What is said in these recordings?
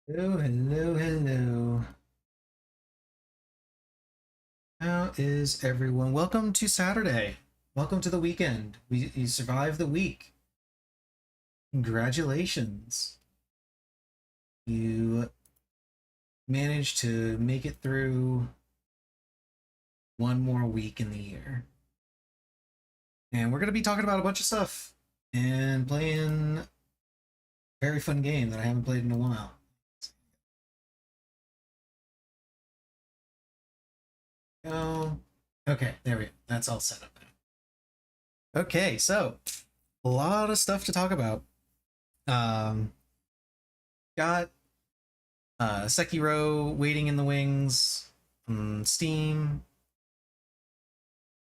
Hello, hello, hello. How is everyone? Welcome to Saturday. Welcome to the weekend. You survived the week. Congratulations. You managed to make it through one more week in the year. And we're going to be talking about a bunch of stuff and playing a very fun game that I haven't played in a while. Oh, okay, there we go. That's all set up now. Okay, so a lot of stuff to talk about. Um, got Sekiro waiting in the wings on Steam.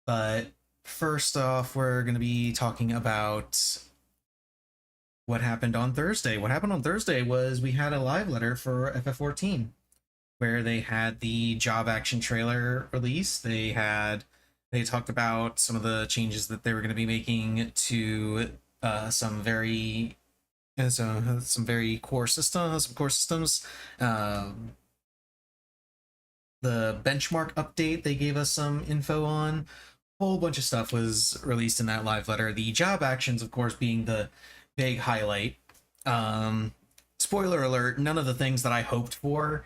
But first off, we're going to be talking about what happened on Thursday. What happened on Thursday was we had a live letter for FF14 where they had the job action trailer release. They talked about some of the changes that they were going to be making to some very core systems. Um, the benchmark update they gave us some info on. A whole bunch of stuff was released in that live letter. The job actions, of course, being the big highlight. Spoiler alert, none of the things that I hoped for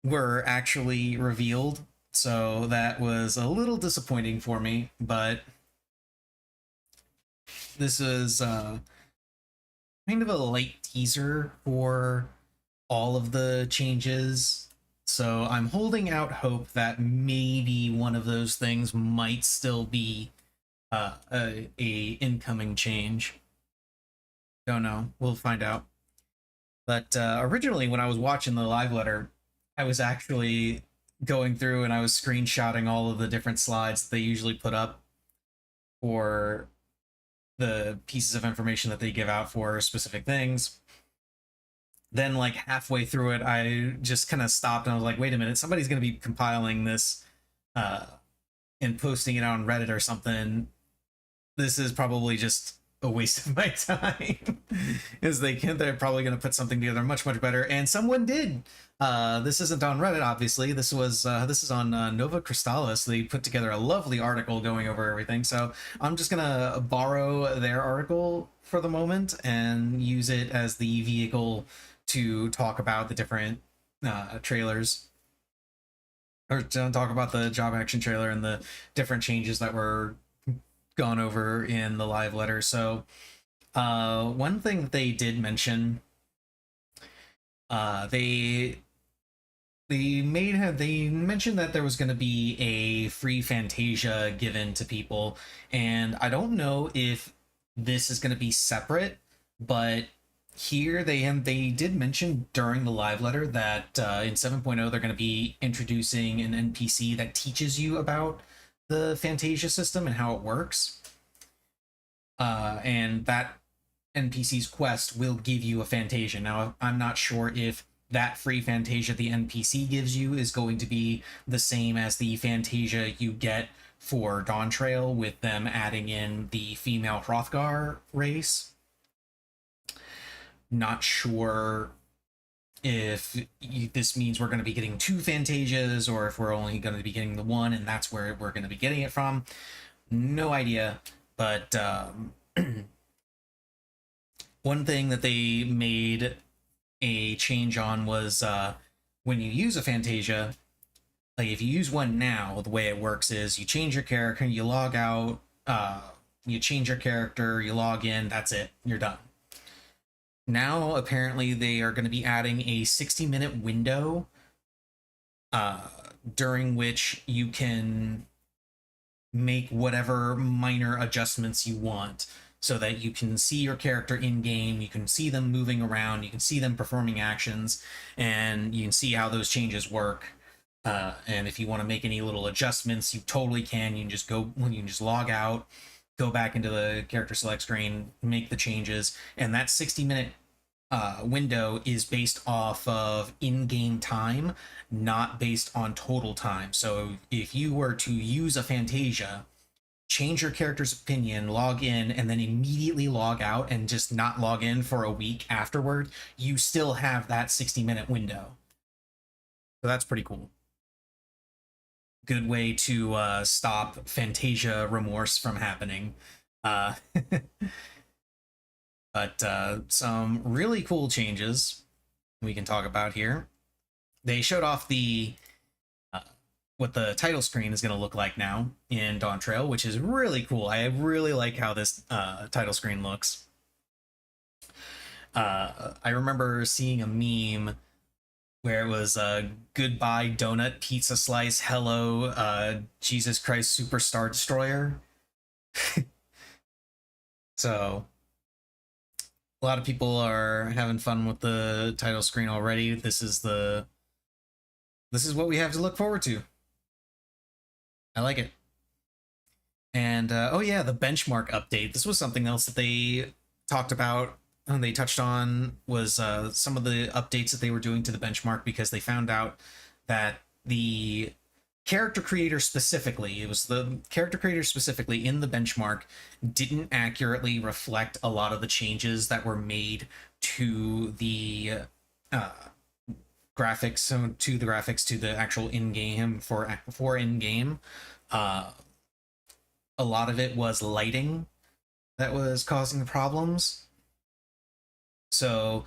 were actually revealed. So that was a little disappointing for me, but this is kind of a light teaser for all of the changes. So I'm holding out hope that maybe one of those things might still be a incoming change. Don't know. We'll find out. But originally, when I was watching the live letter, I was actually going through and I was screenshotting all of the different slides that they usually put up for the pieces of information that they give out for specific things. Then, like halfway through it, I just kind of stopped and I was like, wait a minute, somebody's going to be compiling this uh, and posting it on Reddit or something. This is probably just a waste of my time. As they're probably going to put something together much better, and someone did. This isn't on Reddit, obviously. This is on Nova Crystallis. They put together a lovely article going over everything. So I'm just gonna borrow their article for the moment and use it as the vehicle to talk about the different trailers, or to talk about the job action trailer and the different changes that were gone over in the live letter. So one thing that they did mention, they they mentioned that there was going to be a free Fantasia given to people, and I don't know if this is going to be separate, but here they did mention during the live letter that in 7.0 they're going to be introducing an NPC that teaches you about the Fantasia system and how it works. And that NPC's quest will give you a Fantasia. Now, I'm not sure if that free Fantasia the NPC gives you is going to be the same as the Fantasia you get for Dawn Trail, with them adding in the female Hrothgar race. Not sure if this means we're going to be getting two Fantasias or if we're only going to be getting the one and that's where we're going to be getting it from. No idea. But one thing that they made a change on was when you use a Fantasia, like if you use one now, the way it works is you change your character, you log out, you change your character, you log in, that's it, you're done. Now, apparently, they are going to be adding a 60-minute window during which you can make whatever minor adjustments you want so that you can see your character in game, you can see them moving around, you can see them performing actions, and you can see how those changes work. And if you want to make any little adjustments, you totally can. You can just log out, go back into the character select screen, make the changes, and that 60-minute window is based off of in-game time, not based on total time. So if you were to use a Fantasia change your character's opinion, log in, and then immediately log out and just not log in for a week afterward, you still have that 60-minute window. So that's pretty cool. Good way to stop Fantasia remorse from happening. Uh, but some really cool changes we can talk about here. They showed off the what the title screen is going to look like now in Dawn Trail, which is really cool. I really like how this title screen looks. I remember seeing a meme where it was goodbye donut pizza slice, hello Jesus Christ Superstar Destroyer. So a lot of people are having fun with the title screen already. This is what we have to look forward to. I like it. And oh yeah, the benchmark update. This was something else that they talked about and they touched on, was some of the updates that they were doing to the benchmark, because they found out that the character creator specifically, it was the character creator specifically in the benchmark, didn't accurately reflect a lot of the changes that were made to the graphics, so to the graphics, to the actual in-game, for in-game. A lot of it was lighting that was causing the problems. So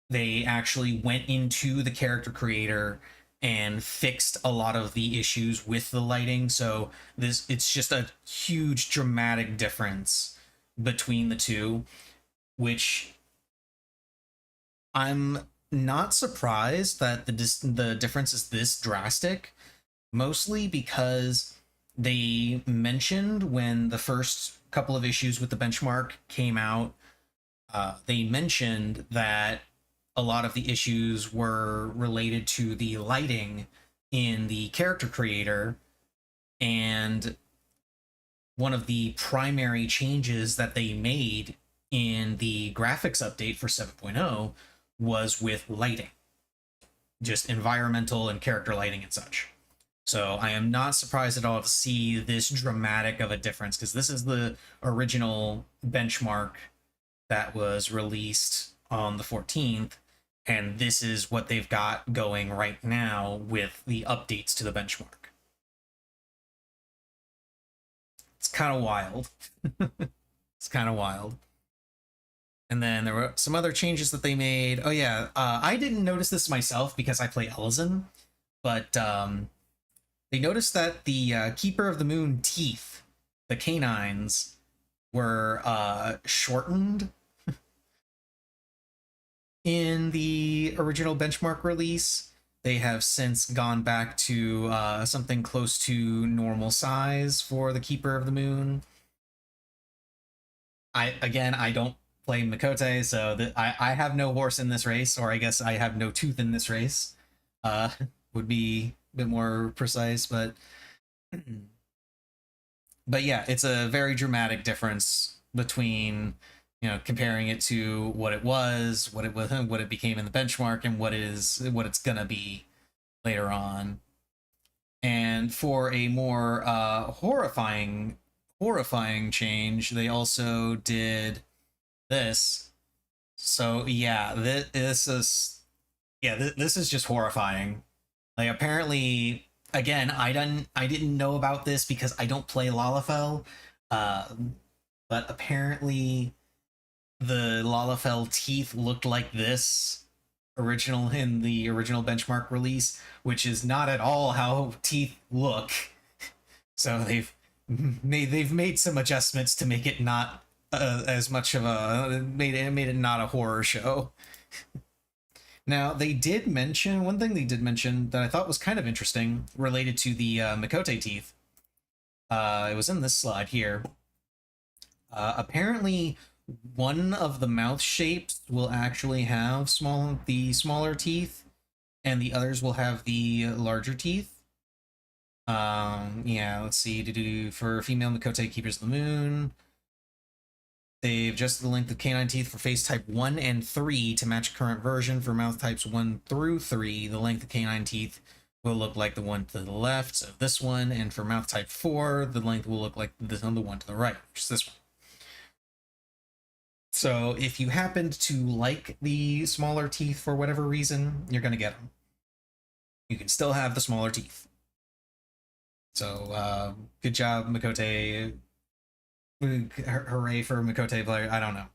they actually went into the character creator and fixed a lot of the issues with the lighting. So it's just a huge dramatic difference between the two, which I'm not surprised that the difference is this drastic, mostly because they mentioned when the first couple of issues with the benchmark came out, they mentioned that a lot of the issues were related to the lighting in the character creator, and one of the primary changes that they made in the graphics update for 7.0 was with lighting, just environmental and character lighting and such. So I am not surprised at all to see this dramatic of a difference, because this is the original benchmark that was released on the 14th, and this is what they've got going right now with the updates to the benchmark. It's kind of wild. It's kind of wild. And then there were some other changes that they made. Oh yeah, I didn't notice this myself because I play Elzen, but they noticed that the Keeper of the Moon teeth, the canines, were shortened in the original benchmark release. They have since gone back to something close to normal size for the Keeper of the Moon. I don't play Mikote, so I have no horse in this race, or I guess I have no tooth in this race. Would be a bit more precise, but yeah, it's a very dramatic difference between, comparing it to what it was, what it became in the benchmark, and what it's gonna be later on. And for a more horrifying change, they also did this. So yeah, this is just horrifying. Like, apparently, again, I didn't know about this because I don't play Lalafell, but apparently the Lalafell teeth looked like this in the original benchmark release, which is not at all how teeth look. So they've made some adjustments to make it not as much of a made it not a horror show. Now, they did mention one thing that I thought was kind of interesting related to the Mikote teeth. It was in this slide here. Apparently, one of the mouth shapes will actually have the smaller teeth, and the others will have the larger teeth. Yeah, let's see. For female Mikote Keepers of the Moon, they've adjusted the length of canine teeth for face type 1 and 3 to match current version. For mouth types 1 through 3, the length of canine teeth will look like the one to the left, so this one, and for mouth type 4, the length will look like this on the one to the right, which is this one. So if you happened to like the smaller teeth for whatever reason, you're going to get them. You can still have the smaller teeth. So good job, Makote. Hooray for Makote player. I don't know.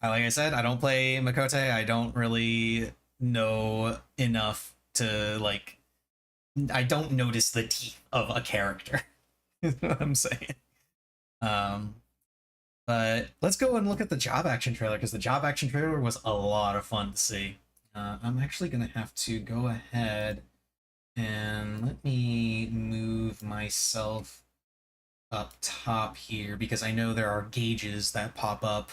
Like I said, I don't play Makote. I don't really know enough to, like, I don't notice the teeth of a character. Is what I'm saying. But let's go and look at the job action trailer, because the job action trailer was a lot of fun to see. I'm actually going to have to go ahead and let me move myself up top here, because I know there are gauges that pop up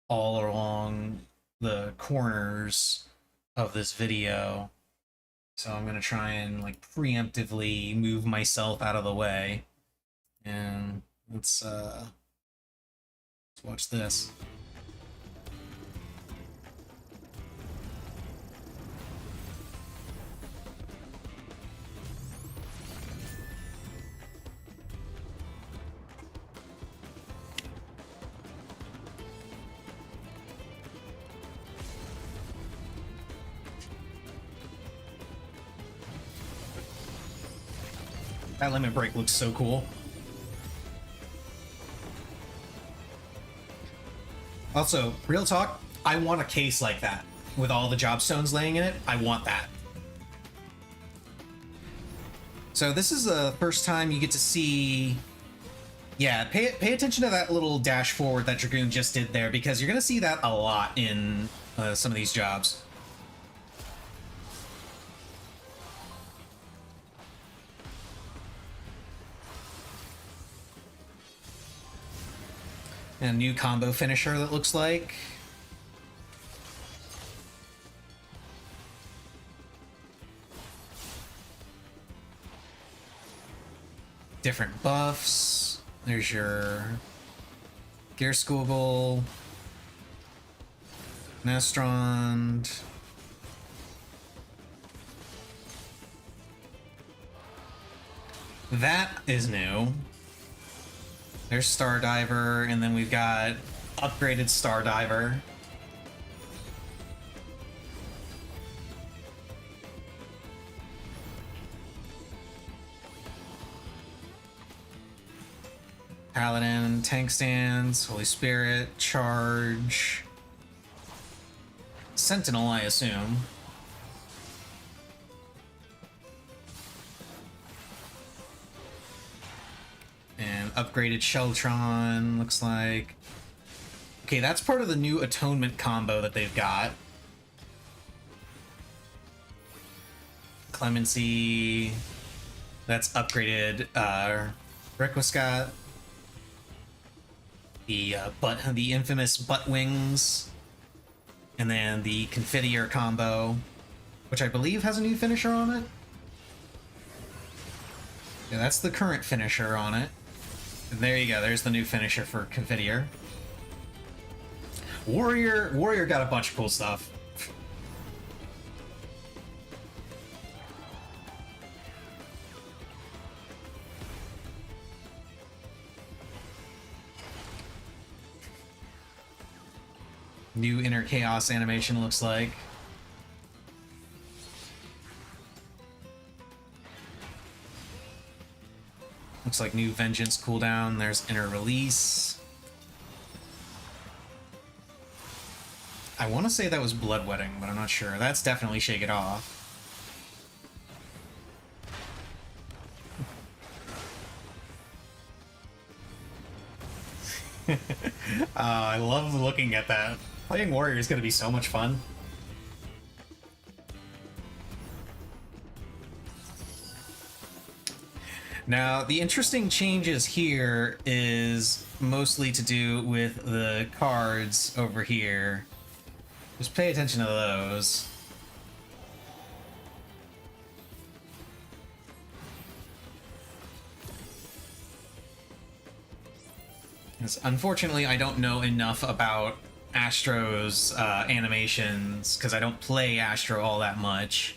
all along the corners of this video. So I'm going to try and, like, preemptively move myself out of the way. And let's watch this. That limit break looks so cool. Also, real talk, I want a case like that with all the job stones laying in it. I want that. So this is the first time you get to see... Yeah, pay attention to that little dash forward that Dragoon just did there, because you're going to see that a lot in some of these jobs. And a new combo finisher that looks like. Different buffs. There's your Gear Skogul, Nestrond. That is new. There's Stardiver, and then we've got upgraded Stardiver. Paladin, tank stands, Holy Spirit, charge. Sentinel, I assume. And upgraded Sheltron, looks like. Okay, that's part of the new Atonement combo that they've got. Clemency. That's upgraded Requiescat. The infamous butt wings. And then the Confiteor combo, which I believe has a new finisher on it. Yeah, that's the current finisher on it. There you go, there's the new finisher for Confiteor. Warrior got a bunch of cool stuff. New Inner Chaos animation looks like. Looks like new Vengeance cooldown. There's Inner Release. I want to say that was Bloodwedding, but I'm not sure. That's definitely Shake It Off. I love looking at that. Playing Warrior is going to be so much fun. Now, the interesting changes here is mostly to do with the cards over here. Just pay attention to those. Because unfortunately, I don't know enough about Astro's animations, because I don't play Astro all that much.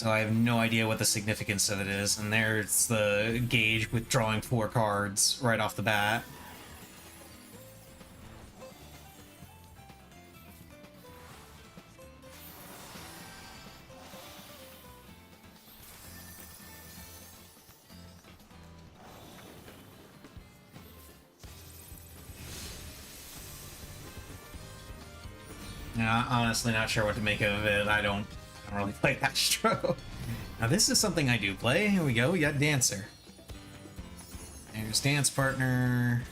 So I have no idea what the significance of it is. And there's the gauge with drawing 4 cards right off the bat. Honestly not sure what to make of it. I don't really play Astro. Now this is something I do play. Here we go. We got Dancer. There's Dance Partner.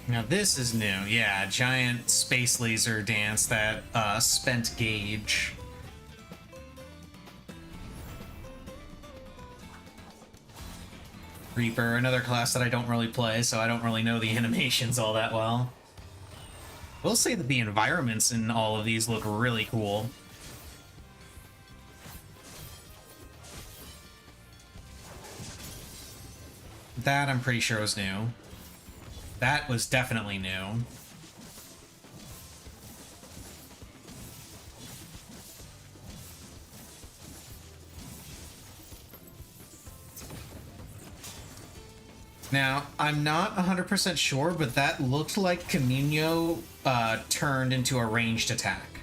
Now this is new, yeah, giant space laser dance that spent gauge. Reaper, another class that I don't really play, so I don't really know the animations all that well. We'll say that the environments in all of these look really cool. That I'm pretty sure was new. That was definitely new. Now, I'm not 100% sure, but that looked like Communio turned into a ranged attack.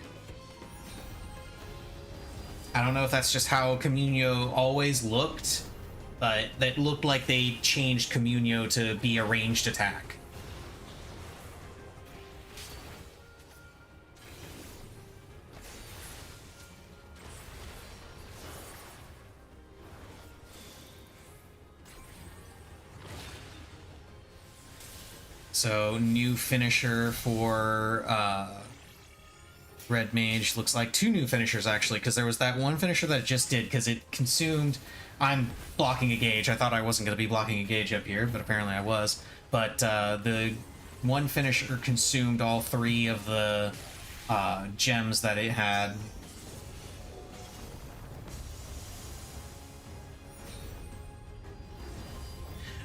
I don't know if that's just how Communio always looked, but that looked like they changed Communio to be a ranged attack. So, new finisher for Red Mage. Looks like 2 new finishers, actually, because there was that one finisher that it just did, because it consumed... I'm blocking a gauge. I thought I wasn't going to be blocking a gauge up here, but apparently I was. But the one finisher consumed all 3 of the gems that it had.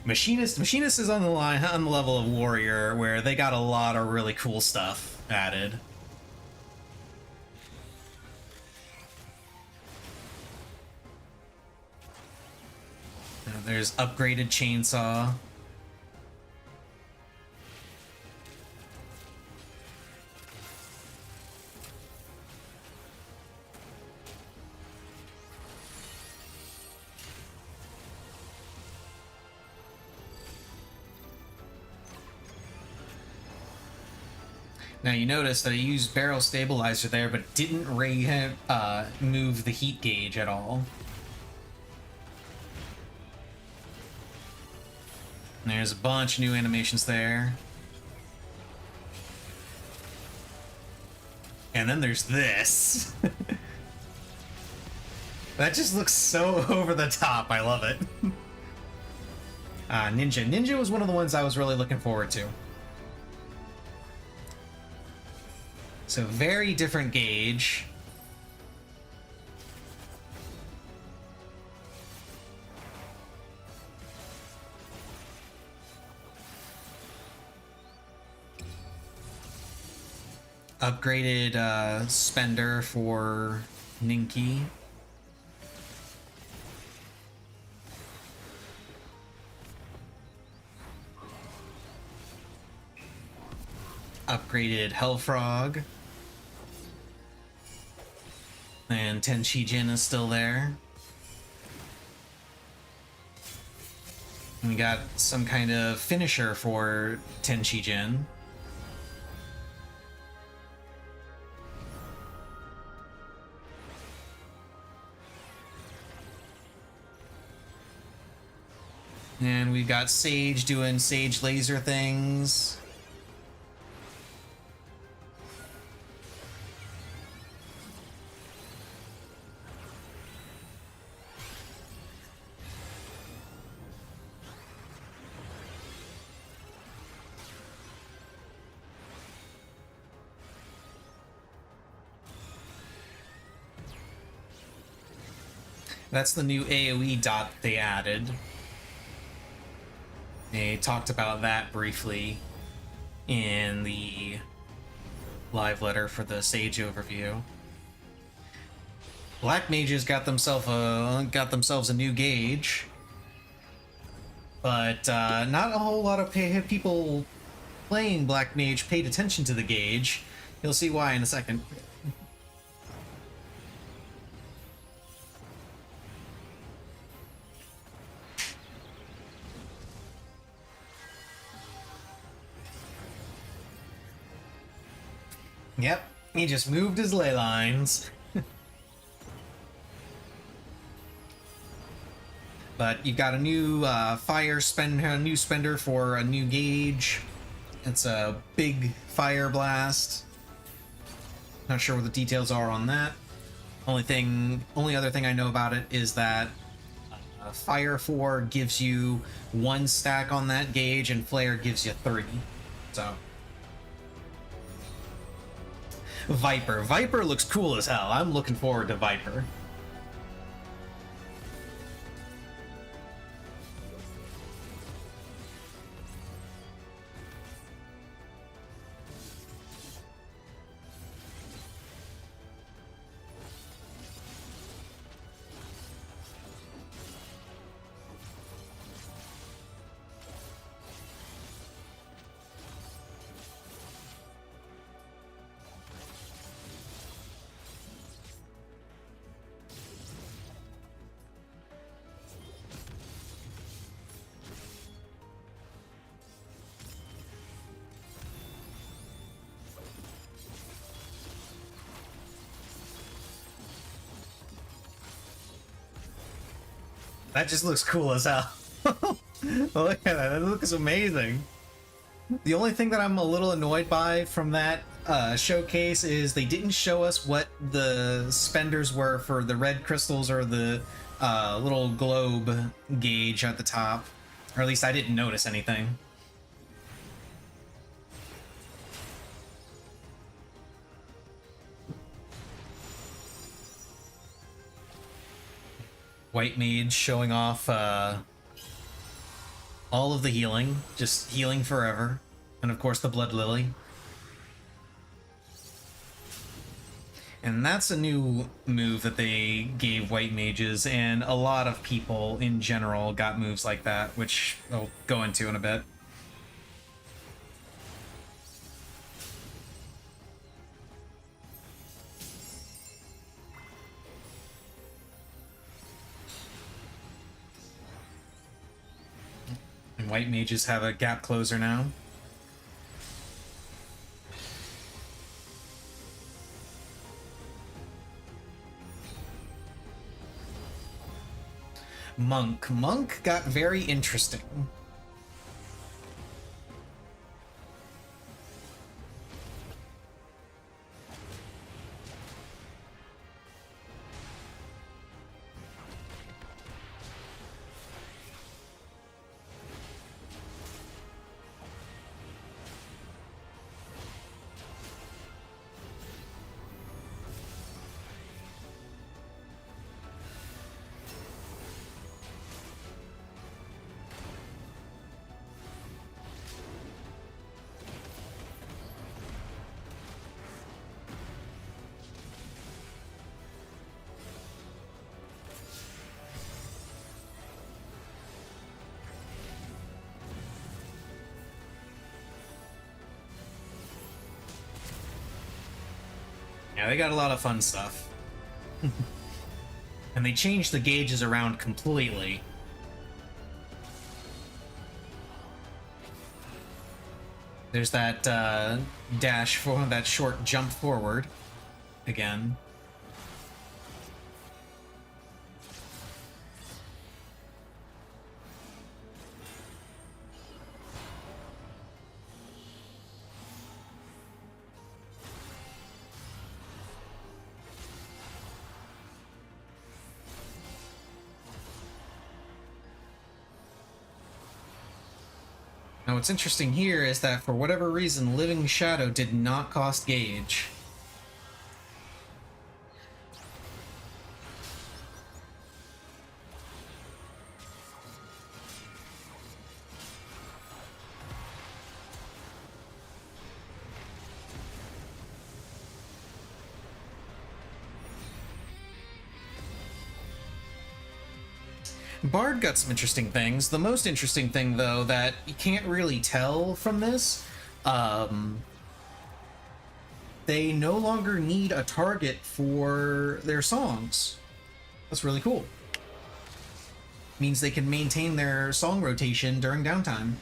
Machinist is on the line, on the level of Warrior, where they got a lot of really cool stuff added. There's upgraded chainsaw. Now you notice that I used barrel stabilizer there, but didn't move the heat gauge at all. And there's a bunch of new animations there. And then there's this. That just looks so over the top. I love it. Ninja. Ninja was one of the ones I was really looking forward to. So very different gauge. Upgraded spender for Ninki. Upgraded Hellfrog. And Tenchi Jin is still there. And we got some kind of finisher for Tenchi Jin. And we've got Sage doing Sage laser things. That's the new AoE dot they added. They talked about that briefly in the live letter for the Sage overview. Black mages got themselves a new gauge, but not a whole lot of people playing Black Mage paid attention to the gauge. You'll see why in a second. Yep, he just moved his ley lines. But you've got a new new spender for a new gauge. It's a big fire blast. Not sure what the details are on that. Only other thing I know about it is that Fire 4 gives you 1 stack on that gauge, and Flare gives you 3. So Viper looks cool as hell. I'm looking forward to Viper. That just looks cool as hell. Look at that, that looks amazing. The only thing that I'm a little annoyed by from that showcase is they didn't show us what the spenders were for the red crystals or the little globe gauge at the top. Or at least I didn't notice anything. White Mage showing off all of the healing, just healing forever. And of course the Blood Lily. And that's a new move that they gave White Mages, and a lot of people in general got moves like that, which I'll go into in a bit. And White Mages have a gap closer now. Monk got very interesting. Yeah, they got a lot of fun stuff. And they changed the gauges around completely. There's that dash for that short jump forward again. Now what's interesting here is that for whatever reason, Living Shadow did not cost gauge. Bard got some interesting things. The most interesting thing, though, that you can't really tell from this, they no longer need a target for their songs. That's really cool. Means they can maintain their song rotation during downtime.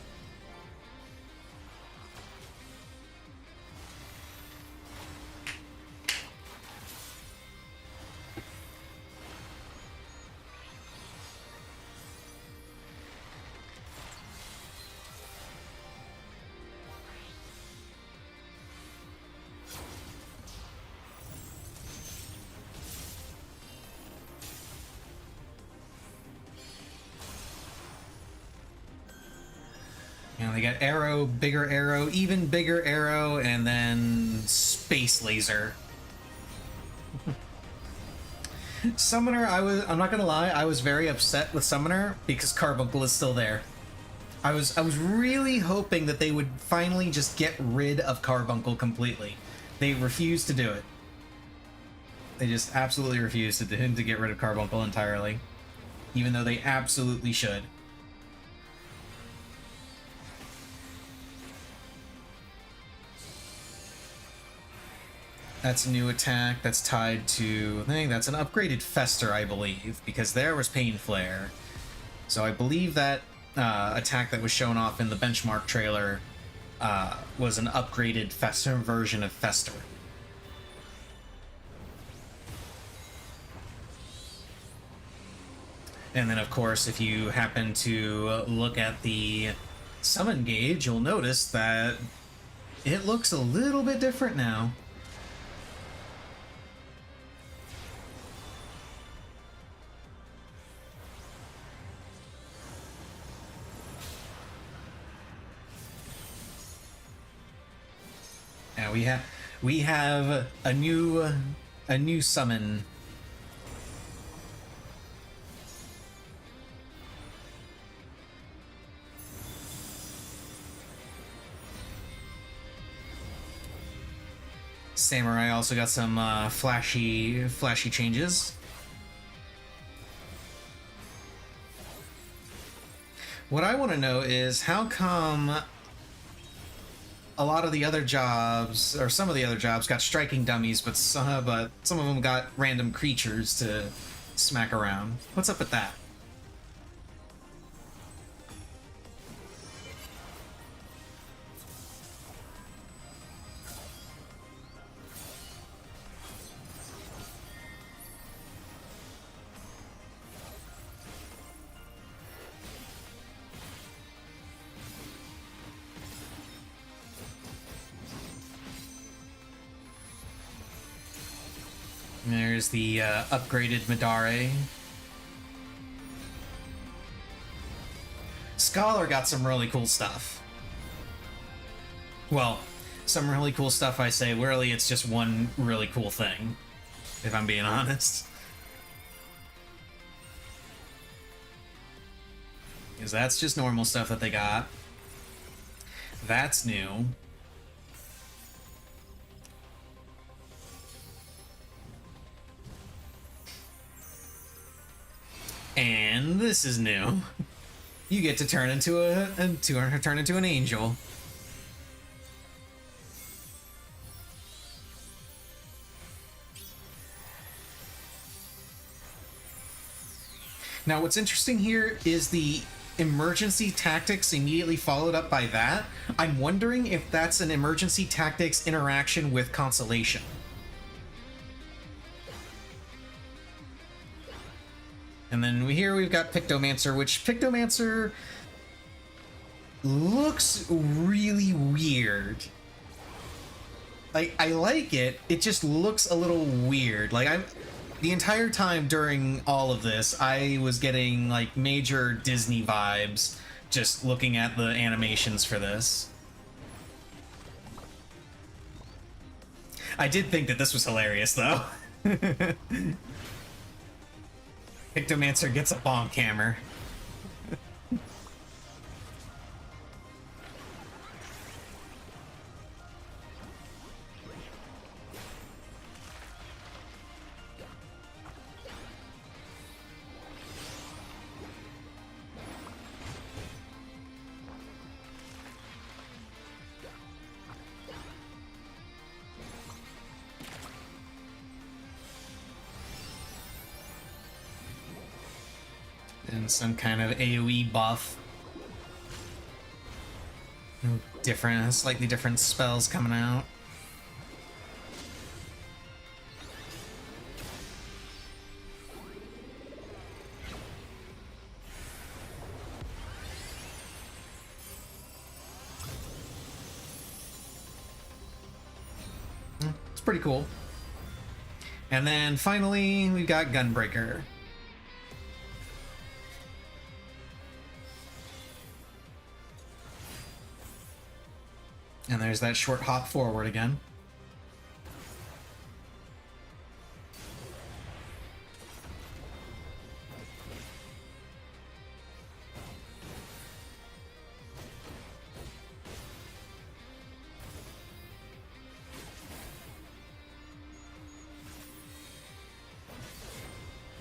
You know, they got arrow, even bigger arrow, and then space laser. Summoner, I'm not gonna lie, I was very upset with Summoner because Carbuncle is still there. I was really hoping that they would finally just get rid of Carbuncle completely. They refused to do it. They just absolutely refused to get rid of Carbuncle entirely, even though they absolutely should. That's a new attack that's tied to, I think that's an upgraded Fester, I believe, because there was Pain Flare. So I believe that attack that was shown off in the benchmark trailer was an upgraded Fester version of Fester. And then, of course, if you happen to look at the summon gauge, you'll notice that it looks a little bit different now. Yeah, we have a new summon. Samurai also got some flashy changes. What I want to know is how come a lot of the other jobs, or some of the other jobs, got striking dummies, but some of them got random creatures to smack around. What's up with that? There's the upgraded Madare. Scholar got some really cool stuff. Well, some really cool stuff, I say. Really, it's just one really cool thing, if I'm being honest. Because that's just normal stuff that they got. That's new. And this is new. You get to turn into an angel. Now, what's interesting here is the emergency tactics immediately followed up by that. I'm wondering if that's an emergency tactics interaction with consolation. And then here we've got Pictomancer, which Pictomancer looks really weird. Like, I like it, it just looks a little weird. Like, the entire time during all of this, I was getting, like, major Disney vibes just looking at the animations for this. I did think that this was hilarious, though. Pictomancer gets a bonk hammer. and some kind of AoE buff. Different, slightly different spells coming out. It's pretty cool. And then finally, we've got Gunbreaker. And there's that short hop forward again.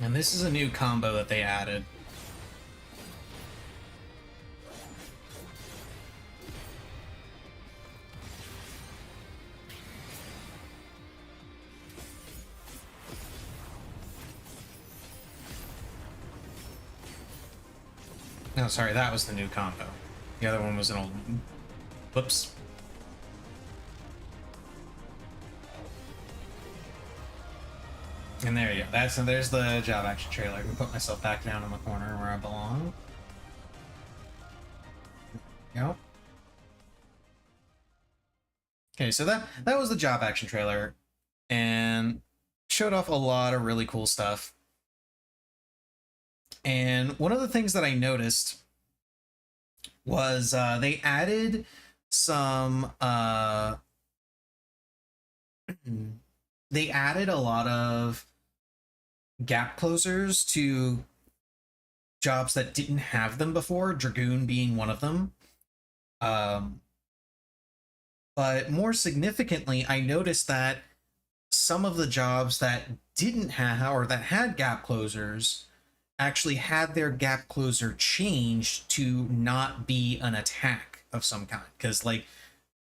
And this is a new combo that they added. No, sorry, that was the new combo. The other one was an old... Whoops. And there you go. There's the job action trailer. I can put myself back down in the corner where I belong. Yep. Okay, so that was the job action trailer, and showed off a lot of really cool stuff. And one of the things that I noticed was they added some they added a lot of gap closers to jobs that didn't have them before, Dragoon being one of them. But more significantly, I noticed that some of the jobs that didn't have, or that had gap closers, actually had their gap closer changed to not be an attack of some kind. Because, like,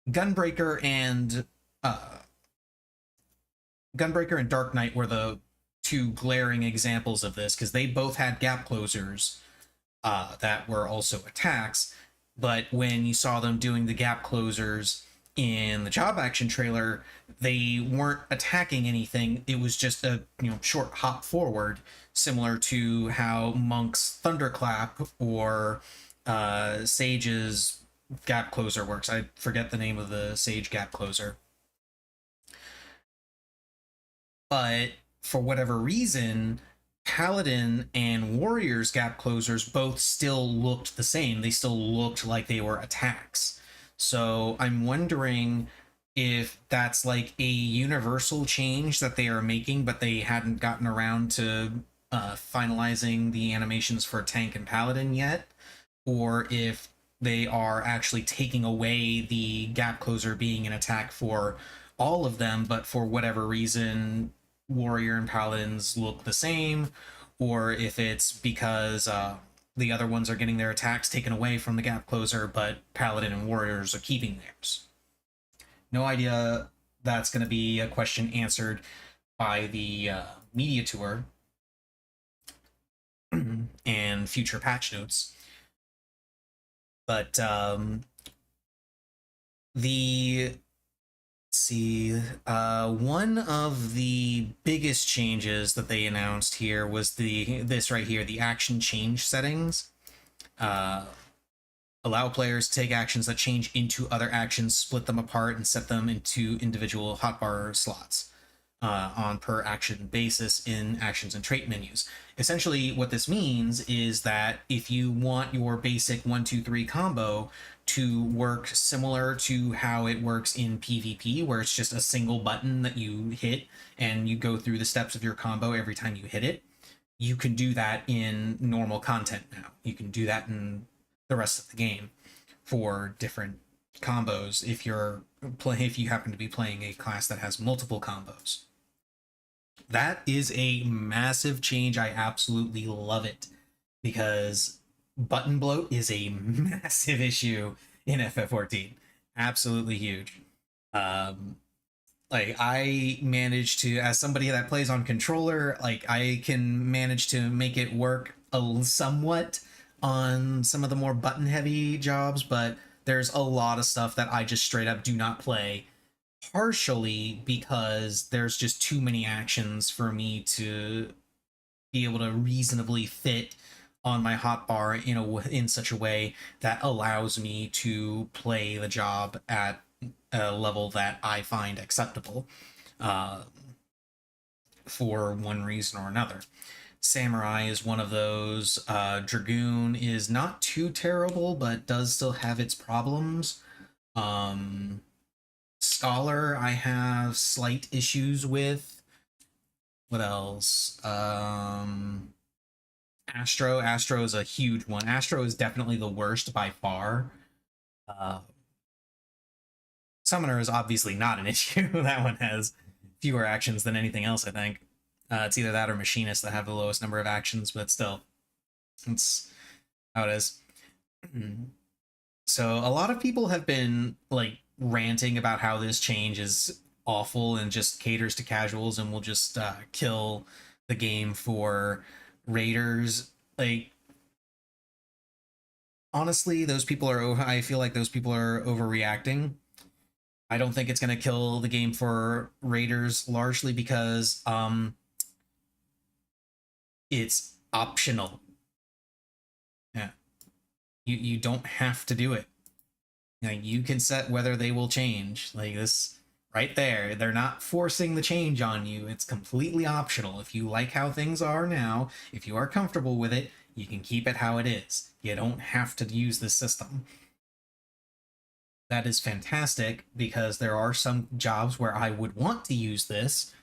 Gunbreaker and Dark Knight were the two glaring examples of this, because they both had gap closers that were also attacks. But when you saw them doing the gap closers in the job action trailer, they weren't attacking anything. It was just a short hop forward, similar to how Monk's Thunderclap or Sage's gap closer works. I forget the name of the Sage gap closer. But for whatever reason, Paladin and Warrior's gap closers both still looked the same. They still looked like they were attacks. So I'm wondering if that's like a universal change that they are making, but they hadn't gotten around to finalizing the animations for Tank and Paladin yet, or if they are actually taking away the gap closer being an attack for all of them, but for whatever reason Warrior and Paladins look the same, or if it's because the other ones are getting their attacks taken away from the gap closer, but Paladin and Warriors are keeping theirs. No idea. That's going to be a question answered by the media tour and future patch notes. But one of the biggest changes that they announced here was this right here, the action change settings. Allow players to take actions that change into other actions, split them apart, and set them into individual hotbar slots on per action basis in actions and trait menus. Essentially, what this means is that if you want your basic 1-2-3 combo to work similar to how it works in PvP, where it's just a single button that you hit and you go through the steps of your combo every time you hit it, you can do that in normal content now. You can do that in the rest of the game for different combos if you happen to be playing a class that has multiple combos. That is a massive change. I absolutely love it, because button bloat is a massive issue in FF14. Absolutely huge. Like, I managed to, as somebody that plays on controller, like, I can manage to make it work somewhat on some of the more button heavy jobs, but there's a lot of stuff that I just straight up do not play, partially because there's just too many actions for me to be able to reasonably fit on my hotbar in such a way that allows me to play the job at a level that I find acceptable, uh, for one reason or another. Samurai is one of those. Dragoon is not too terrible, but does still have its problems. Um, Scholar, I have slight issues with. What else? Astro is a huge one. Astro is definitely the worst by far. Uh, Summoner is obviously not an issue. That one has fewer actions than anything else, I think. It's either that or Machinist that have the lowest number of actions, but still, it's how it is. So a lot of people have been like ranting about how this change is awful and just caters to casuals and will just kill the game for raiders. Like, honestly, those people are. I feel like those people are overreacting. I don't think it's going to kill the game for raiders, largely because it's optional. Yeah, you don't have to do it. You can set whether they will change. Like this right there, they're not forcing the change on you. It's completely optional. If you like how things are now, if you are comfortable with it, you can keep it how it is. You don't have to use this system. That is fantastic because there are some jobs where I would want to use this,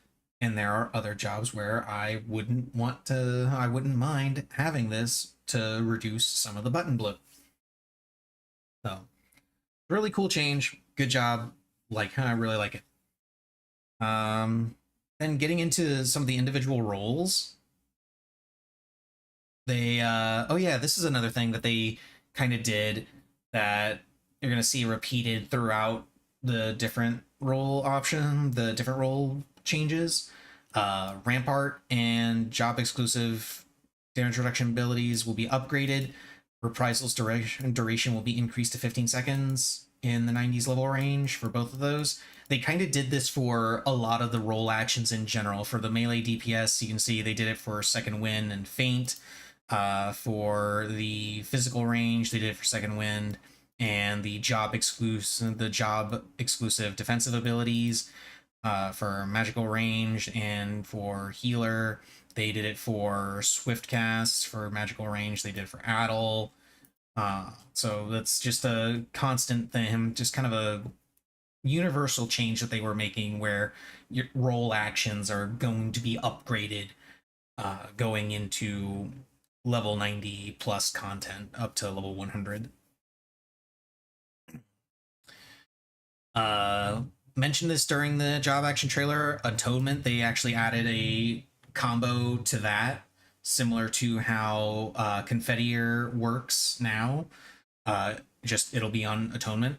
and there are other jobs where I wouldn't mind having this to reduce some of the button bloat. So, really cool change. Good job. I really like it. Then getting into some of the individual roles, they oh yeah, this is another thing that they kind of did that you're gonna see repeated throughout the different role changes. Rampart and job exclusive damage reduction abilities will be upgraded. Reprisals duration will be increased to 15 seconds in the 90s level range for both of those. They kind of did this for a lot of the role actions in general. For the melee DPS, you can see they did it for Second Wind and Feint. For the physical range, they did it for Second Wind, and the job exclusive defensive abilities, for magical range, and for healer they did it for swift casts. For magical range they did it for Addle. So that's just a constant thing, just kind of a universal change that they were making, where your role actions are going to be upgraded, going into level 90 plus content up to level 100. Mentioned this during the job action trailer. Atonement, they actually added a combo to that, similar to how Confettier works now. Just it'll be on Atonement.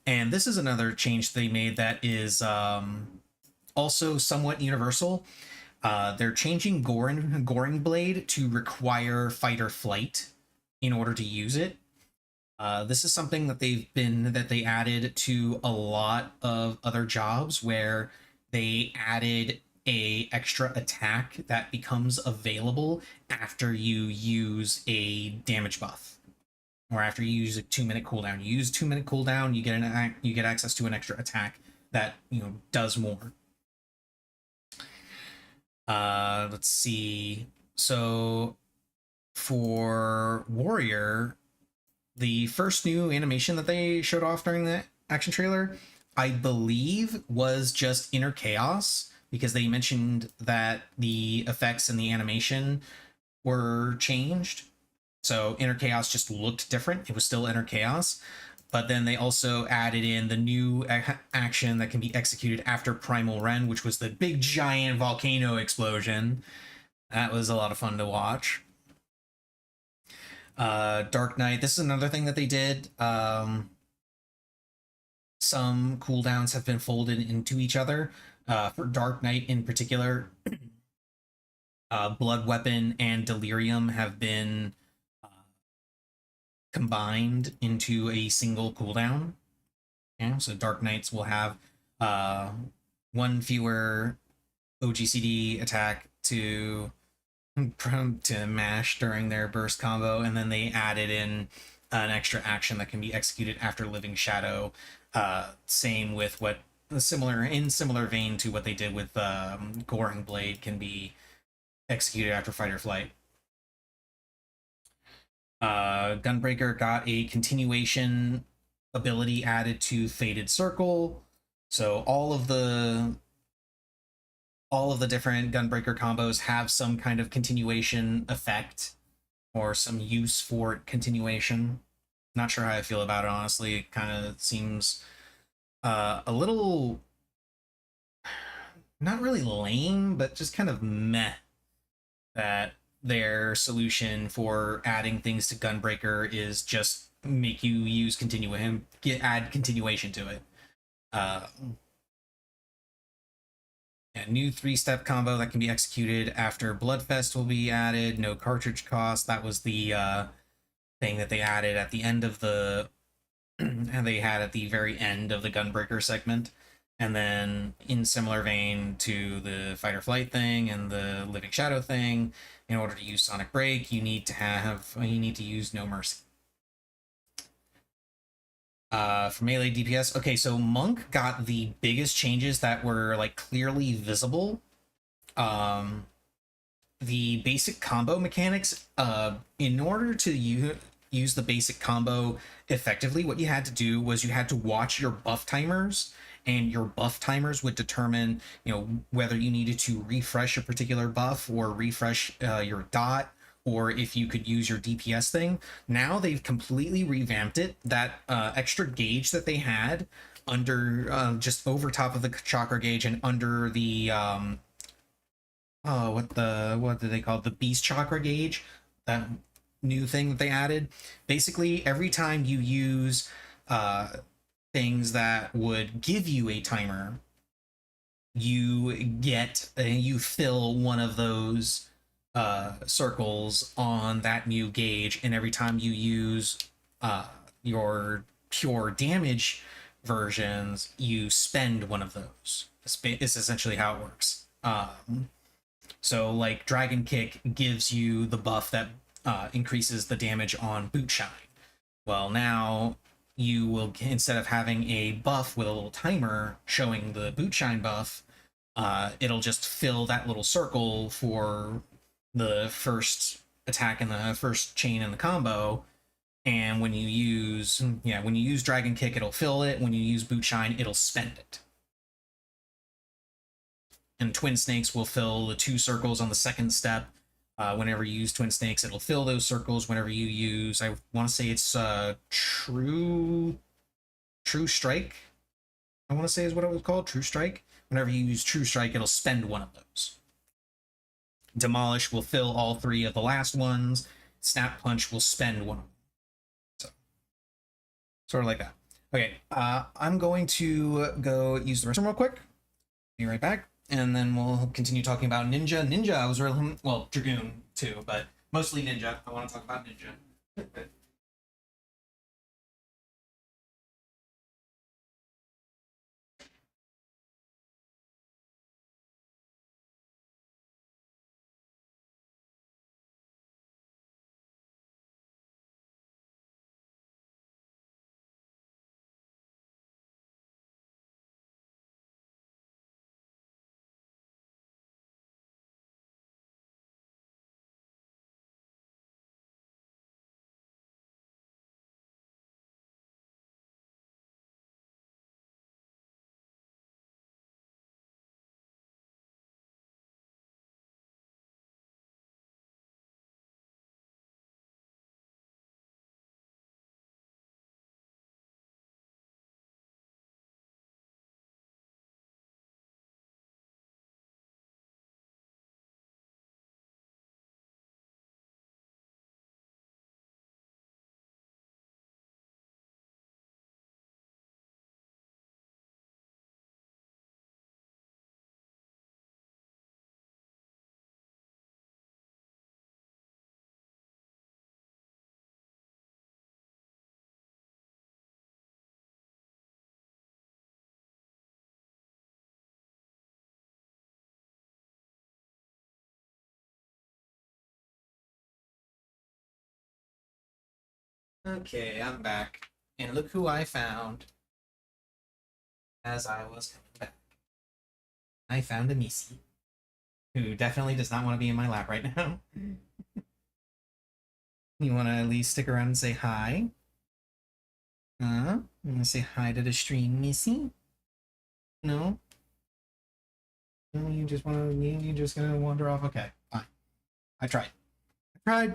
And this is another change they made that is also somewhat universal. They're changing Goring Blade to require fight or flight in order to use it. This is something that they added to a lot of other jobs, where they added a extra attack that becomes available after you use a damage buff, or after you use a 2-minute cooldown. You use 2-minute cooldown, you get access to an extra attack that does more. Let's see. So for Warrior, the first new animation that they showed off during the action trailer, I believe, was just Inner Chaos, because they mentioned that the effects and the animation were changed. So Inner Chaos just looked different. It was still Inner Chaos, but then they also added in the new action that can be executed after Primal Rend, which was the big giant volcano explosion. That was a lot of fun to watch. Dark Knight, this is another thing that they did. Some cooldowns have been folded into each other. For Dark Knight in particular, Blood Weapon and Delirium have been uh, combined into a single cooldown. Yeah, so Dark Knights will have uh, one fewer OGCD attack to mash during their burst combo, and then they added in an extra action that can be executed after Living Shadow. Same with what similar vein to what they did with Goring Blade can be executed after Fight or Flight. Gunbreaker got a continuation ability added to Fated Circle, so all of the different Gunbreaker combos have some kind of continuation effect or some use for continuation. Not sure how I feel about it, honestly. It kind of seems a little, not really lame, but just kind of meh that their solution for adding things to Gunbreaker is just make you use add continuation to it. Uh, a new 3-step combo that can be executed after Bloodfest will be added. No cartridge cost. That was the thing that they added at the end of the and they had at the very end of the Gunbreaker segment. And then, in similar vein to the Fight or Flight thing and the Living Shadow thing, in order to use Sonic Break, you need to use No Mercy. For melee DPS, okay, so Monk got the biggest changes that were like clearly visible. Um, the basic combo mechanics, in order to use the basic combo effectively, what you had to do was you had to watch your buff timers, and your buff timers would determine, whether you needed to refresh a particular buff or refresh your dot, or if you could use your DPS thing. Now they've completely revamped it. That extra gauge that they had under just over top of the chakra gauge and under the what do they call it? The beast chakra gauge, that new thing that they added. Basically, every time you use things that would give you a timer, you fill one of those circles on that new gauge, and every time you use your pure damage versions, you spend one of those. It's essentially how it works. So, like, Dragon Kick gives you the buff that increases the damage on Boot Shine. Well, now you will, instead of having a buff with a little timer showing the Boot Shine buff, it'll just fill that little circle for the first attack in the first chain in the combo. And when you use Dragon Kick, it'll fill it. When you use Boot Shine, it'll spend it. And Twin Snakes will fill the 2 circles on the second step. Whenever you use Twin Snakes, it'll fill those circles. Whenever you use, I want to say it's True Strike, I want to say is what it was called, True Strike. Whenever you use True Strike, it'll spend one of those. Demolish will fill all 3 of the last ones. Snap Punch will spend one of them. So, sort of like that. Okay, I'm going to go use the restroom real quick. Be right back. And then we'll continue talking about Ninja. Ninja, I was really, well, Dragoon too, but mostly Ninja. I want to talk about Ninja. Okay, I'm back. And look who I found as I was coming back. I found a Missy, who definitely does not want to be in my lap right now. You want to at least stick around and say hi? You want to say hi to the stream, Missy? No? No, you just want to, you just gonna wander off? Okay, fine. I tried. I tried.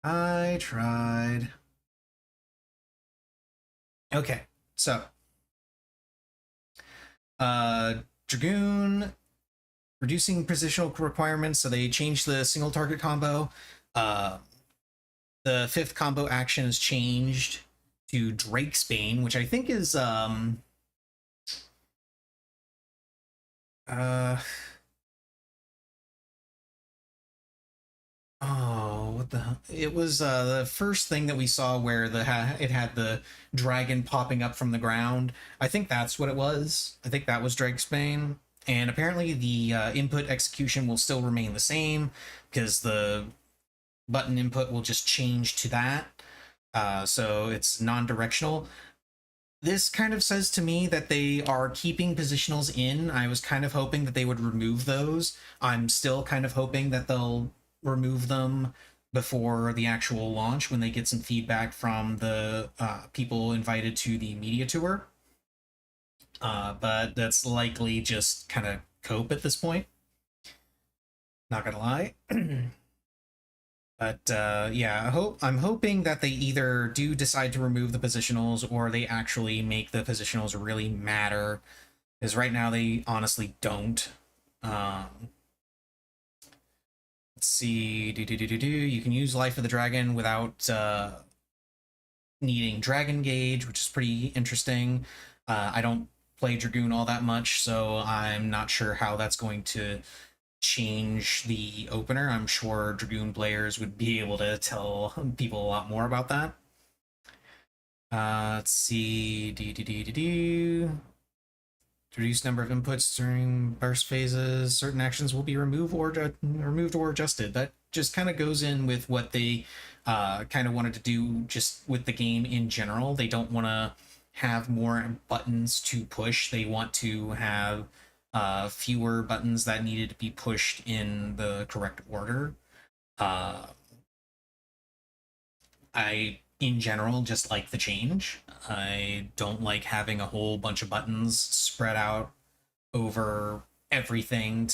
I tried. Okay, so Dragoon reducing positional requirements, so they changed the single target combo. The fifth combo action is changed to Drake's Bane, which I think is oh, what the hell? It was the first thing that we saw where it had the dragon popping up from the ground. I think that's what it was. I think that was Drake's Bane. And apparently the input execution will still remain the same because the button input will just change to that. So it's non-directional. This kind of says to me that they are keeping positionals in. I was kind of hoping that they would remove those. I'm still kind of hoping that they'll remove them before the actual launch when they get some feedback from the people invited to the media tour. But that's likely just kind of cope at this point. Not gonna lie. But yeah, I'm hoping that they either do decide to remove the positionals or they actually make the positionals really matter. Because right now they honestly don't. Let's see. You can use Life of the Dragon without needing Dragon Gauge, which is pretty interesting. I don't play Dragoon all that much, so I'm not sure how that's going to change the opener. I'm sure Dragoon players would be able to tell people a lot more about that. Let's see. Reduce number of inputs during burst phases. Certain actions will be removed or adjusted. That just kind of goes in with what they kind of wanted to do just with the game in general. They don't want to have more buttons to push. They want to have fewer buttons that needed to be pushed in the correct order. I, in general, just like the change. I don't like having a whole bunch of buttons spread out over everything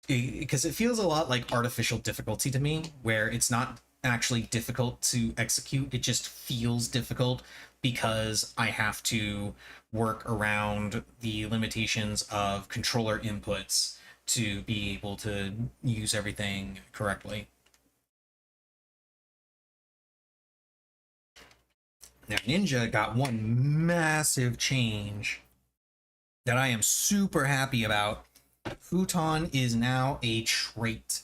because it feels a lot like artificial difficulty to me, where it's not actually difficult to execute. It just feels difficult because I have to work around the limitations of controller inputs to be able to use everything correctly. Now, Ninja got one massive change that I am super happy about. Futon is now a trait.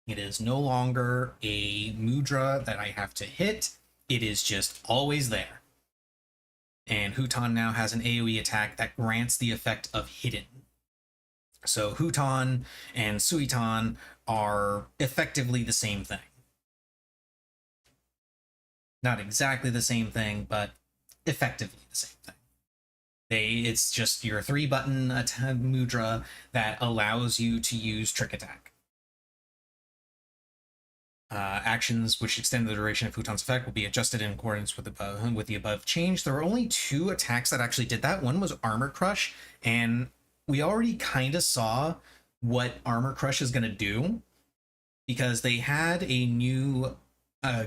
It is no longer a mudra that I have to hit. It is just always there. And Huton now has an AoE attack that grants the effect of hidden. So Huton and Suiton are effectively the same thing. Not exactly the same thing, but effectively the same thing. It's just your 3-button mudra that allows you to use trick attack. Actions which extend the duration of Futon's effect will be adjusted in accordance with the above change. There were only 2 attacks that actually did that. One was Armor Crush, and we already kind of saw what Armor Crush is going to do because they had a new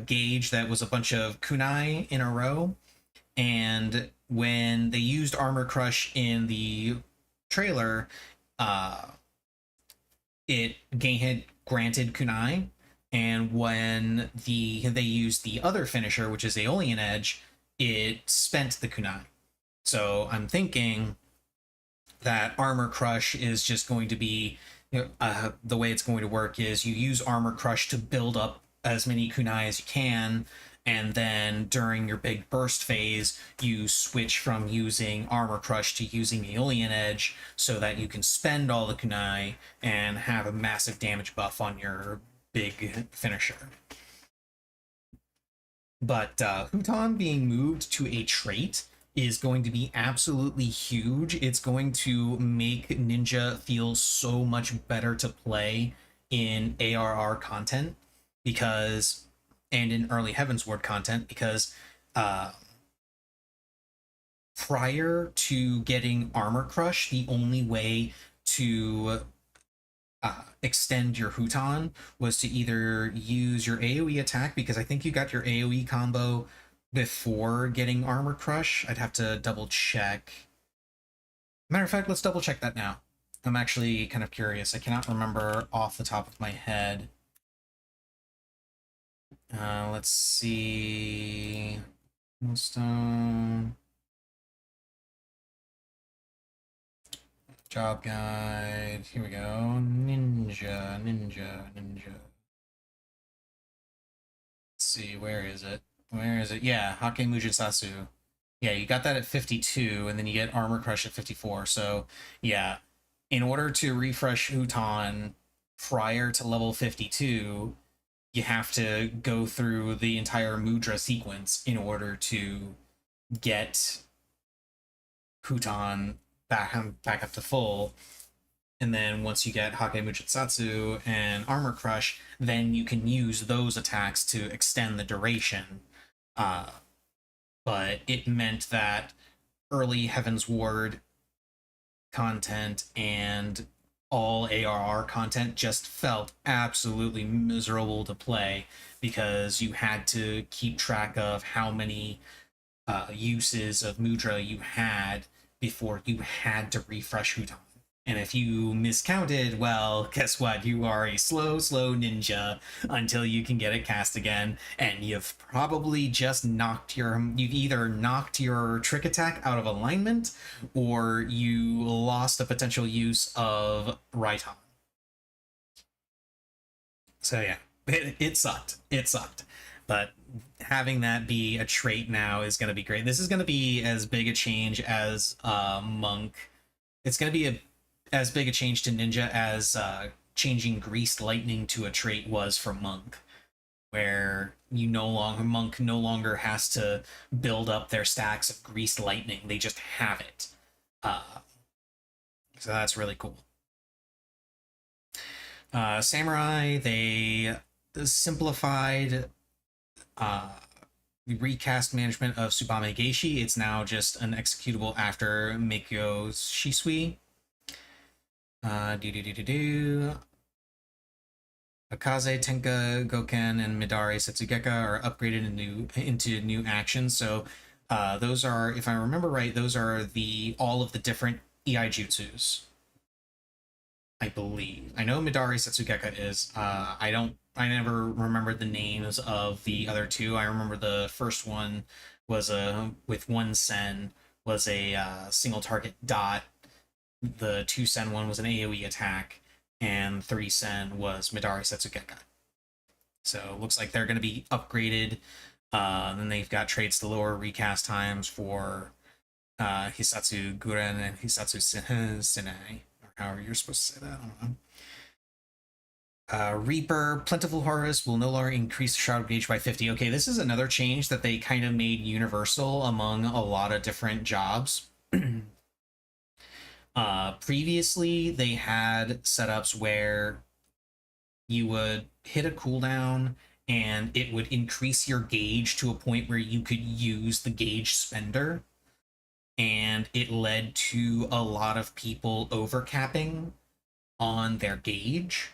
gauge that was a bunch of kunai in a row, and when they used Armor Crush in the trailer, it had granted kunai, and when they used the other finisher, which is Aeolian Edge, it spent the kunai. So I'm thinking that Armor Crush is just going to be the way it's going to work is you use Armor Crush to build up as many kunai as you can, and then during your big burst phase, you switch from using Armor Crush to using Aeolian Edge so that you can spend all the kunai and have a massive damage buff on your big finisher. But Huton being moved to a trait is going to be absolutely huge. It's going to make Ninja feel so much better to play in ARR content because, and in early Heavensward content, because uh, prior to getting Armor Crush, the only way to extend your Huton was to either use your AoE attack, because I think you got your AoE combo before getting Armor Crush. I'd have to double check. Matter of fact, let's double check that now. I'm actually kind of curious. I cannot remember off the top of my head. Let's see. Stone. Job guide. Here we go. Ninja. Let's see, where is it? Where is it? Yeah, Hake Mujitsu. Yeah, you got that at 52, and then you get Armor Crush at 54. So, yeah, in order to refresh Huton prior to level 52, you have to go through the entire Mudra sequence in order to get Huton back up to full. And then once you get Hake Mujitsu and Armor Crush, then you can use those attacks to extend the duration. But it meant that early Heavensward content and all ARR content just felt absolutely miserable to play because you had to keep track of how many uses of Mudra you had before you had to refresh Huton. And if you miscounted, well, guess what? You are a slow ninja until you can get it cast again. And you've probably just you've either knocked your trick attack out of alignment or you lost a potential use of Raiton. So yeah, it sucked. It sucked. But having that be a trait now is going to be great. This is going to be as big a change as Monk. It's going to be as big a change to Ninja as changing Greased Lightning to a trait was for Monk, where Monk no longer has to build up their stacks of Greased Lightning. They just have it. So that's really cool. Samurai, they simplified the recast management of Tsubame Geishi. It's now just an executable after Meikyo Shisui. Akaze, Tenka, Goken, and Midare Setsugeka are upgraded into new actions. So those are, if I remember right, those are all of the different EI jutsus. I believe. I know Midare Setsugeka is. I never remembered the names of the other two. I remember the first one was with one sen was a single target dot. The 2 sen one was an AoE attack, and 3 sen was Midare Setsugeka. So looks like they're going to be upgraded. Then they've got traits to lower recast times for Hisatsu Guren and Hisatsu Sinai, or however you're supposed to say that. I don't know. Reaper, Plentiful Harvest will no longer increase the Shroud Gauge by 50. Okay, this is another change that they kind of made universal among a lot of different jobs. Previously, they had setups where you would hit a cooldown and it would increase your gauge to a point where you could use the gauge spender. And it led to a lot of people overcapping on their gauge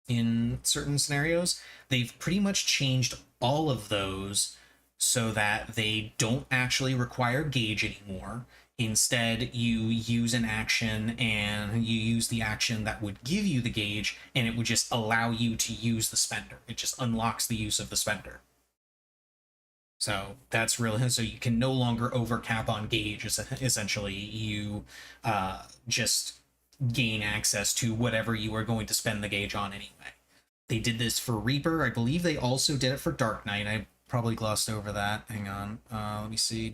in certain scenarios. They've pretty much changed all of those so that they don't actually require gauge anymore. Instead, you use an action and you use the action that would give you the gauge, and it would just allow you to use the spender. It just unlocks the use of the spender. So that's really, so you can no longer overcap on gauge. Essentially, you just gain access to whatever you are going to spend the gauge on anyway. They did this for Reaper. I believe they also did it for Dark Knight. I probably glossed over that. Hang on. Let me see.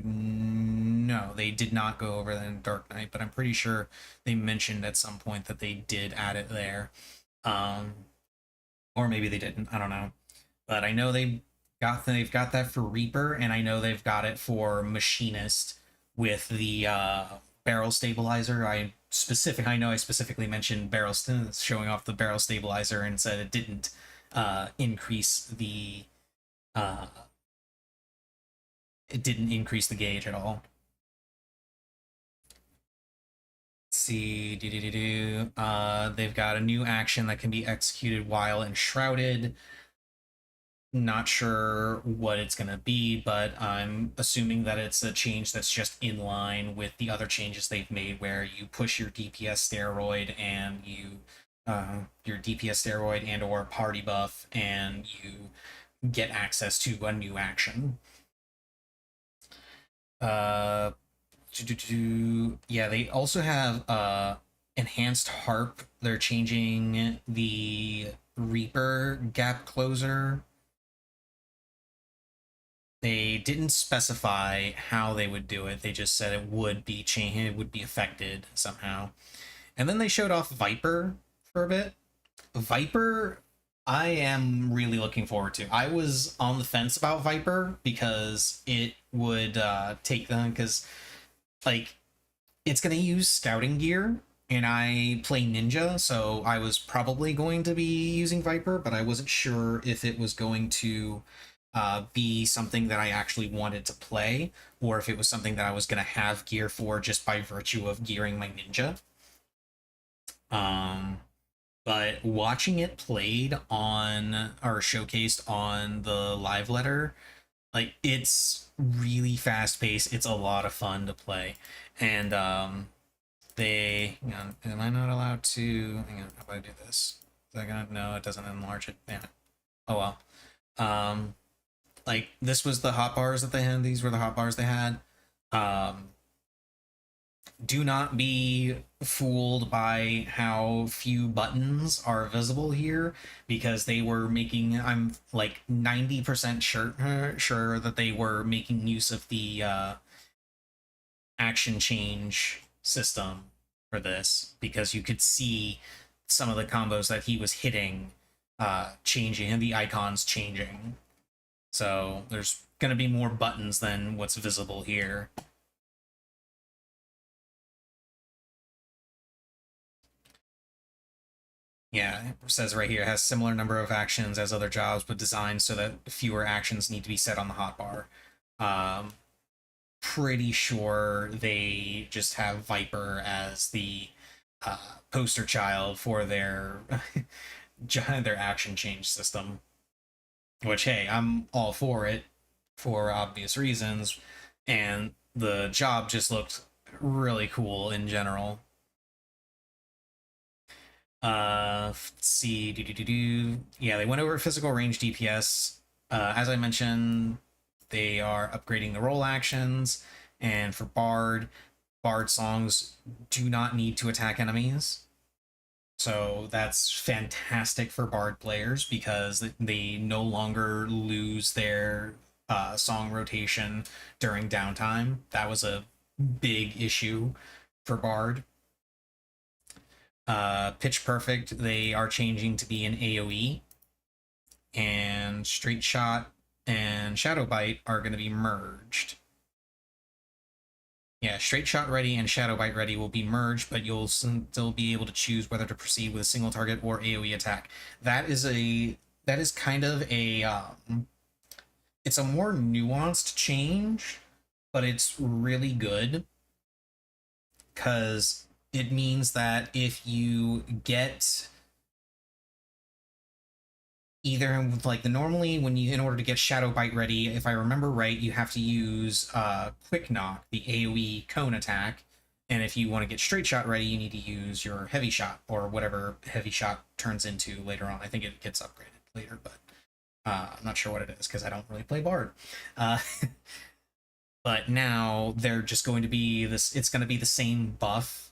No, they did not go over that in Dark Knight, but I'm pretty sure they mentioned at some point that they did add it there. or maybe they didn't. I don't know, but I know they've got that for Reaper, and I know they've got it for Machinist with the barrel stabilizer. I know I specifically mentioned showing off the barrel stabilizer and said it didn't increase the uh, gauge at all. Let's see, they've got a new action that can be executed while enshrouded. Not sure what it's going to be, but I'm assuming that it's a change that's just in line with the other changes they've made, where you push your DPS steroid and your DPS steroid and or party buff, and you get access to a new action. Yeah, they also have enhanced harp. They're changing the Reaper gap closer. They didn't specify how they would do it. They just said it would be changed, it would be affected somehow. And then they showed off Viper for a bit. Viper, I am really looking forward to. I was on the fence about Viper because it would take them, because like it's going to use scouting gear, and I play ninja, so I was probably going to be using Viper, but I wasn't sure if it was going to be something that I actually wanted to play, or if it was something that I was going to have gear for just by virtue of gearing my ninja. But watching it played on, or showcased on the live letter, like, it's really fast paced. It's a lot of fun to play. And hang on, am I not allowed to, hang on, how do I do this? Is that gonna, no, it doesn't enlarge it. Yeah. Oh well. Like, this was the hotbars that they had. These were the hotbars they had. Do not be fooled by how few buttons are visible here, because they were making, I'm like 90% sure that they were making use of the action change system for this, because you could see some of the combos that he was hitting changing, and the icons changing. So there's going to be more buttons than what's visible here. Yeah, it says right here, it has similar number of actions as other jobs, but designed so that fewer actions need to be set on the hotbar. Pretty sure they just have Viper as the poster child for their their action change system. Which, hey, I'm all for it for obvious reasons, and the job just looked really cool in general. Let's see. Yeah, they went over physical range DPS. As I mentioned, they are upgrading the role actions, and for Bard songs do not need to attack enemies. So that's fantastic for Bard players, because they no longer lose their song rotation during downtime. That was a big issue for Bard. Pitch Perfect, they are changing to be an AoE, and Straight Shot and Shadow Bite are going to be merged. Yeah, Straight Shot Ready and Shadow Bite Ready will be merged, but you'll still be able to choose whether to proceed with a single target or AoE attack. That is kind of a it's a more nuanced change, but it's really good, because it means that if you get either, like, the normally, when you, in order to get Shadow Bite Ready, if I remember right, you have to use Quick Knock, the AoE cone attack, and if you want to get Straight Shot Ready, you need to use your Heavy Shot, or whatever Heavy Shot turns into later on. I think it gets upgraded later, but I'm not sure what it is, because I don't really play Bard. But now they're just going to be this, it's going to be the same buff,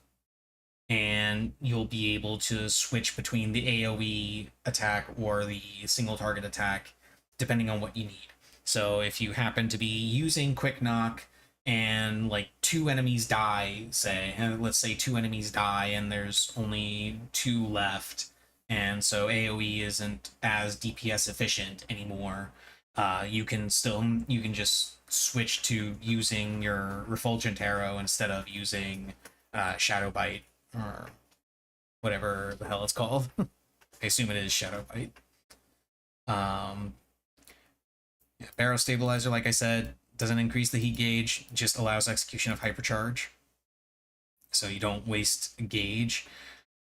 and you'll be able to switch between the AoE attack or the single target attack, depending on what you need. So if you happen to be using Quick Knock, and like two enemies die, say, and let's say two enemies die and there's only two left, and so AoE isn't as DPS efficient anymore. You can just switch to using your Refulgent Arrow instead of using Shadow Bite or whatever the hell it's called. I assume it is Shadow Bite. Yeah, Barrow Stabilizer, like I said, doesn't increase the heat gauge, just allows execution of Hypercharge. So you don't waste gauge.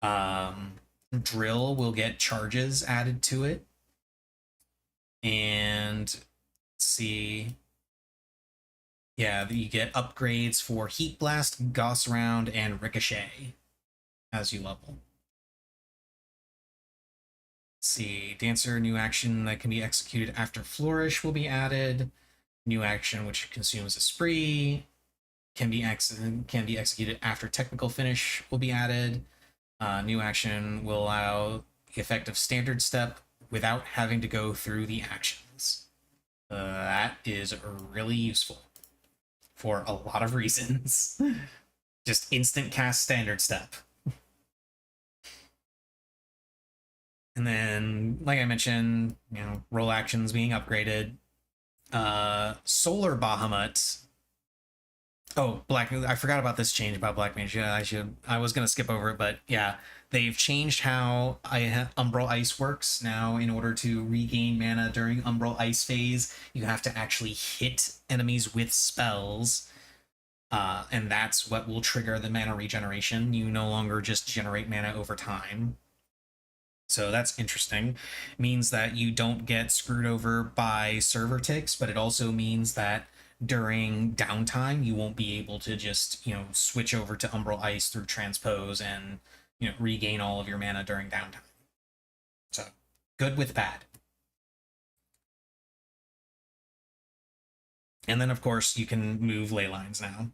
Drill will get charges added to it. And let's see. Yeah, you get upgrades for Heat Blast, Gauss Round, and Ricochet as you level. Let's see, Dancer, new action that can be executed after Flourish will be added. New action which consumes a spree can be executed after Technical Finish will be added. New action will allow the effect of Standard Step without having to go through the actions. That is really useful for a lot of reasons. Just instant cast Standard Step. And then, like I mentioned, role actions being upgraded. Solar Bahamut. Oh, Black. I forgot about this change about Black Mage. Yeah, I was gonna skip over it, but yeah, they've changed how Umbral Ice works now. In order to regain mana during Umbral Ice phase, you have to actually hit enemies with spells, and that's what will trigger the mana regeneration. You no longer just generate mana over time. So that's interesting. It means that you don't get screwed over by server ticks, but it also means that during downtime you won't be able to just switch over to Umbral Ice through transpose and regain all of your mana during downtime. So good with bad. And then of course you can move ley lines now.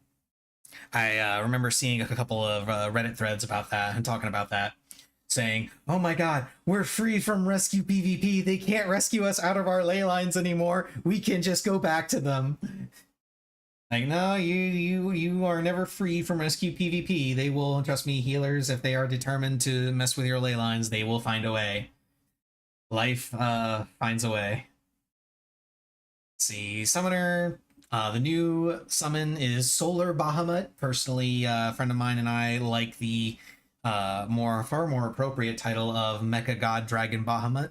I remember seeing a couple of Reddit threads about that and talking about that, saying, oh my god, we're free from rescue PvP. They can't rescue us out of our ley lines anymore. We can just go back to them. Like, no, you are never free from rescue PvP. They will, trust me, healers, if they are determined to mess with your ley lines, they will find a way. Life finds a way. Let's see, Summoner. The new summon is Solar Bahamut. Personally, a friend of mine and I like the far more appropriate title of Mecha God Dragon Bahamut.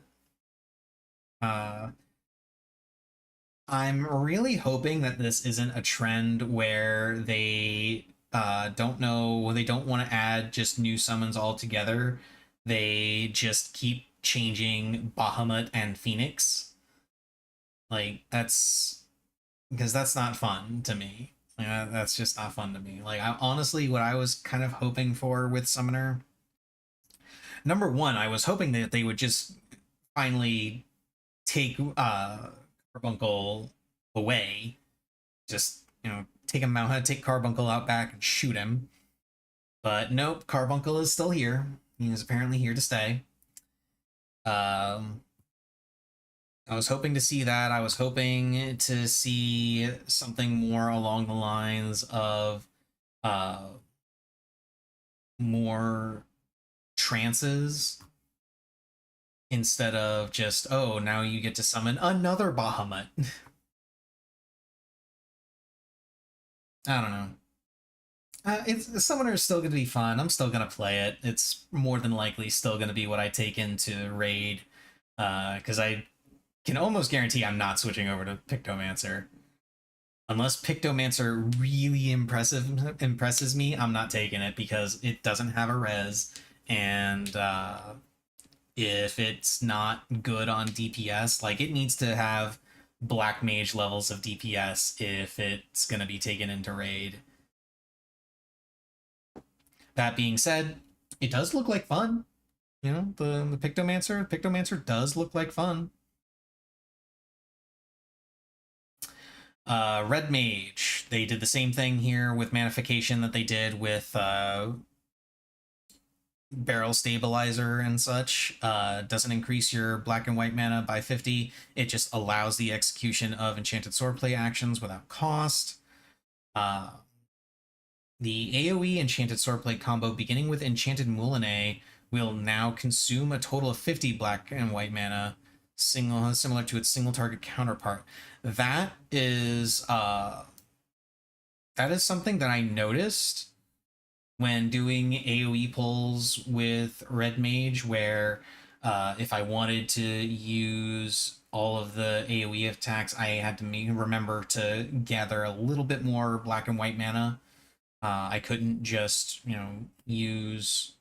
I'm really hoping that this isn't a trend where they don't want to add just new summons altogether. They just keep changing Bahamut and Phoenix. Like, that's because that's not fun to me. That's just not fun to me. Like, honestly, what I was kind of hoping for with Summoner, number one, I was hoping that they would just finally take Carbuncle away. Just, take him out, take Carbuncle out back and shoot him. But nope, Carbuncle is still here. He is apparently here to stay. I was hoping to see that. I was hoping to see something more along the lines of more trances instead of just, oh, now you get to summon another Bahamut. I don't know. Summoner is still going to be fun. I'm still going to play it. It's more than likely still going to be what I take into raid, because I can almost guarantee I'm not switching over to Pictomancer. Unless Pictomancer really impresses me, I'm not taking it because it doesn't have a res, and if it's not good on DPS, like, it needs to have Black Mage levels of DPS if it's going to be taken into raid. That being said, it does look like fun. The Pictomancer does look like fun. Red Mage, they did the same thing here with Manification that they did with Barrel Stabilizer and such. Doesn't increase your black and white mana by 50. It just allows the execution of Enchanted Swordplay actions without cost. The AoE Enchanted Swordplay combo beginning with Enchanted Moulinet will now consume a total of 50 black and white mana, similar to its single target counterpart. That is something that I noticed when doing AoE pulls with Red Mage, where if I wanted to use all of the AoE attacks, I had to remember to gather a little bit more black and white mana. I couldn't just, use.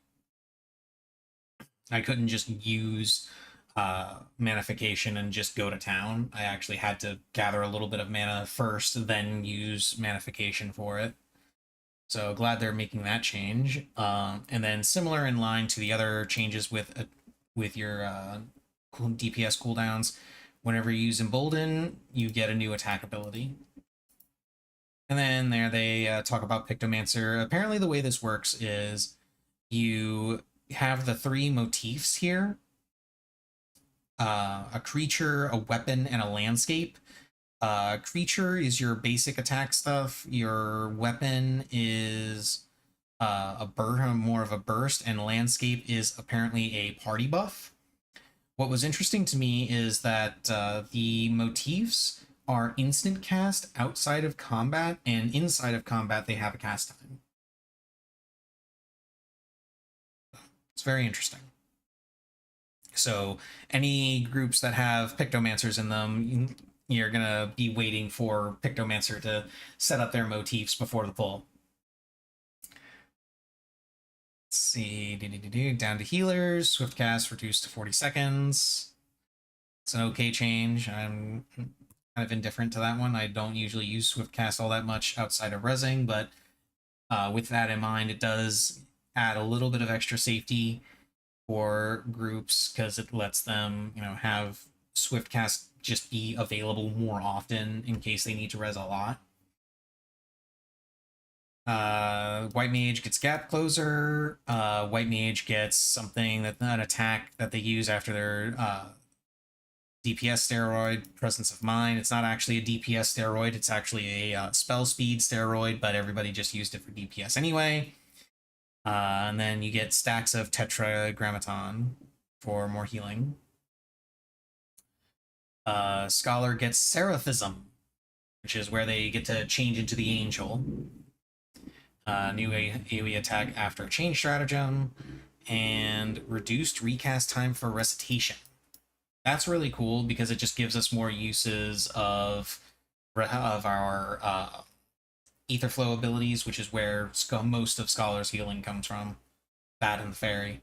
I couldn't just use manification and just go to town. I actually had to gather a little bit of mana first, then use manification for it. So glad they're making that change. And then similar in line to the other changes with your DPS cooldowns, whenever you use Embolden, you get a new attack ability. And then there they talk about Pictomancer. Apparently the way this works is you have the 3 motifs here. A creature, a weapon, and a landscape. Creature is your basic attack stuff. Your weapon is more of a burst, and landscape is apparently a party buff. What was interesting to me is that the motifs are instant cast outside of combat, and inside of combat they have a cast time. It's very interesting. So any groups that have Pictomancers in them, you're gonna be waiting for Pictomancer to set up their motifs before the pull. Let's see, down to healers, swift cast reduced to 40 seconds. It's an okay change. I'm kind of indifferent to that one. I don't usually use swift cast all that much outside of rezzing, but with that in mind, it does add a little bit of extra safety for groups because it lets them, have swift cast just be available more often in case they need to res a lot. White Mage gets Gap Closer. White Mage gets something an attack that they use after their DPS steroid, Presence of Mind. It's not actually a DPS steroid, it's actually a spell speed steroid, but everybody just used it for DPS anyway. And then you get stacks of Tetragrammaton for more healing. Scholar gets Seraphism, which is where they get to change into the angel. New AoE attack after change stratagem, and reduced recast time for recitation. That's really cool because it just gives us more uses of our Etherflow abilities, which is where most of Scholar's healing comes from. That and the Fairy.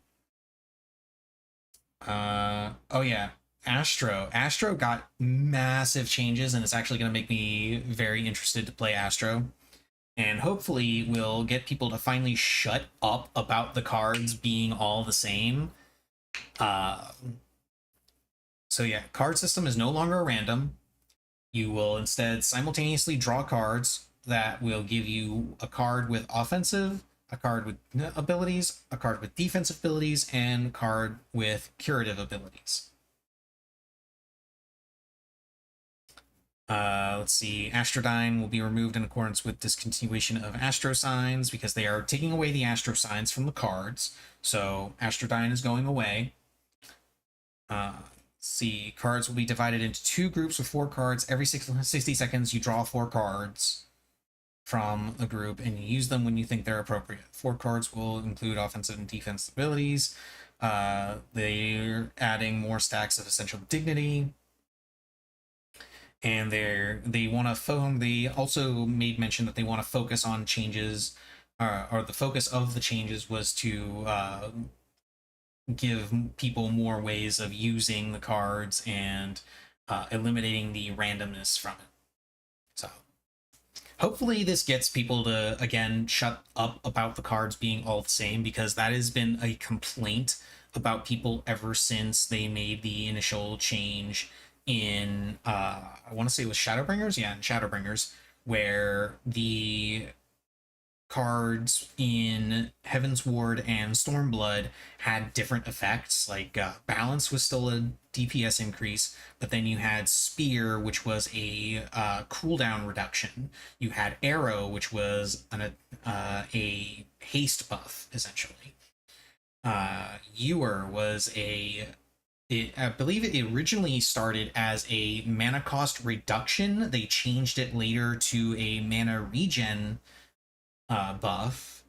Oh yeah, Astro. Astro got massive changes, and it's actually going to make me very interested to play Astro. And hopefully we'll get people to finally shut up about the cards being all the same. So yeah, card system is no longer random. You will instead simultaneously draw cards that will give you a card with offensive, a card with abilities, a card with defensive abilities, and a card with curative abilities. Let's see, Astrodyne will be removed in accordance with discontinuation of Astro Signs because they are taking away the Astro Signs from the cards. So Astrodyne is going away. See, cards will be divided into 2 groups with 4 cards. Every 60 seconds, you draw 4 cards from a group, and you use them when you think they're appropriate. 4 cards will include offensive and defensive abilities. They're adding more stacks of Essential Dignity. And they also made mention that they want to focus on changes, or the focus of the changes was to give people more ways of using the cards and eliminating the randomness from it. So hopefully this gets people to, again, shut up about the cards being all the same, because that has been a complaint about people ever since they made the initial change in, I want to say it was Shadowbringers? Yeah, in Shadowbringers, where the cards in Heaven's Ward and Stormblood had different effects. Like Balance was still a DPS increase, but then you had Spear, which was a cooldown reduction. You had Arrow, which was a haste buff, essentially. Ewer was I believe it originally started as a mana cost reduction. They changed it later to a mana regen buff.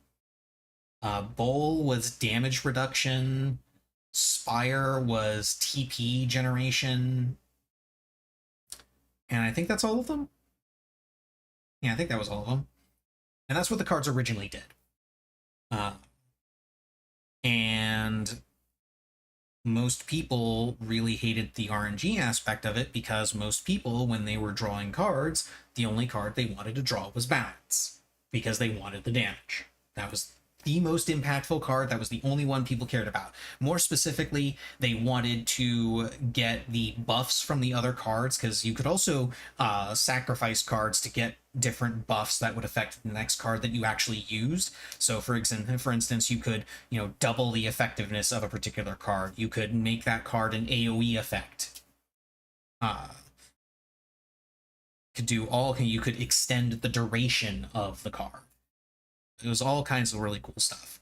Bowl was damage reduction. Spire was TP generation. And I think that's all of them. Yeah, I think that was all of them. And that's what the cards originally did. Uh, and most people really hated the RNG aspect of it because most people, when they were drawing cards, the only card they wanted to draw was balance because they wanted the damage. That was the most impactful card. That was the only one people cared about. More specifically, they wanted to get the buffs from the other cards because you could also sacrifice cards to get different buffs that would affect the next card that you actually used. So for instance, you could, double the effectiveness of a particular card. You could make that card an AoE effect. You could extend the duration of the card. It was all kinds of really cool stuff.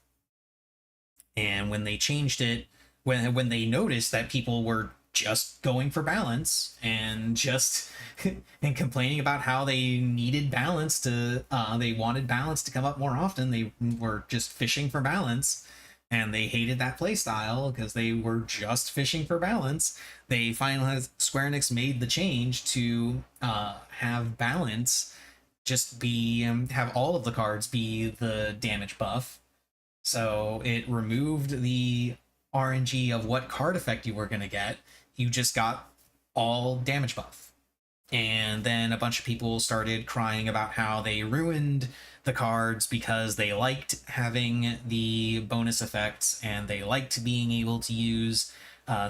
And when they changed it, when they noticed that people were just going for balance and just and complaining about how they needed balance to they wanted balance to come up more often, they were just fishing for balance, and they hated that playstyle because they were just fishing for balance. They finally, Square Enix made the change to have balance just be have all of the cards be the damage buff. So it removed the RNG of what card effect you were going to get. You just got all damage buff. And then a bunch of people started crying about how they ruined the cards because they liked having the bonus effects and they liked being able to use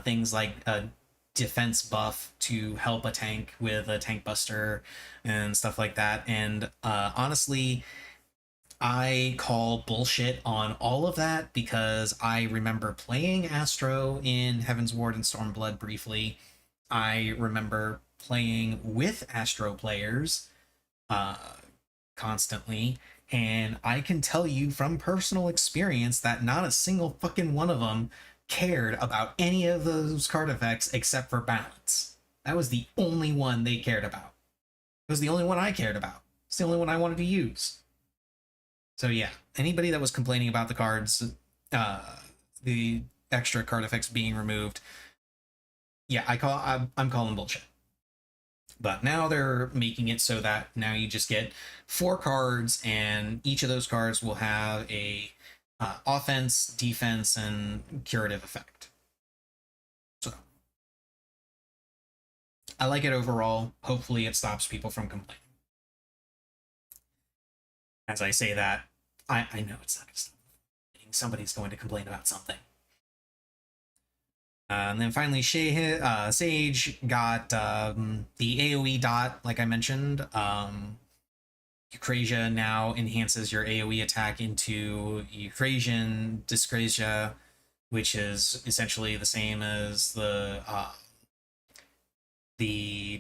things like a defense buff to help a tank with a tank buster and stuff like that. And honestly, I call bullshit on all of that because I remember playing Astro in Heaven's Ward and Stormblood briefly. I remember playing with Astro players uh, constantly, and I can tell you from personal experience that not a single fucking one of them cared about any of those card effects except for balance. That was the only one they cared about. It was the only one I cared about. It's the only one I wanted to use. So yeah, anybody that was complaining about the cards, uh, the extra card effects being removed, yeah, I'm calling bullshit. But now they're making it so that now you just get 4 cards, and each of those cards will have a offense, defense, and curative effect. So I like it overall. Hopefully, it stops people from complaining. As I say that, I know it's not going to stop. Somebody's going to complain about something. And then finally, Sage got the AoE dot, like I mentioned. Eucrasia now enhances your AoE attack into Eucrasian Dyscrasia, which is essentially the same as the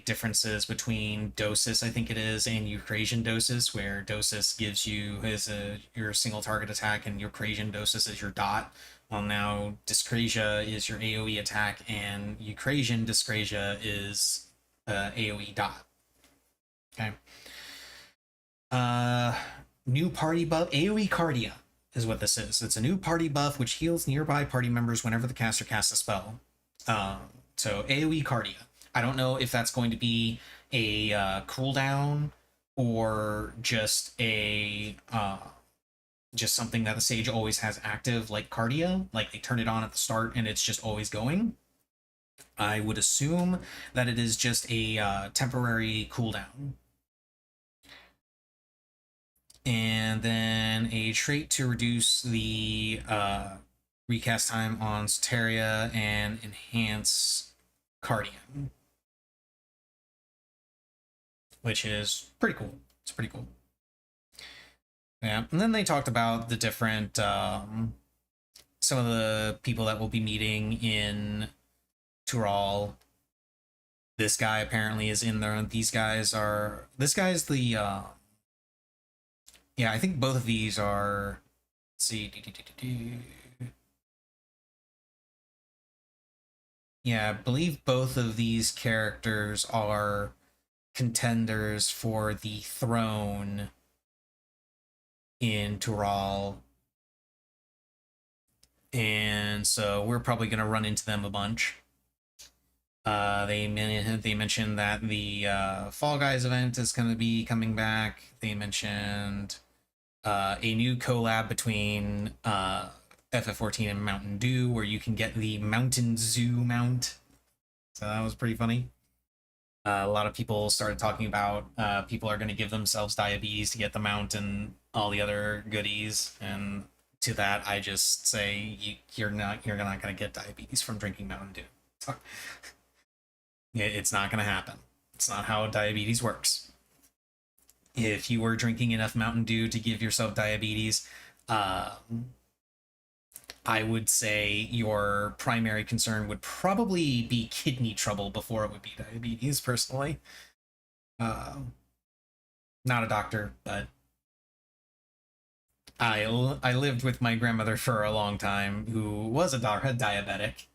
differences between Dosis, I think it is, and Eucrasian Dosis, where Dosis gives you your single target attack and Eucrasian Dosis is your dot. Well, now Dyscrasia is your AoE attack, and Eucrasian Dyscrasia is AoE dot. Okay. New party buff, AoE Cardia is what this is. It's a new party buff which heals nearby party members whenever the caster casts a spell. So AoE Cardia. I don't know if that's going to be a cooldown or just just something that the Sage always has active, like Cardia, like they turn it on at the start and it's just always going. I would assume that it is just a temporary cooldown. And then a trait to reduce the recast time on Soteria and enhance Cardian, which is pretty cool. It's pretty cool. Yeah, and then they talked about the different some of the people that we'll be meeting in Tural. This guy apparently is in there. These guys are. This guy's the. Yeah, I think both of these are. Let's see. Yeah, I believe both of these characters are contenders for the throne in Tural. And so we're probably going to run into them a bunch. They mentioned that the Fall Guys event is going to be coming back. They mentioned a new collab between FF14 and Mountain Dew, where you can get the Mountain Zoo mount. So that was pretty funny. A lot of people started talking about people are going to give themselves diabetes to get the mount and all the other goodies. And to that, I just say you're not going to get diabetes from drinking Mountain Dew. It's not going to happen. It's not how diabetes works. If you were drinking enough Mountain Dew to give yourself diabetes, I would say your primary concern would probably be kidney trouble before it would be diabetes, personally. Not a doctor, but I lived with my grandmother for a long time, who was a diabetic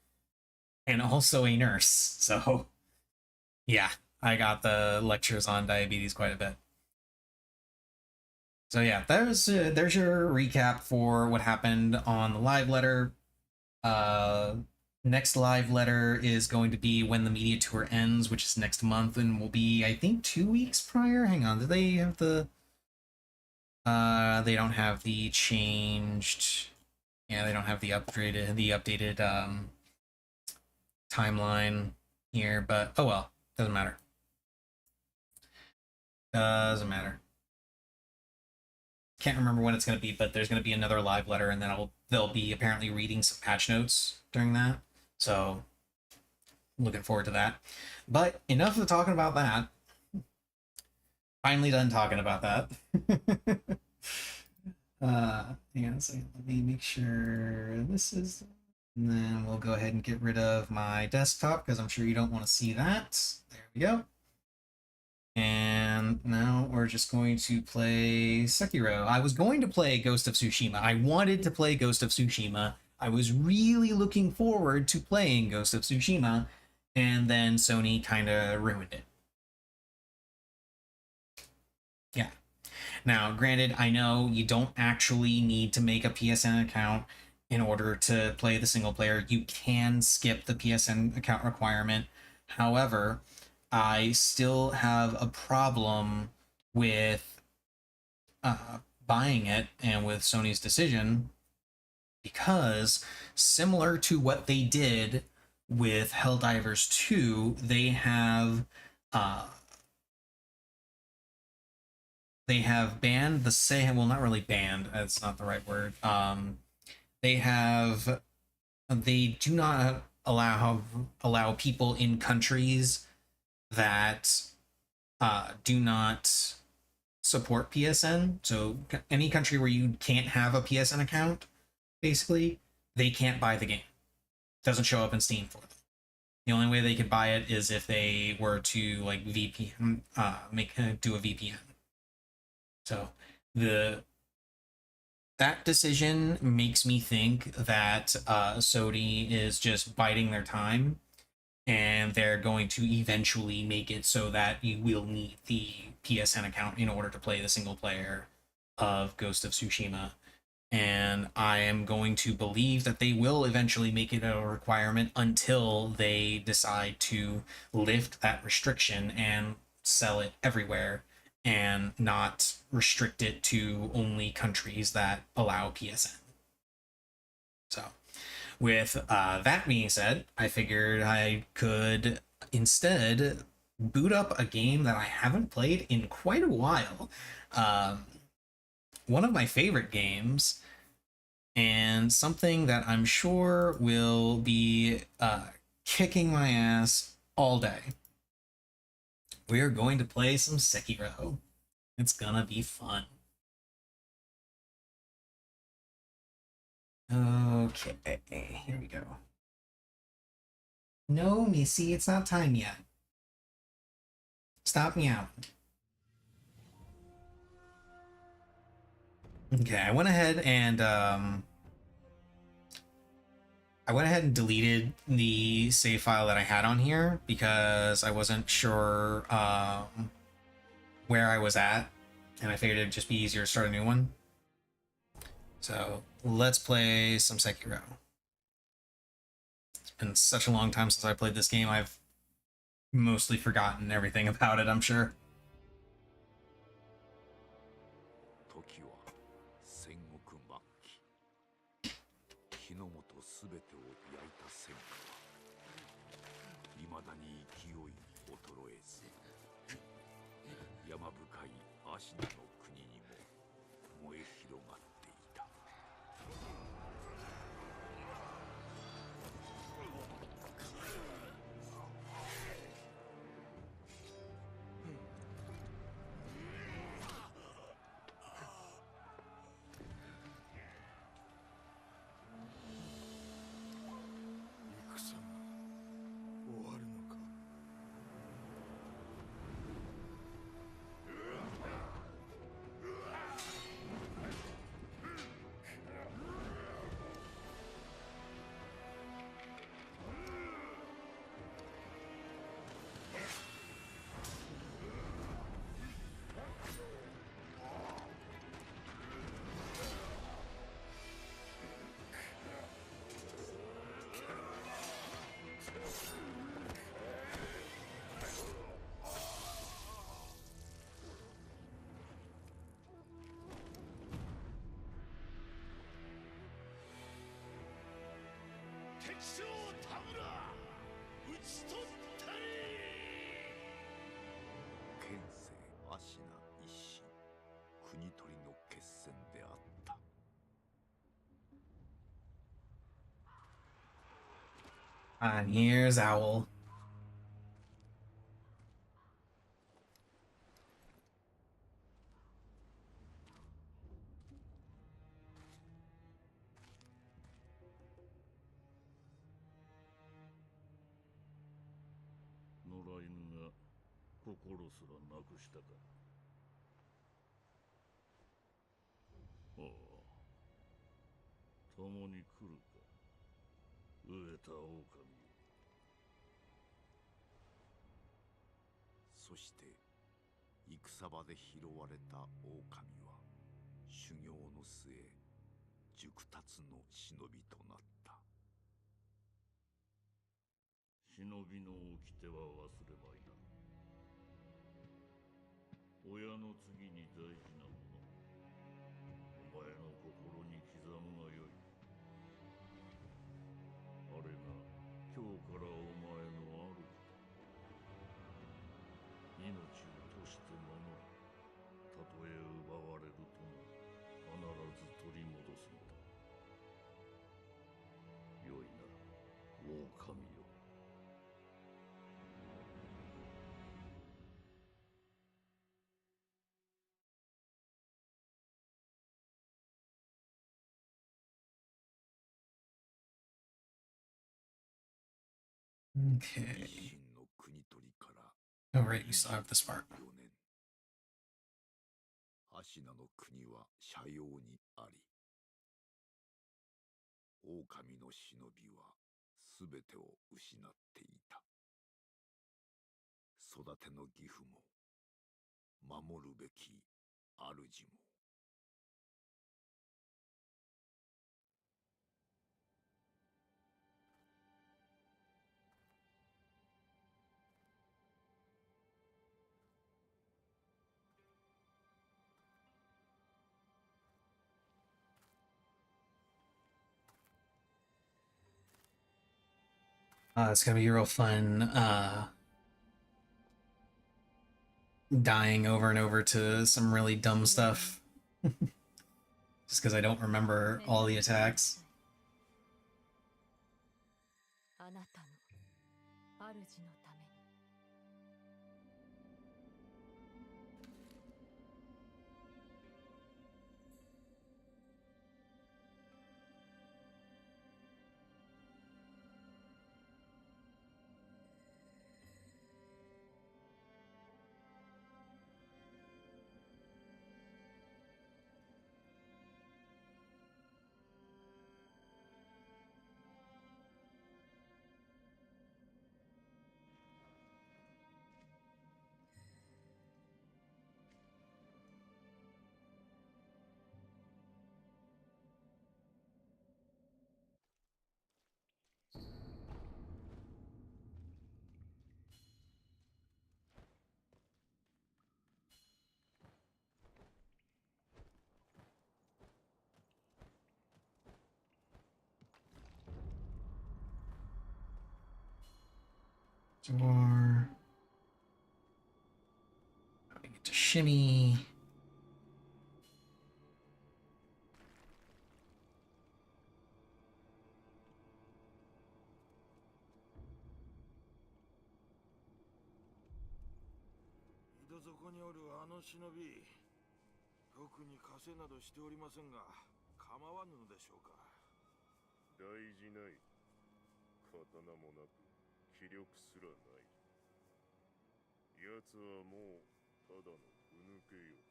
and also a nurse. So yeah, I got the lectures on diabetes quite a bit. So yeah, there's your recap for what happened on the live letter. Next live letter is going to be when the media tour ends, which is next month, and will be, I think, 2 weeks prior. Hang on, do they have the? They don't have the changed. Yeah, they don't have the updated timeline here, but oh well, doesn't matter. Doesn't matter. Can't remember when it's going to be, but there's going to be another live letter, and then they'll be apparently reading some patch notes during that. So, looking forward to that. But enough of talking about that. Finally done talking about that. Hang on a second. Let me make sure this is. And then we'll go ahead and get rid of my desktop because I'm sure you don't want to see that. There we go. And now we're just going to play Sekiro. I was going to play Ghost of Tsushima. I wanted to play Ghost of Tsushima. I was really looking forward to playing Ghost of Tsushima, and then Sony kind of ruined it. Yeah. Now, granted, I know you don't actually need to make a PSN account in order to play the single player. You can skip the PSN account requirement. However, I still have a problem with buying it and with Sony's decision, because similar to what they did with Helldivers 2, they have banned the say, well, not really banned, that's not the right word. They do not allow people in countries that do not support PSN. So any country where you can't have a PSN account, basically, they can't buy the game. It doesn't show up in Steam for them. The only way they could buy it is if they were to like VPN, do a VPN. So that decision makes me think that Sony is just biding their time, and they're going to eventually make it so that you will need the PSN account in order to play the single player of Ghost of Tsushima. And I am going to believe that they will eventually make it a requirement until they decide to lift that restriction and sell it everywhere and not restrict it to only countries that allow PSN. So, with that being said, I figured I could instead boot up a game that I haven't played in quite a while. One of my favorite games, and something that I'm sure will be kicking my ass all day. We are going to play some Sekiro. It's gonna be fun. Okay, here we go. No, Missy, it's not time yet. Stop meowing. Okay, I went ahead and I went ahead and deleted the save file that I had on here because I wasn't sure where I was at, and I figured it'd just be easier to start a new one. So let's play some Sekiro. It's been such a long time since I played this game, I've mostly forgotten everything about it, I'm sure. And here's Owl. Okay. Oh, right, we still have this part. It's gonna be real fun dying over and over to some really dumb stuff. Just because I don't remember all the attacks. Or we get to shimmy.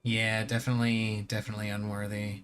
Yeah, definitely unworthy.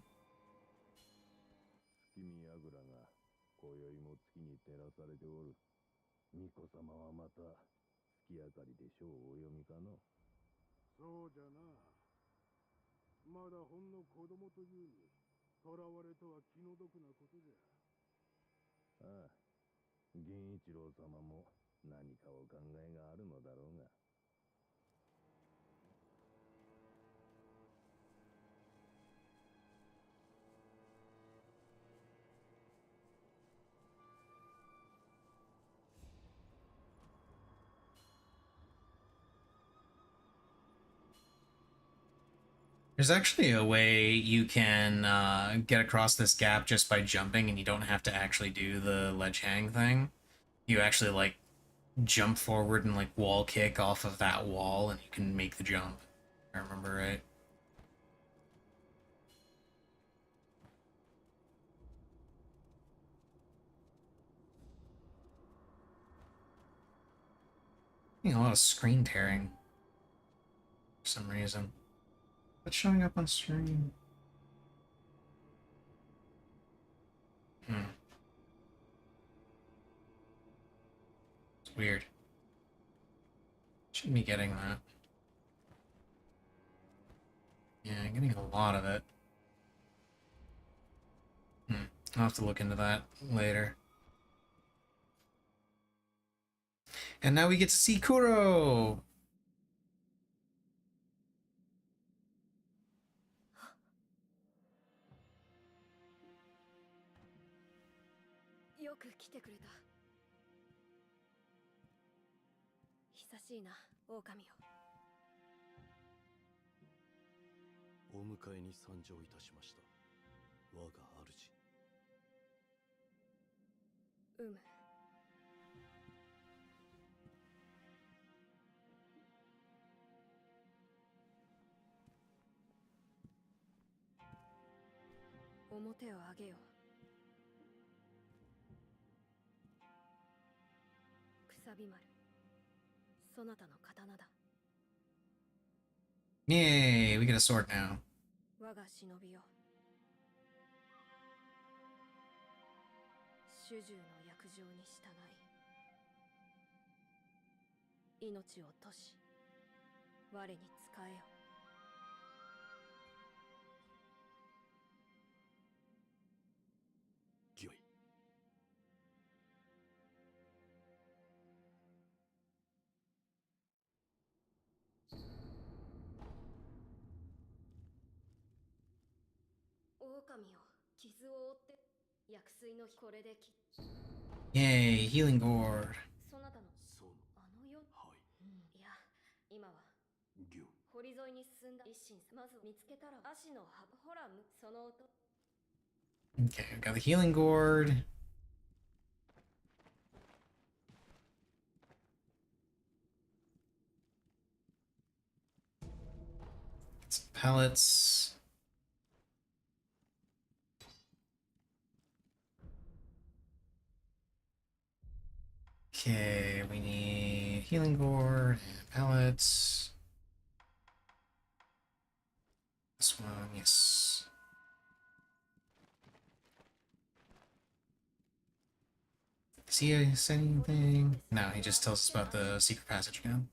There's actually a way you can get across this gap just by jumping, and you don't have to actually do the ledge hang thing. You actually, like, jump forward and, like, wall kick off of that wall, and you can make the jump. If I remember right. A lot of screen tearing for some reason. What's showing up on screen? It's weird. Shouldn't be getting that. Yeah, I'm getting a lot of it. I'll have to look into that later. And now we get to see Kuro! Yay, we get a sword now. Yay, healing gourd. Okay, we got the healing gourd. Some pellets. Okay, we need healing gourd and pellets. This one, yes. Does he say anything? No, he just tells us about the secret passage again.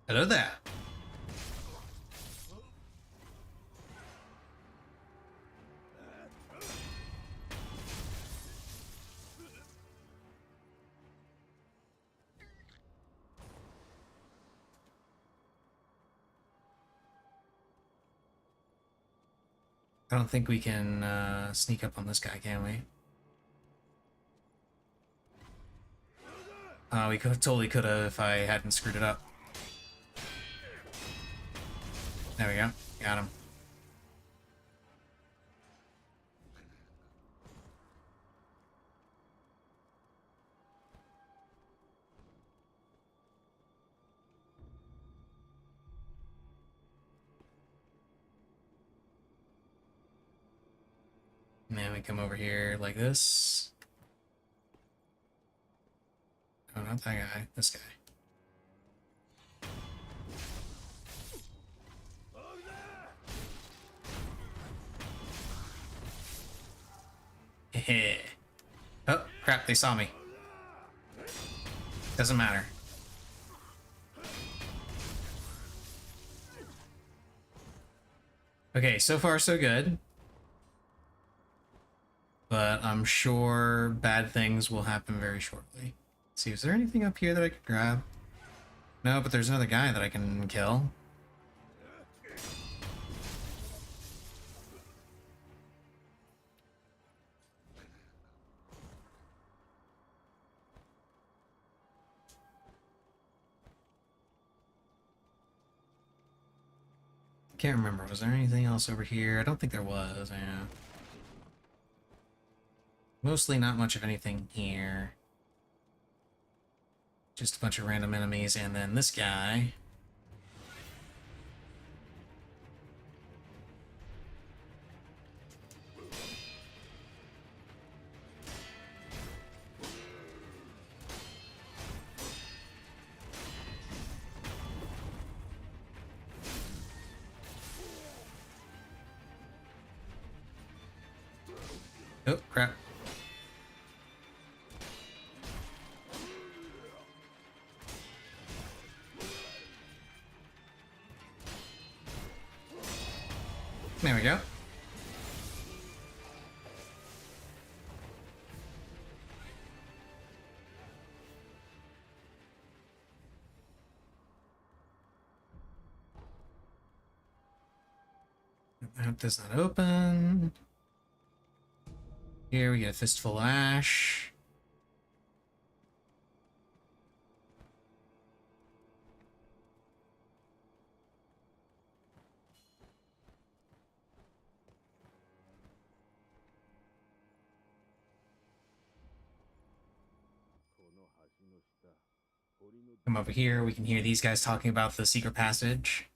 Hello there. I don't think we can sneak up on this guy, can we? We totally could have if I hadn't screwed it up. There we go. Got him. And then we come over here like this. Oh, not that guy. This guy. Heh. Oh, crap, they saw me. Doesn't matter. Okay, so far so good. But I'm sure bad things will happen very shortly. Let's see, is there anything up here that I could grab? No, but there's another guy that I can kill. Can't remember. Was there anything else over here? I don't think there was. Yeah. Mostly not much of anything here. Just a bunch of random enemies, and then this guy. Oh, crap. There we go. That does not open. Here we get a fistful of ash. Come over here, we can hear these guys talking about the secret passage.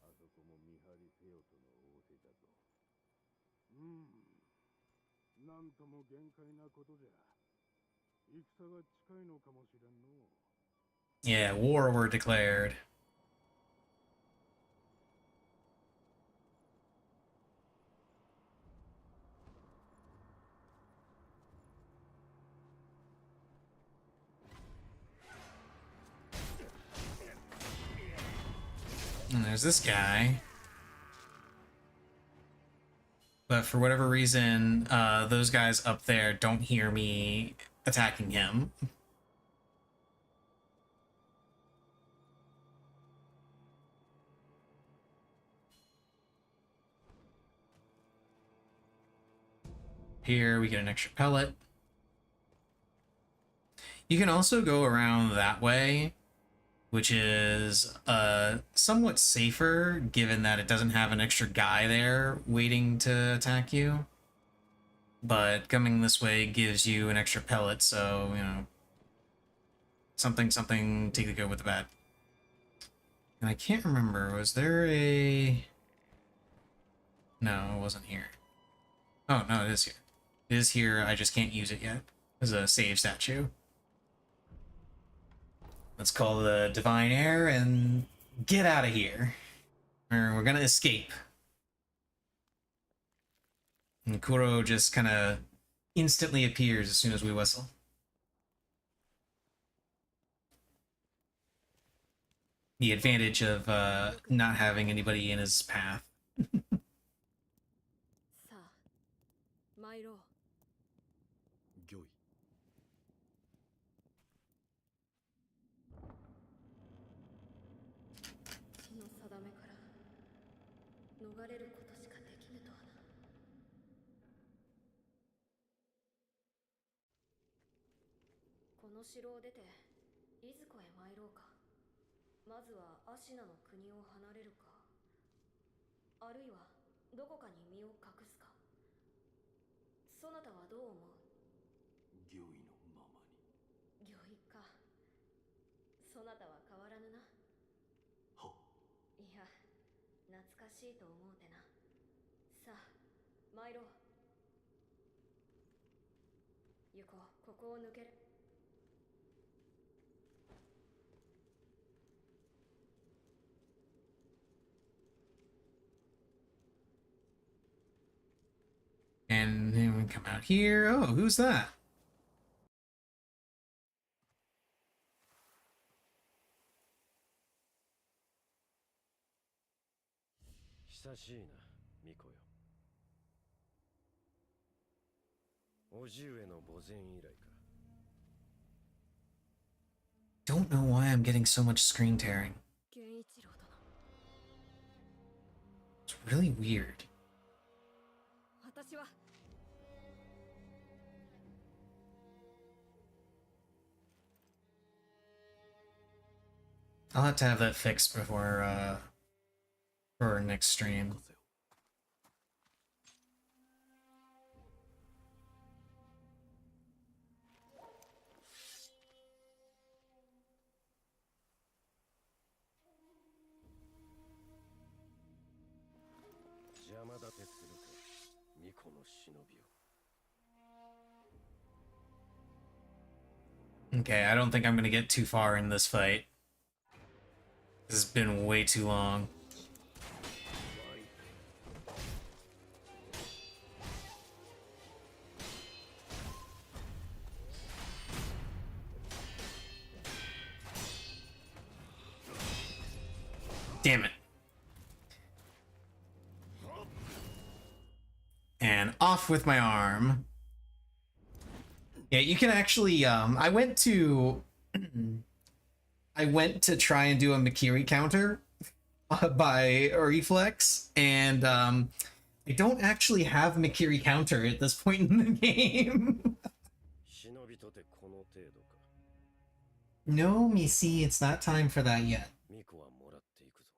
Yeah, war were declared. And there's this guy. But for whatever reason, those guys up there don't hear me attacking him. Here we get an extra pellet. You can also go around that way, which is somewhat safer given that it doesn't have an extra guy there waiting to attack you. But coming this way gives you an extra pellet, so, you know, something, take the good with the bad. And I can't remember, was there a... No, it wasn't here. Oh, no, it is here. It is here, I just can't use it yet. There's a save statue. Let's call the Divine Air and get out of here. Or we're gonna escape. And Kuro just kind of instantly appears as soon as we whistle. The advantage of not having anybody in his path. の城を出ていずこへ参ろうか。まずはアシナの国を離れるか、あるいはどこかに身を隠すか。そなたはどう思う？御意のままに。御意か。そなたは変わらぬな。は。いや、懐かしいと思うてな。さあ参ろう。行こう。ここを抜ける。And then we come out here. Oh, who's that? 久しいな、巫女よ。叔父上の墓前以来か。 Don't know why I'm getting so much screen tearing. 源一郎殿。 It's really weird. 私は I'll have to have that fixed before for our next stream. 邪魔立てするか、巫女の忍びを。 Okay, I don't think I'm gonna get too far in this fight. This has been way too long. Damn it. And off with my arm. Yeah, you can actually I went to try and do a Makiri counter by Reflex, and I don't actually have Makiri counter at this point in the game. 忍びとてこの程度か。 No, Missy, it's not time for that yet. 巫女はもらっていくぞ。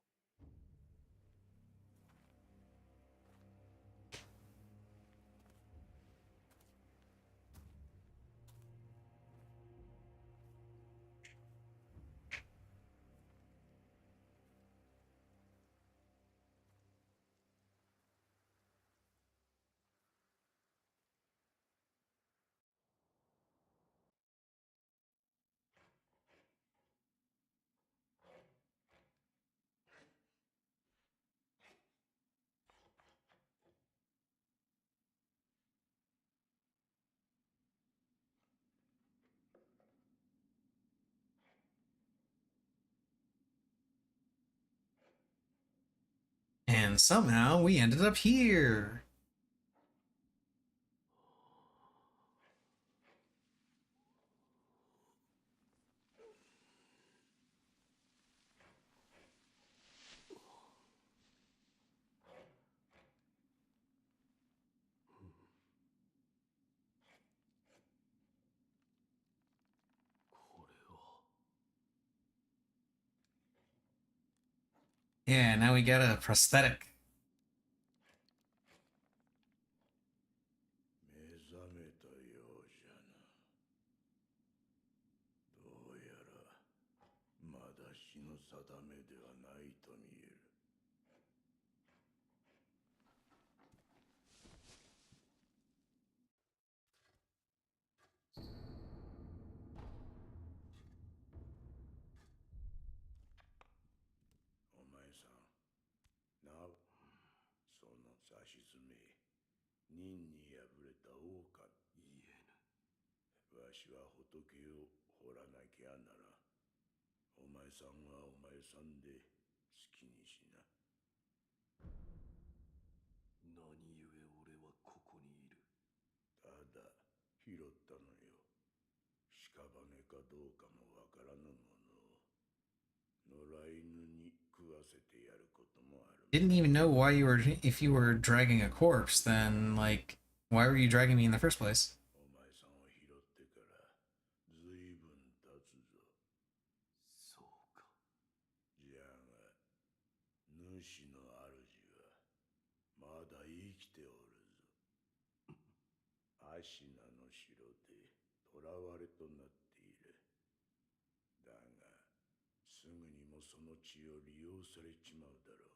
And somehow we ended up here. Yeah, now we got a prosthetic. 目覚めたようじゃな。どうやらまだ死の定めではないと見える。お前さん、なお、その指図め、任に敗れた王か。言えぬ。わしは仏を掘らなきゃならん。お前さんはお前さんで好きにしな。何故俺はここにいる。ただ拾ったのよ。屍かどうかもわからぬものを野良犬に食わせてやることもある。 Didn't even know why you were, if you were dragging a corpse, then, like, why were you dragging me in the first place? お前さんを拾ってからずいぶん主の主はまだ生きておるぞ。アシナの城で囚われとなっている。だがすぐにもその血を利用されちまうだろ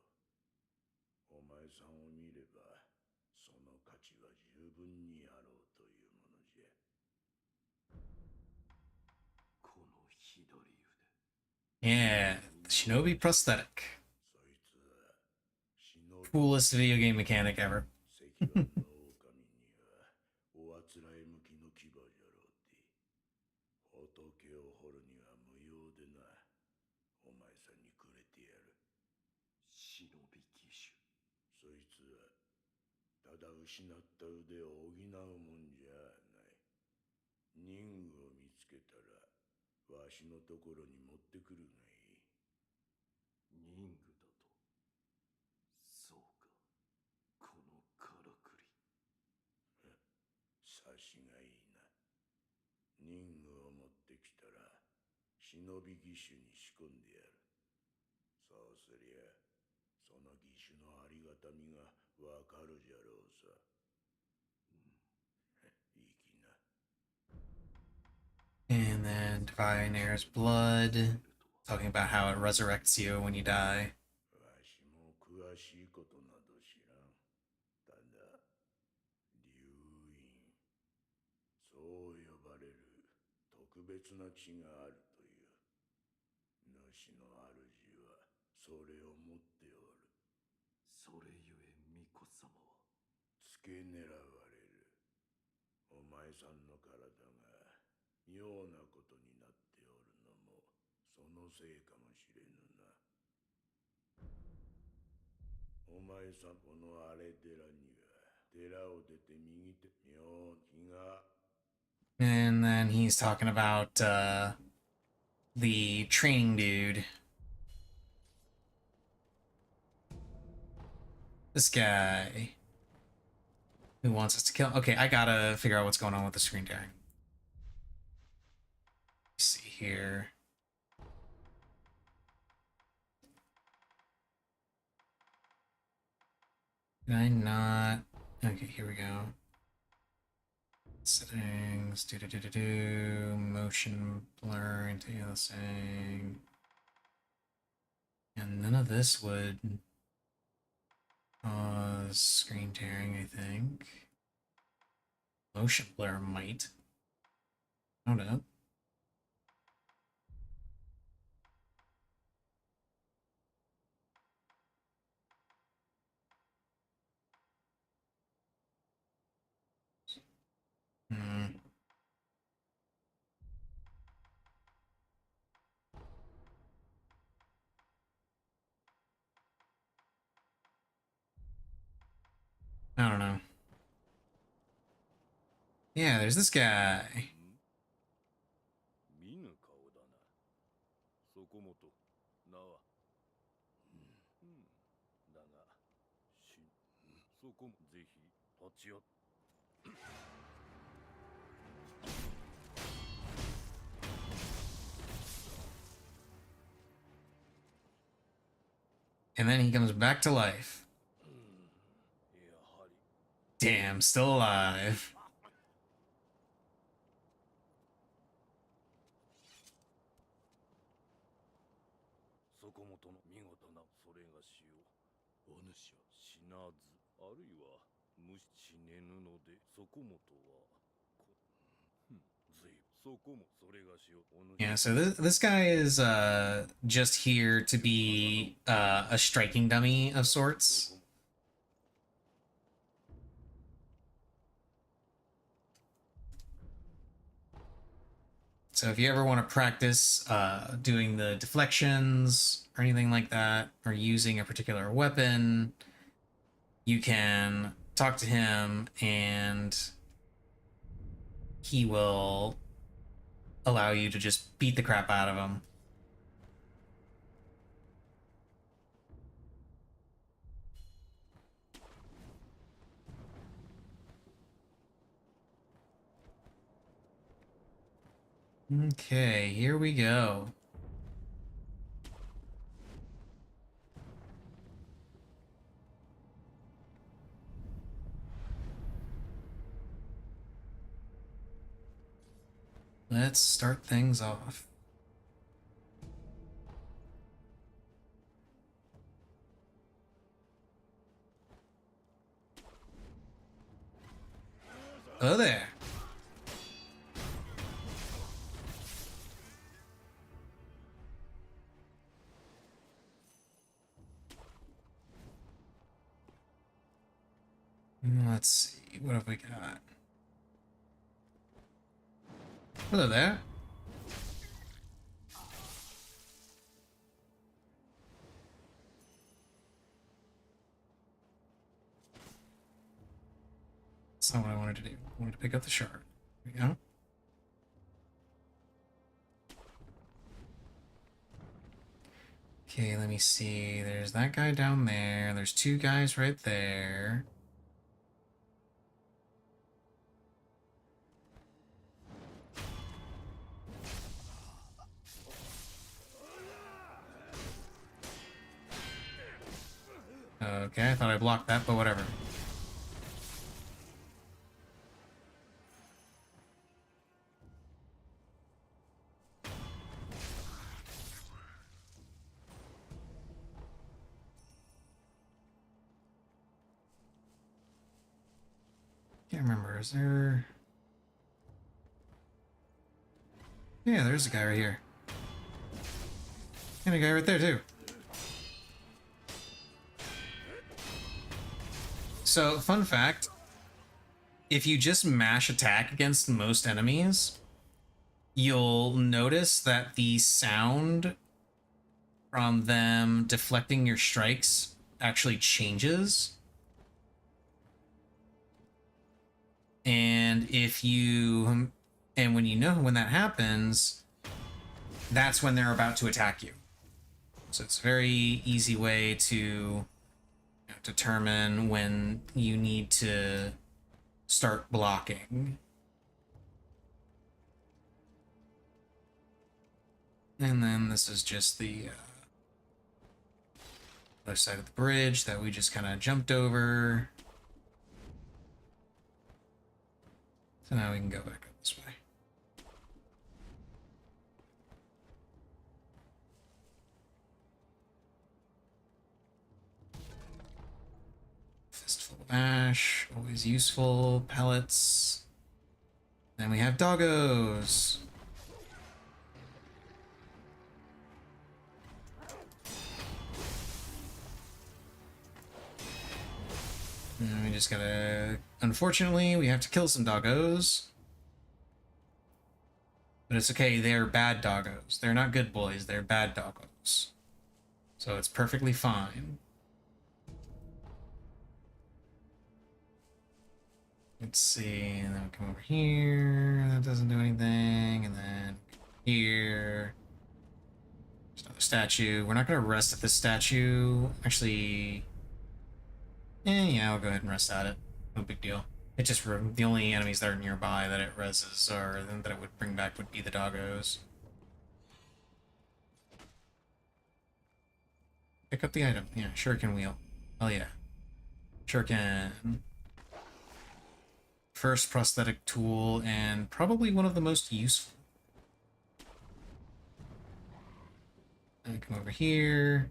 う。お前さんを見ればその価値は十分にあろうというものじゃ。この左腕。 Yeah, the Shinobi prosthetic. そいつは忍び Coolest video game mechanic ever. 石腕の狼にはおあつらえ向きの牙じゃろうて。仏を掘るには無用でな。お前さんにくれてやる。忍び騎手。そいつはただ失った腕を補うもんじゃない。任務を見つけたらわしのところに持ってくるがいい。任具だと。そうか。このからくり。察しがいいな。任務を持ってきたら忍び義手に仕込んでやる。そうすりゃその義手のありがたみがわかるじゃろうさ。いいきな。 And then Divine Air's blood, talking about how it resurrects you when you die. わしも詳しいことなど知らん。ただ流院、そう呼ばれる特別な血があるという。主の主はそれを持っておる。それゆえ巫女様は付け狙われる。お前さんの体が妙なことになっておるのもそのせいかもしれぬな。お前さんこの荒れ寺には寺を出て右手妙気が。 And then he's talking about the training dude. This guy who wants us to kill. Okay, I gotta figure out what's going on with the screen tearing. Let's see here. Did I not? Okay, here we go. Settings, motion blur, anti-aliasing. And none of this would cause screen tearing, I think. Motion blur might. Hold up. Hmm. I don't know. Yeah, there's this guy. 見ぬ顔だな。そこもと名は。だがそこもぜひ立ち寄っ。And then he comes back to life. やはり Damn, still alive. そこもとの見事なそれがしをお主は死なずあるいは無死ねぬのでそこもとはずいそこもそれがしをお主 Yeah, so this guy is just here to be a striking dummy of sorts. So if you ever want to practice doing the deflections or anything like that, or using a particular weapon, you can talk to him and he will allow you to just beat the crap out of him. Okay, here we go. let's start things off. Oh there. Let's see, what have we got? Hello there. That's not what I wanted to do. I wanted to pick up the shard. There we go. Okay, let me see. There's that guy down there. There's two guys right there. Okay, I thought I blocked that, but whatever. Can't remember, is there... Yeah, there's a guy right here. And a guy right there, too. So, fun fact, if you just mash attack against most enemies, you'll notice that the sound from them deflecting your strikes actually changes. And when you know when that happens, that's when they're about to attack you. So it's a very easy way to determine when you need to start blocking. And then this is just the other side of the bridge that we just kind of jumped over. So now we can go back up this way. Fistful of Ash, always useful. Pellets. Then we have doggos. And we just gotta... Unfortunately, we have to kill some doggos. But it's okay, they're bad doggos. They're not good boys, they're bad doggos. So it's perfectly fine. Let's see, and then we come over here. That doesn't do anything. And then here. There's another statue. We're not gonna rest at this statue. Actually... yeah, I'll go ahead and rest at it. No big deal. It just the only enemies that are nearby that it reses or that it would bring back would be the doggos. Pick up the item. Yeah, shuriken wheel. Oh yeah. Shuriken. First prosthetic tool and probably one of the most useful. And come over here.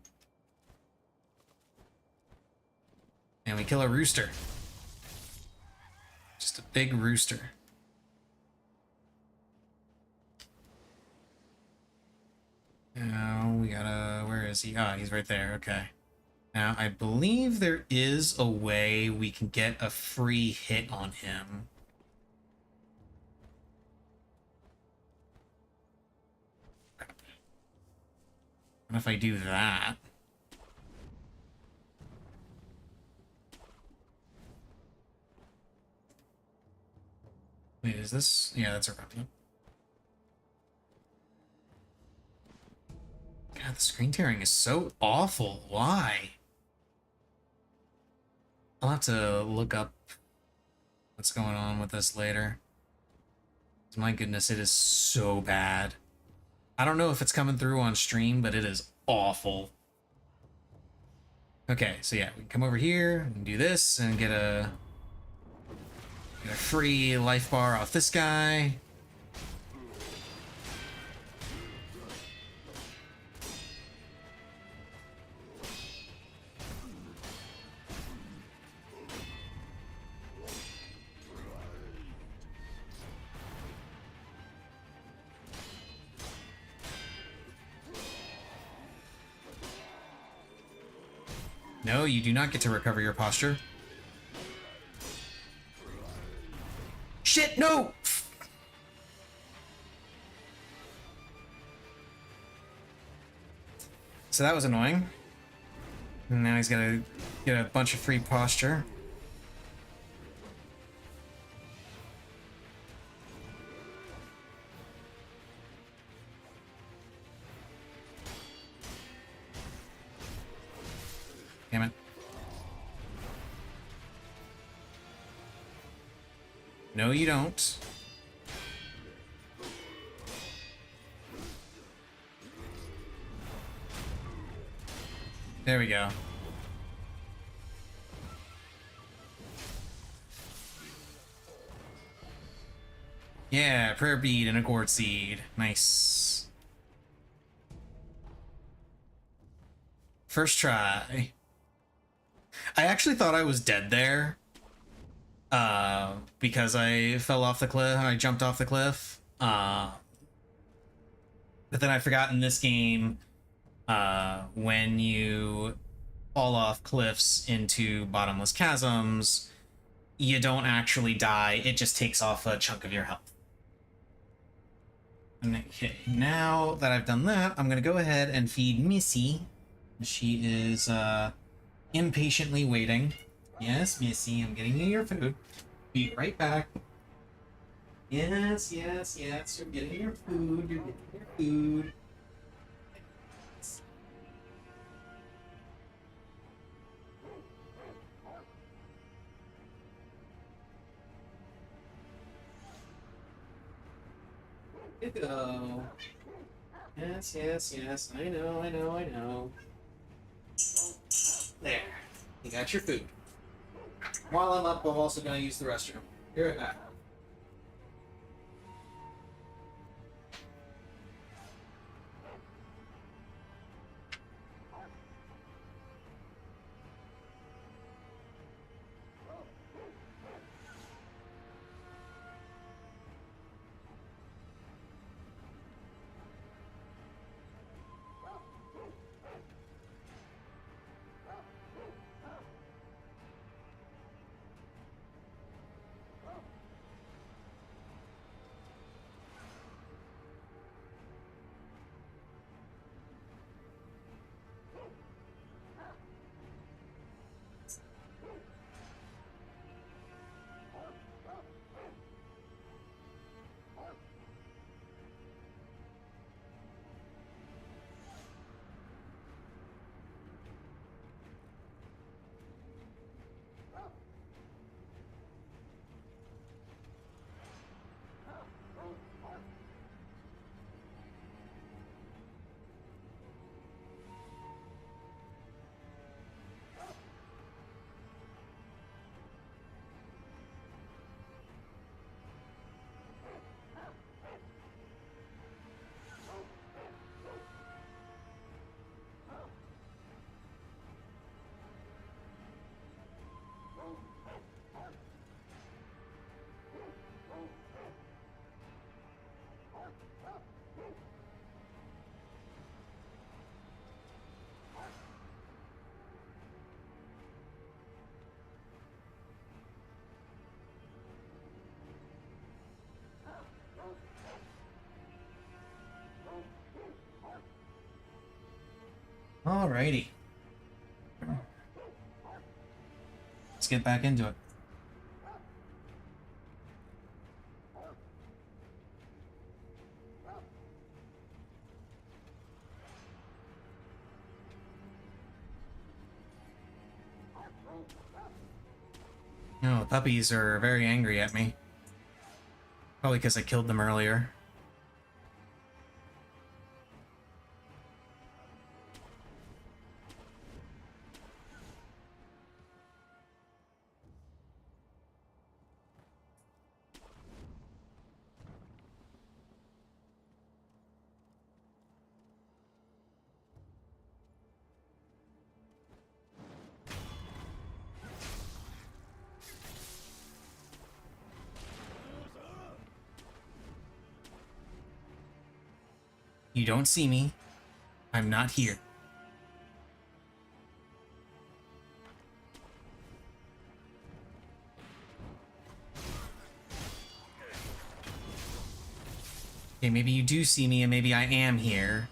And we kill a rooster. Just a big rooster. Now we gotta... Where is he? Ah, he's right there. Okay. Now, I believe there is a way we can get a free hit on him. What if I do that? Wait, is this... Yeah, that's a revenant. God, the screen tearing is so awful. Why? I'll have to look up what's going on with this later. My goodness, it is so bad. I don't know if it's coming through on stream, but it is awful. Okay, so yeah, we can come over here and do this and get a free life bar off this guy. No, you do not get to recover your posture. Shit, no! So that was annoying. And now he's gotta get a bunch of free posture. Damn it. No, you don't. There we go. Yeah, prayer bead and a gourd seed. Nice. First try. I actually thought I was dead there. Because I fell off the cliff, I jumped off the cliff. But then I forgot in this game, when you fall off cliffs into bottomless chasms, you don't actually die, it just takes off a chunk of your health. Okay, now that I've done that, I'm gonna go ahead and feed Missy. She is, impatiently waiting. Yes, Missy, I'm getting you your food. Be right back. Yes, yes, yes, you're getting your food, you're getting your food. You go. Yes, yes, yes, I know, I know, I know. There. You got your food. While I'm up, I'm also gonna use the restroom. Be right back. Alrighty. Let's get back into it. No, the puppies are very angry at me. Probably because I killed them earlier. You don't see me. I'm not here. Okay, maybe you do see me and maybe I am here.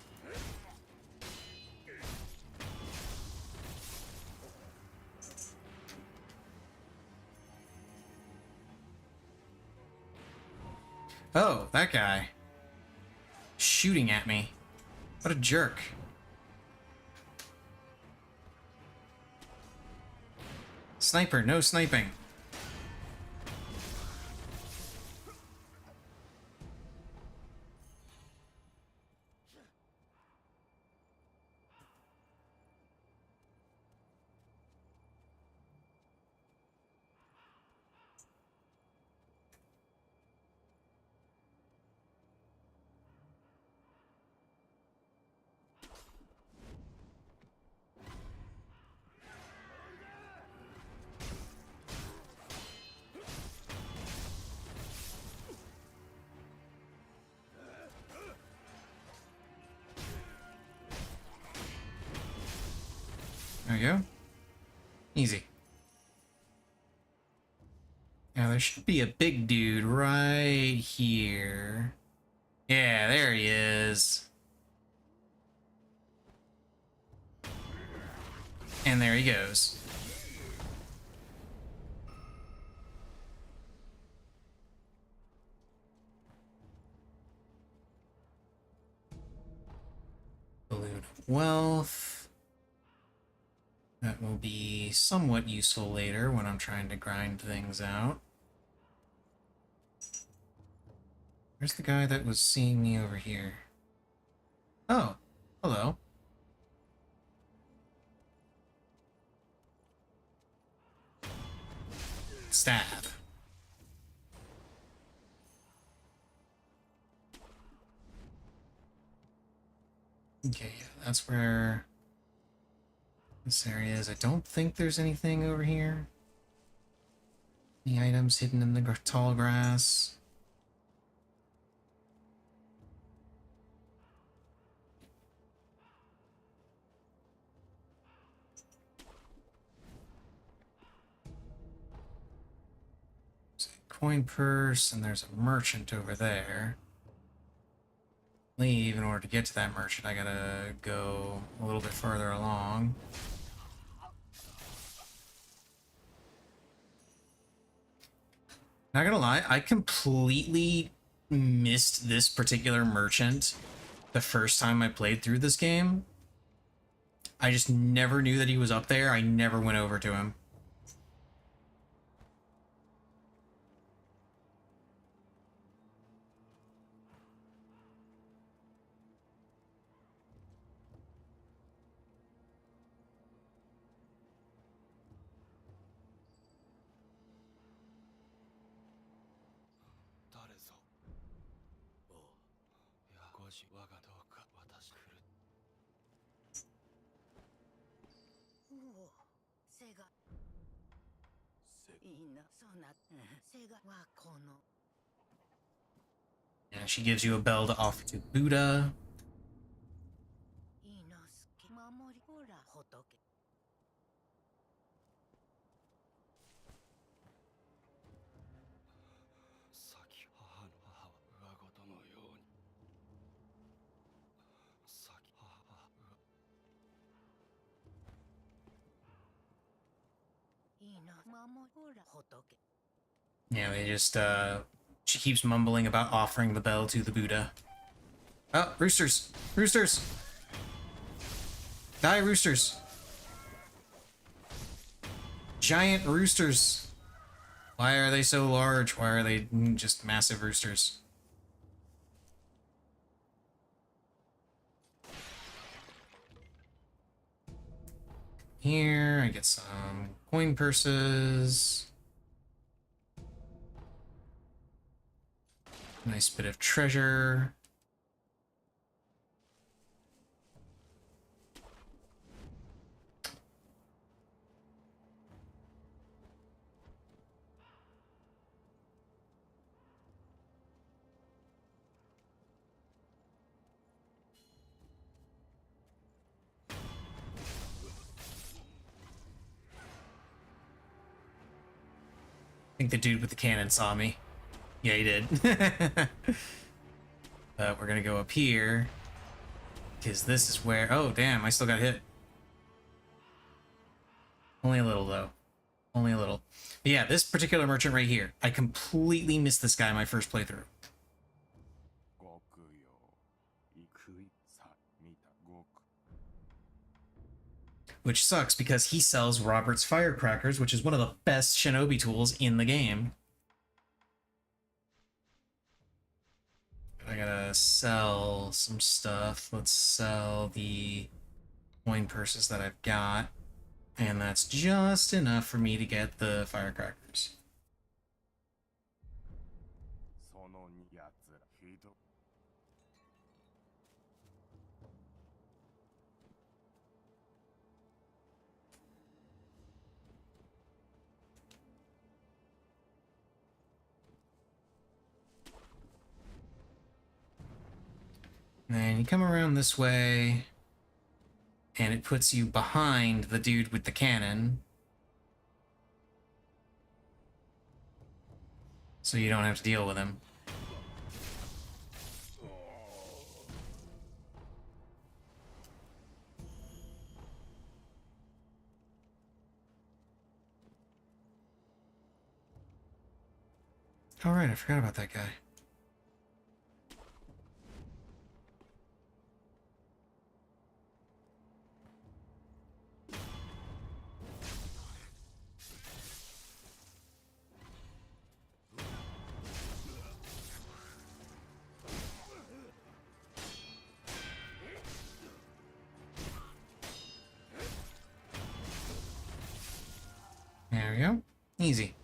Oh, that guy. Shooting at me. What a jerk. Sniper, no sniping. There we go. Easy. Now there should be a big dude right here. Yeah, there he is. And there he goes. Balloon of Wealth. That will be somewhat useful later when I'm trying to grind things out. Where's the guy that was seeing me over here? Oh, hello. Stab. Okay, yeah, that's where this area is. I don't think there's anything over here. Any items hidden in the tall grass? There's a coin purse, and there's a merchant over there. Leave in order to get to that merchant. I gotta go a little bit further along. Not gonna lie, I completely missed this particular merchant the first time I played through this game. I just never knew that he was up there. I never went over to him. Yeah, she gives you a bell to offer to Buddha. Yeah, they just, she keeps mumbling about offering the bell to the Buddha. Oh, roosters! Roosters! Die, roosters! Giant roosters! Why are they so large? Why are they just massive roosters? Here, I get some coin purses. Nice bit of treasure. I think the dude with the cannon saw me. Yeah, he did. But we're gonna go up here, because this is where... Oh, damn, I still got hit. Only a little, though. Only a little. But yeah, this particular merchant right here, I completely missed this guy my first playthrough. Which sucks, because he sells Robert's firecrackers, which is one of the best shinobi tools in the game. I gotta sell some stuff. Let's sell the coin purses that I've got. And that's just enough for me to get the firecrackers. And then you come around this way, and it puts you behind the dude with the cannon. So you don't have to deal with him. Alright, I forgot about that guy. There we go. Easy.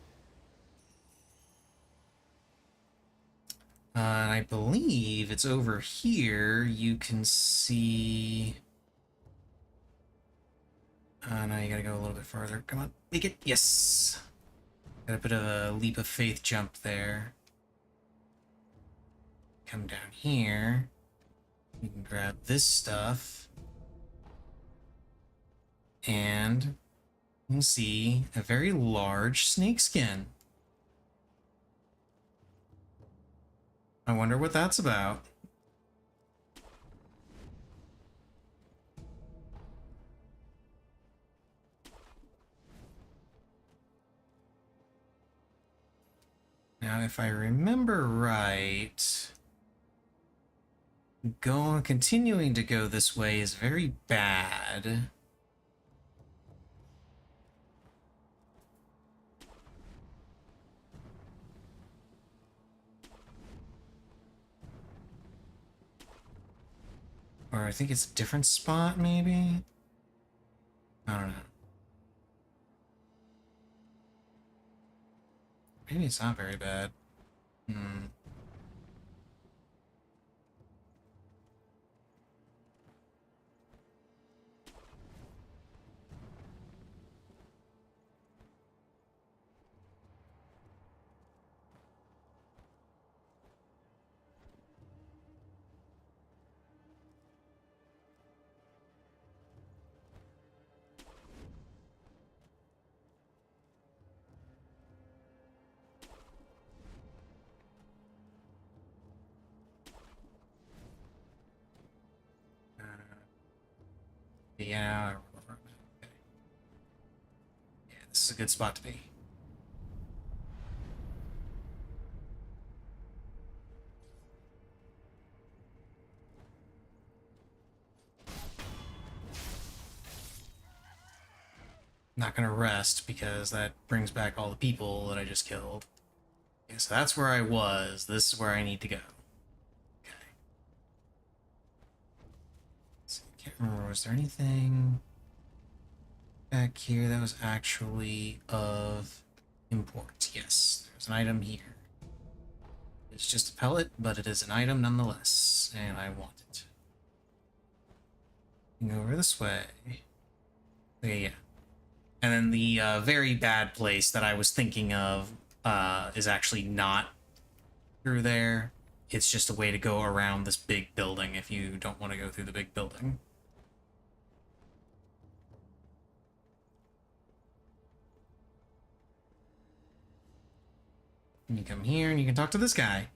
And I believe it's over here. You can see... now you gotta go a little bit farther. Come on, make it. Yes! Got a bit of a leap of faith jump there. Come down here. You can grab this stuff. And you can see a very large snakeskin. I wonder what that's about. Now, if I remember right, continuing to go this way is very bad. Or I think it's a different spot, maybe? I don't know. Maybe it's not very bad. Yeah. Yeah, this is a good spot to be. Not gonna rest because that brings back all the people that I just killed. Okay, so that's where I was. This is where I need to go. Okay. So I can't remember, was there anything back here that was actually of import? Yes, there's an item here. It's just a pellet, but it is an item nonetheless, and I want it. Go over this way. Okay, yeah. And then the very bad place that I was thinking of is actually not through there. It's just a way to go around this big building if you don't want to go through the big building. And you come here and you can talk to this guy.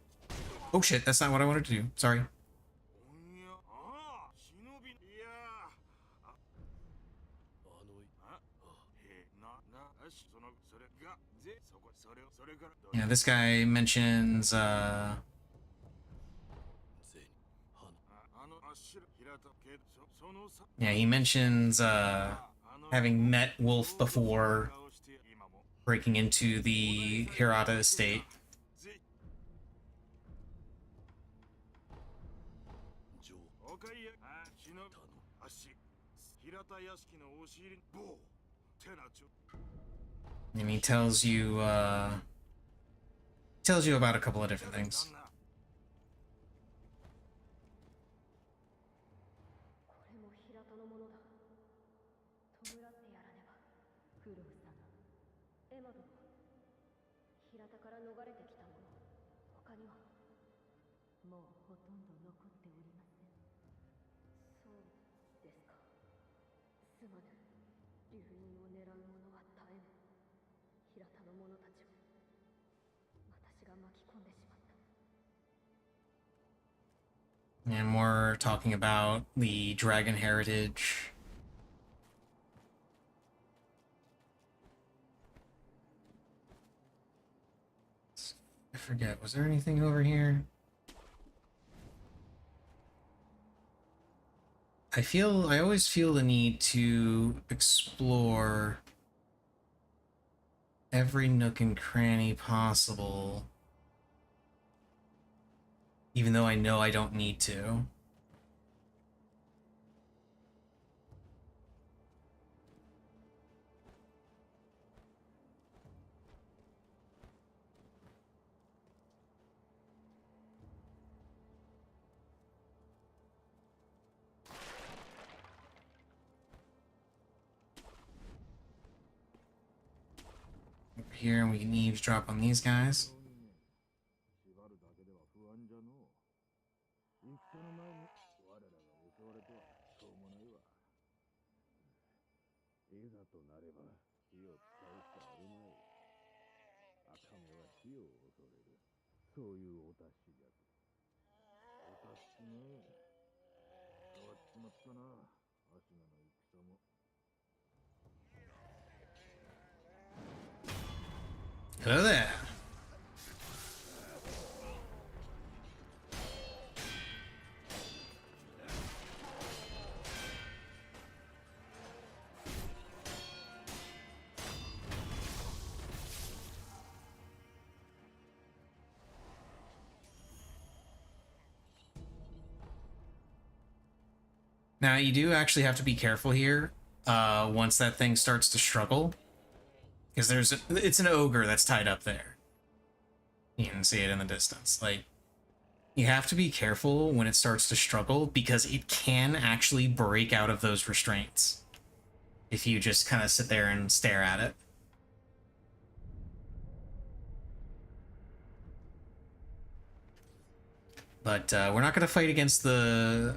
Oh shit, that's not what I wanted to do. Sorry. おんやああ忍びいやあのあへなしそのそれがぜそこそれをそれから Yeah, this guy mentions ぜはあのあしら平田けそのさ yeah, he mentions あの having met Wolf before 顔して今も breaking into the Hirata estate. ぜジョーおかいやあ忍びあし平田屋敷の押し入りボーてなちょ And he tells you about a couple of different things. これも平田のものだ。弔ってやらねば。九郎様、エマ殿、平田から逃れてきた者、他にはもうほとんど残っておりません。そうですか。すまぬ。流人を狙う者は絶えぬ。平田の者たちを私が巻き込んでしまった。 And we're talking about the dragon heritage. I forget, was there anything over here? I always feel the need to explore every nook and cranny possible, even though I know I don't need to. Over here, and we can eavesdrop on these guys. 縛るだけでは不安じゃのう。戦の前に我らが襲われてはしょうもないわ。いざとなれば火を使うしかあるまい。赤目は火を恐れる。そういうお達しじゃと。お達しね。変わっちまったな。芦名の戦も。 Hello there. Now, you do actually have to be careful here once that thing starts to struggle. Because it's an ogre that's tied up there. You can see it in the distance. Like, you have to be careful when it starts to struggle because it can actually break out of those restraints if you just kind of sit there and stare at it. But we're not going to fight against the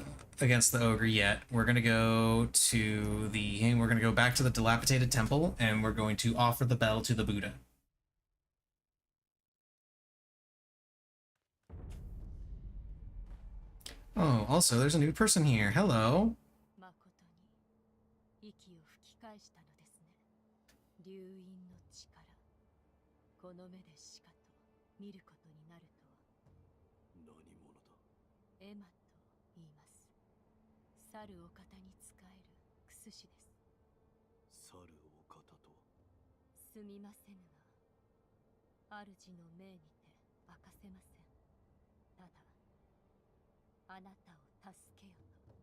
ogre yet. We're going to go back to the dilapidated temple, and we're going to offer the bell to the Buddha. Oh, also, there's a new person here. Hello. 誠に息を吹き返したのですね。流因の力、この目でしかと見ることになるとは。何者だ。エマと言います。猿お方に仕える薬師です。猿お方とは。すみませぬが、主の命にて明かせません。ただ、あなたを助けよと、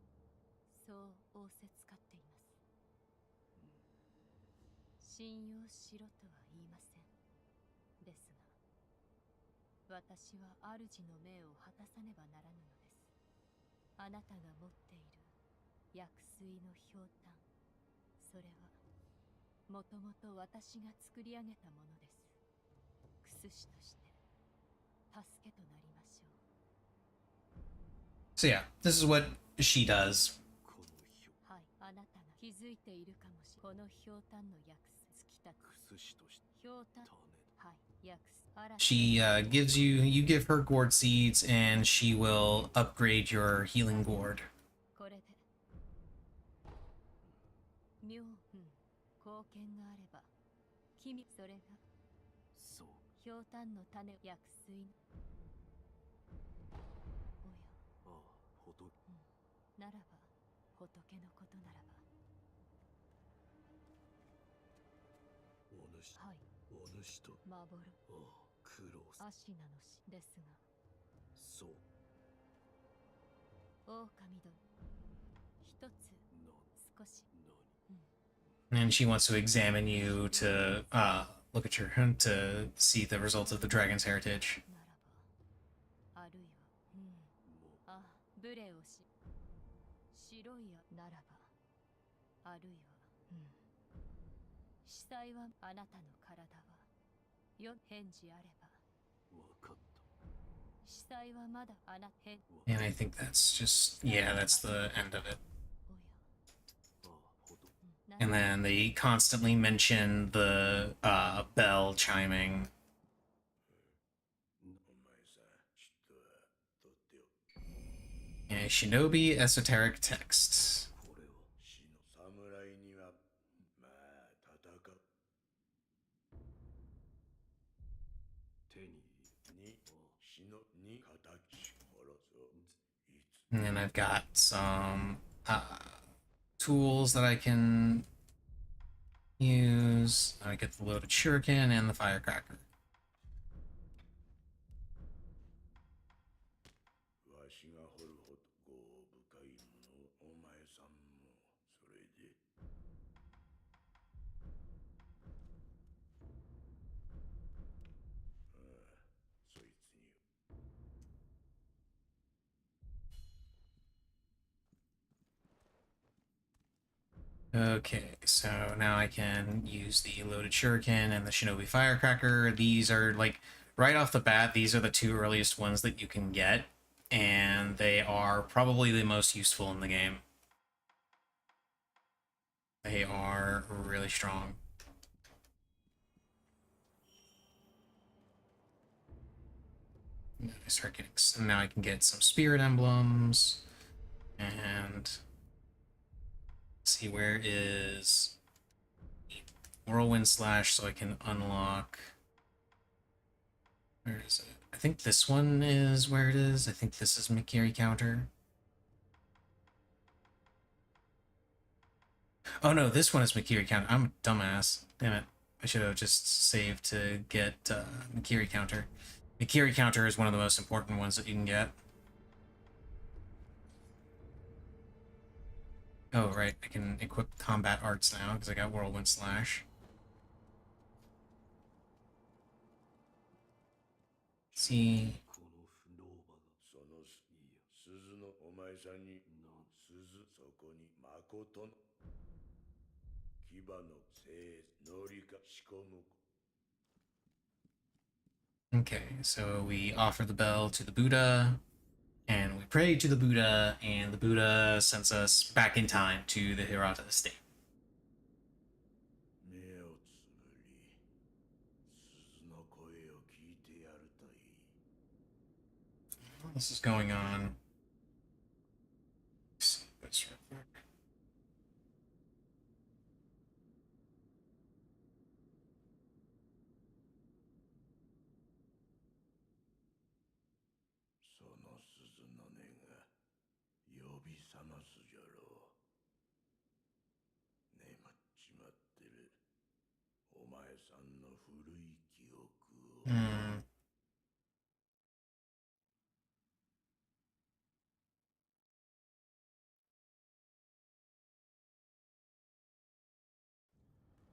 そう仰せつかっています。信用しろとは言いません。ですが、私は主の命を果たさねばならぬのです。あなたが持っている薬水のひょうたん、それはもともと私が作り上げたものです。薬師として助けとなりましょう。 So yeah, this is what she does. このひょはい、あなたが気づいているかもしれない。このひょうたんの薬水尽きた薬師としてひょうたん。種だ。She gives you give her gourd seeds, and she will upgrade your healing gourd. これで妙、貢献があれば君それがそうひょうたんの種薬水おやああ仏ならば仏のことならばお主はいお主と幻ああ苦労すアシナの死ですがそう狼殿一つな少し何 And she wants to examine you to look at your to see the results of the dragon's heritage. ならばあるいはもうあ無礼をし白いやならばあるいは司祭はあなたの体はよ返事あればわかった And I think that's just, yeah, that's the end of it. ああ仏 And then they constantly mention the bell chiming. お前さんちょっとは取ってよ A shinobi esoteric text. これは死の侍にはまあ戦う手にに死のに敵殺そういつ And then I've got some tools that I can use. I get the loaded shuriken and the firecracker. わしが掘るほど業深いものお前さんもそれでああそいつに Okay, so now I can use the loaded shuriken and the shinobi firecracker. These are like right off the bat, these are the two earliest ones that you can get, and they are probably the most useful in the game. They are really strong. And I start getting, and now I can get some spirit emblems, and see where is Whirlwind Slash, so I can unlock. Where is it? I think this one is where it is. I think this is Mikiri counter. Oh no, this one is Mikiri counter. I'm a dumbass. Damn it. I should have just saved to get Mikiri counter. Mikiri counter is one of the most important ones that you can get. Oh, right. I can equip combat arts now because I got Whirlwind Slash. Let's see. この不老馬がその鈴のお前さんに鈴そこに誠の牙の聖乗りか仕込む Okay, so we offer the bell to the Buddha, and we pray to the Buddha, and the Buddha sends us back in time to the Hirata estate. 目をつぶり鈴の声を聞いてやるといい This is going on. Let's see this real quick. その鈴の音が呼び覚ますじゃろう眠っちまってるお前さんの古い記憶を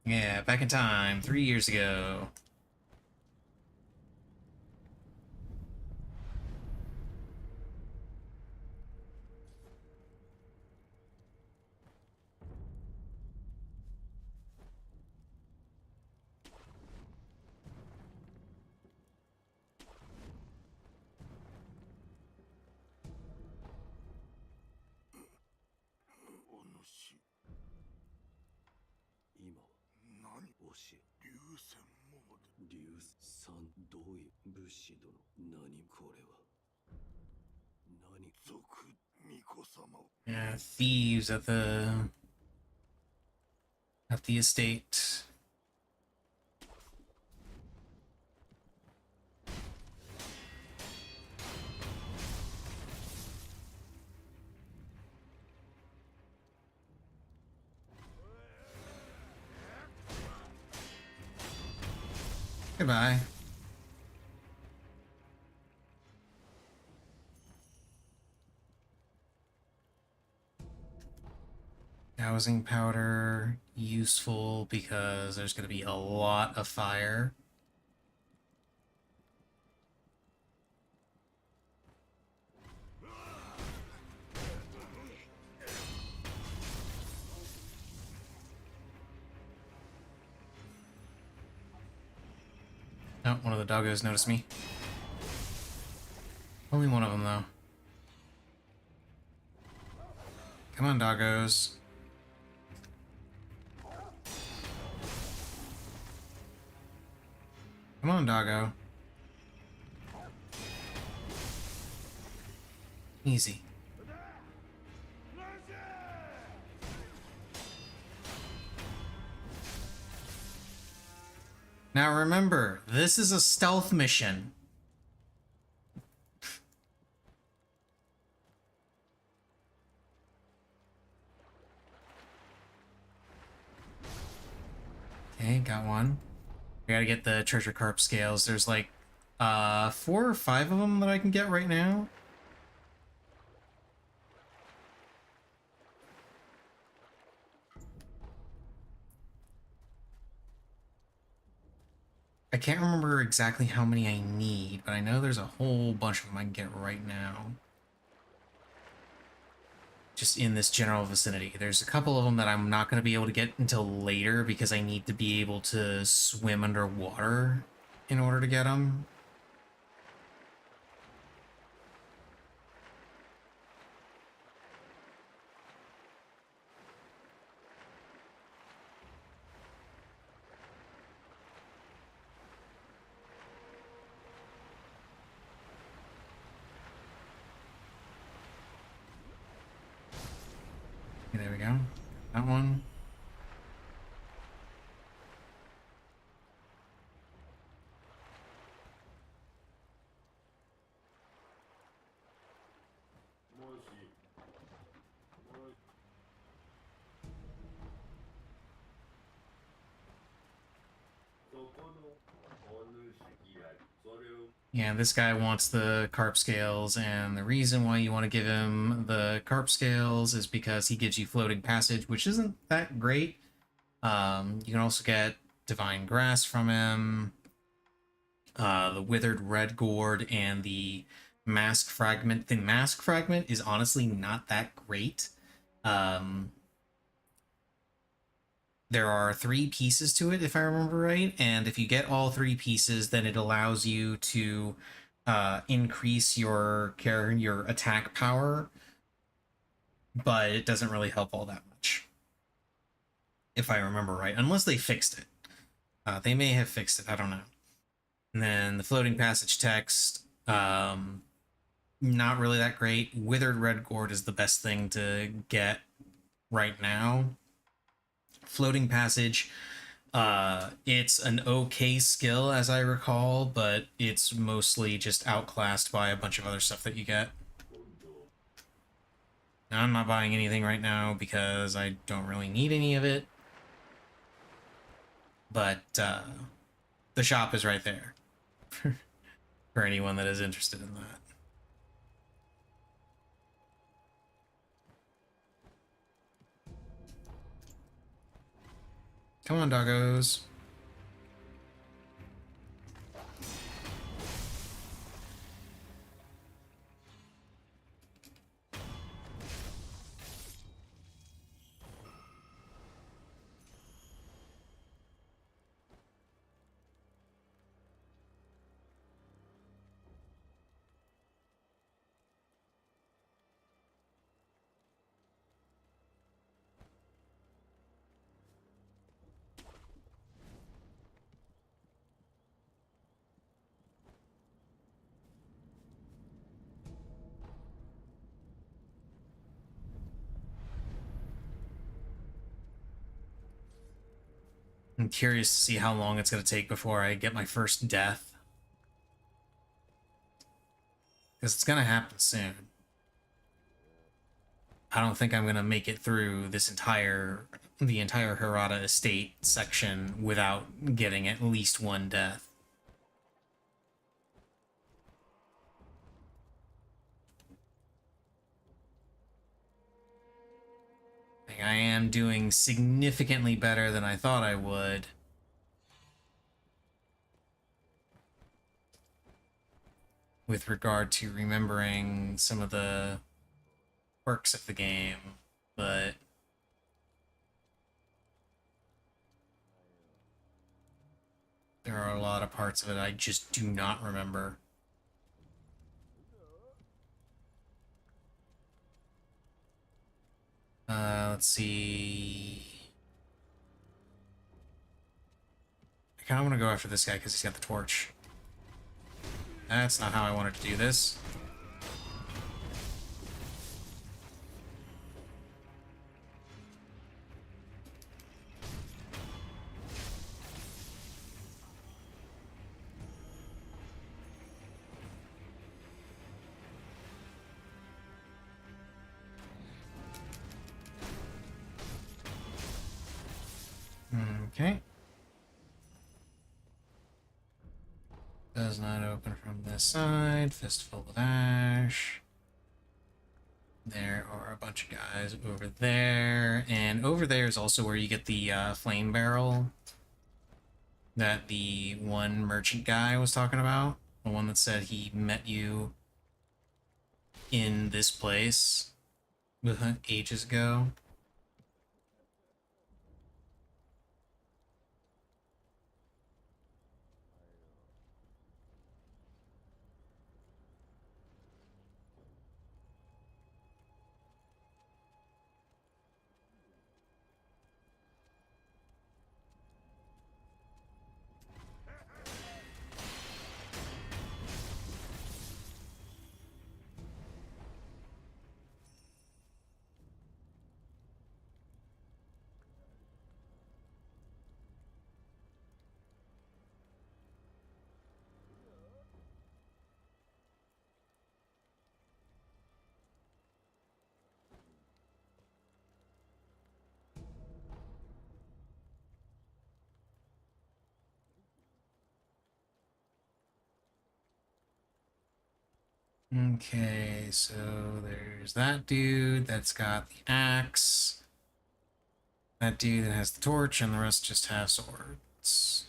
Yeah, back in time, 3 years ago. 流産どういう物資殿何これは何族巫女様 Yeah, thieves at the estate. Goodbye. Housing powder, useful because there's going to be a lot of fire. Oh, one of the doggos noticed me. Only one of them, though. Come on, doggos. Come on, doggo. Easy. Now remember, this is a stealth mission. Okay, got one. We gotta get the treasure carp scales. There's like 4 or 5 of them that I can get right now. I can't remember exactly how many I need, but I know there's a whole bunch of them I can get right now. Just in this general vicinity. There's a couple of them that I'm not going to be able to get until later because I need to be able to swim underwater in order to get them. Okay, there we go. That one. Yeah, this guy wants the carp scales, and the reason why you want to give him the carp scales is because he gives you floating passage, which isn't that great. You can also get divine grass from him, the withered red gourd, and the mask fragment. The mask fragment is honestly not that great. There are 3 pieces to it, if I remember right, and if you get all 3 pieces, then it allows you to increase your attack power, but it doesn't really help all that much, if I remember right, unless they fixed it. They may have fixed it, I don't know. And then the floating passage text, not really that great. Withered red gourd is the best thing to get right now. Floating passage, it's an okay skill as I recall, but it's mostly just outclassed by a bunch of other stuff that you get. Now, I'm not buying anything right now because I don't really need any of it, but the shop is right there for anyone that is interested in that. Come on, doggos. I'm curious to see how long it's going to take before I get my first death. Because it's going to happen soon. I don't think I'm going to make it through the entire Hirata estate section without getting at least one death. I am doing significantly better than I thought I would. With regard to remembering some of the quirks of the game, but there are a lot of parts of it I just do not remember. Let's see. I kind of want to go after this guy because he's got the torch. That's not how I wanted to do this. Okay. Does not open from this side. Fistful of Ash. There are a bunch of guys over there. And over there is also where you get the flame barrel that the one merchant guy was talking about. The one that said he met you in this place ages ago. Okay, so there's that dude that's got the axe. That dude that has the torch, and the rest just have swords.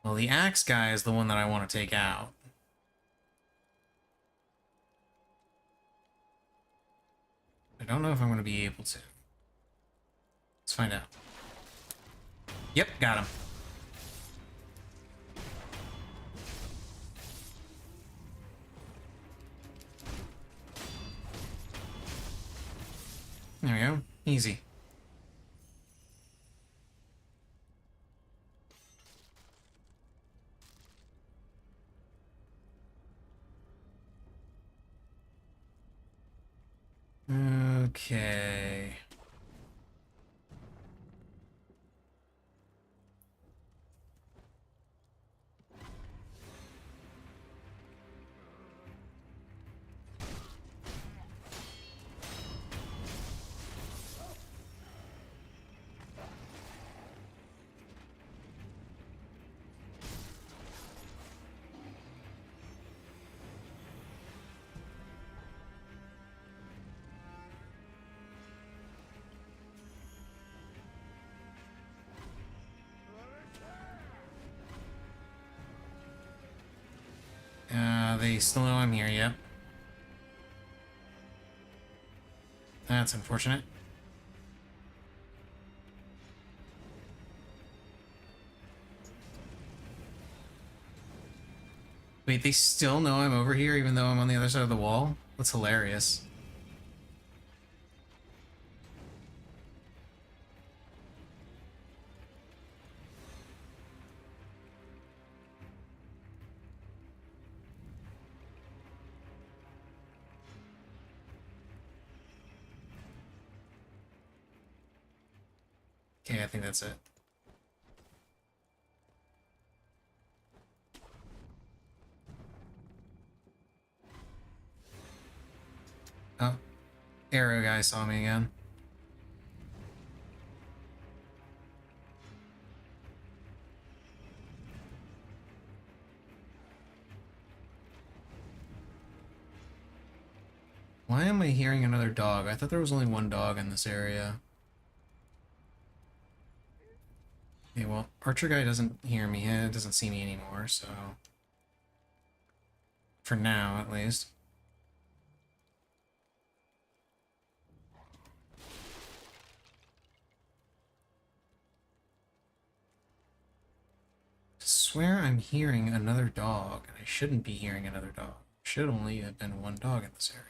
Well, the axe guy is the one that I want to take out. I don't know if I'm going to be able to. Let's find out. Yep, got him. There we go. Easy. Okay. They still know I'm here, yep. That's unfortunate. Wait, they still know I'm over here even though I'm on the other side of the wall? That's hilarious. Okay, I think that's it. Oh, arrow guy saw me again. Why am I hearing another dog? I thought there was only one dog in this area. Okay, well, Archer guy doesn't hear me, doesn't see me anymore, so... For now, at least. I swear I'm hearing another dog, and I shouldn't be hearing another dog. Should only have been one dog in this area.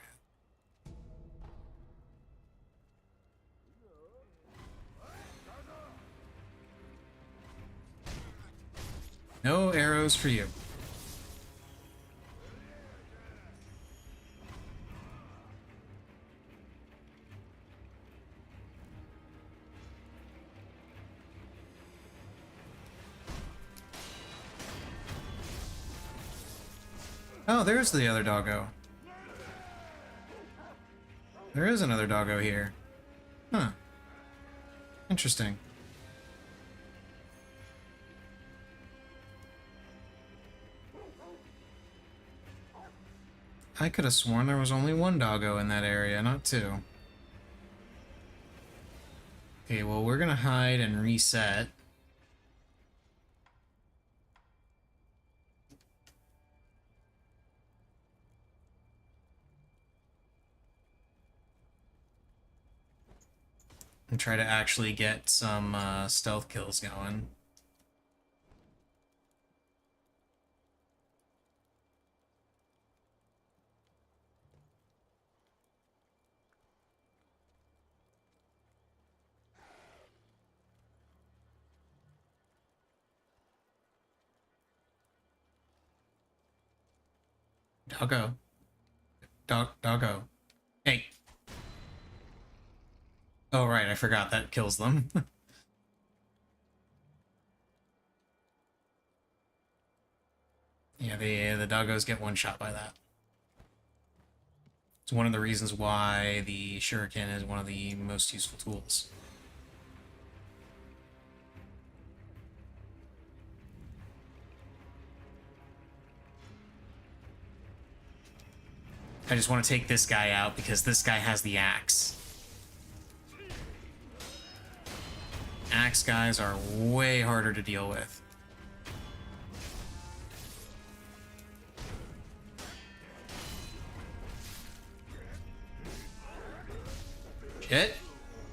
No arrows for you. Oh, there's the other doggo. There is another doggo here. Huh. Interesting. I could have sworn there was only one doggo in that area, not two. Okay, well, we're gonna hide and reset. And try to actually get some stealth kills going. Doggo. Doggo. Hey. Oh, right, I forgot that kills them. Yeah, the doggos get one shot by that. It's one of the reasons why the shuriken is one of the most useful tools. I just want to take this guy out because this guy has the axe. Axe guys are way harder to deal with. Shit.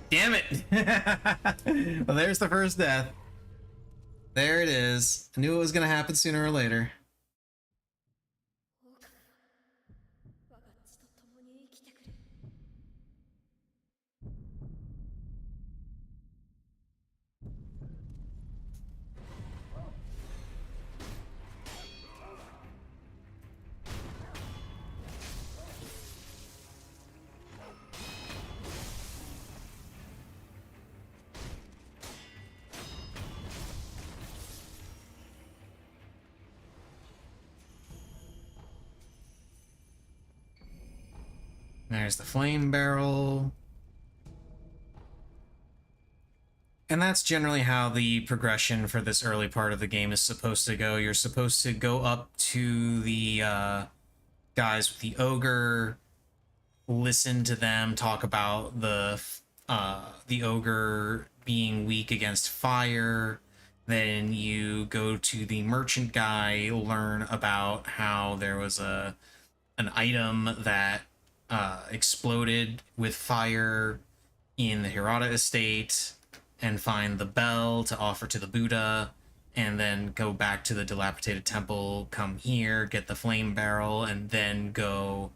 Damn it. Well, there's the first death. There it is. I knew it was going to happen sooner or later. 我が血と共に生きてくれ。 There's the flame barrel. And that's generally how the progression for this early part of the game is supposed to go. You're supposed to go up to the guys with the ogre, listen to them talk about the ogre being weak against fire. Then you go to the merchant guy, learn about how there was an item that exploded with fire in the Hirata estate, and find the bell to offer to the Buddha, and then go back to the dilapidated temple, come here, get the flame barrel, and then go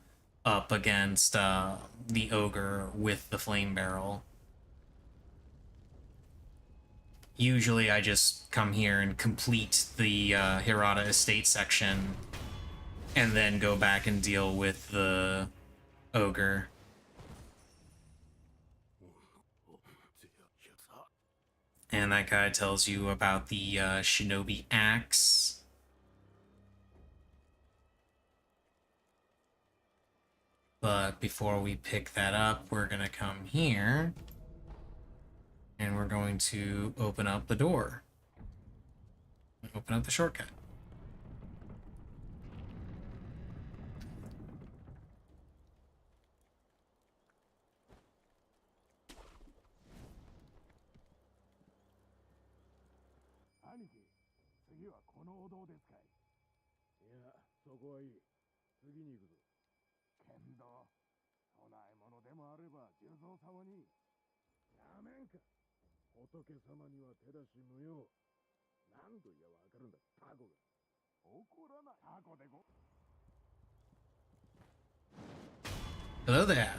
up against the ogre with the flame barrel. Usually I just come here and complete the Hirata estate section, and then go back and deal with the ogre. And that guy tells you about the shinobi axe. But before we pick that up, we're gonna come here. And we're going to open up the door. Open up the shortcut.兄貴、次はこのお堂ですかい？いや、そこはいい。次に行くぞ。剣道、供え物でもあれば、重蔵様に。やめんか。仏様には手出し無用。何度言やわかるんだ、タコが。怒らない。タコでご。Hello there.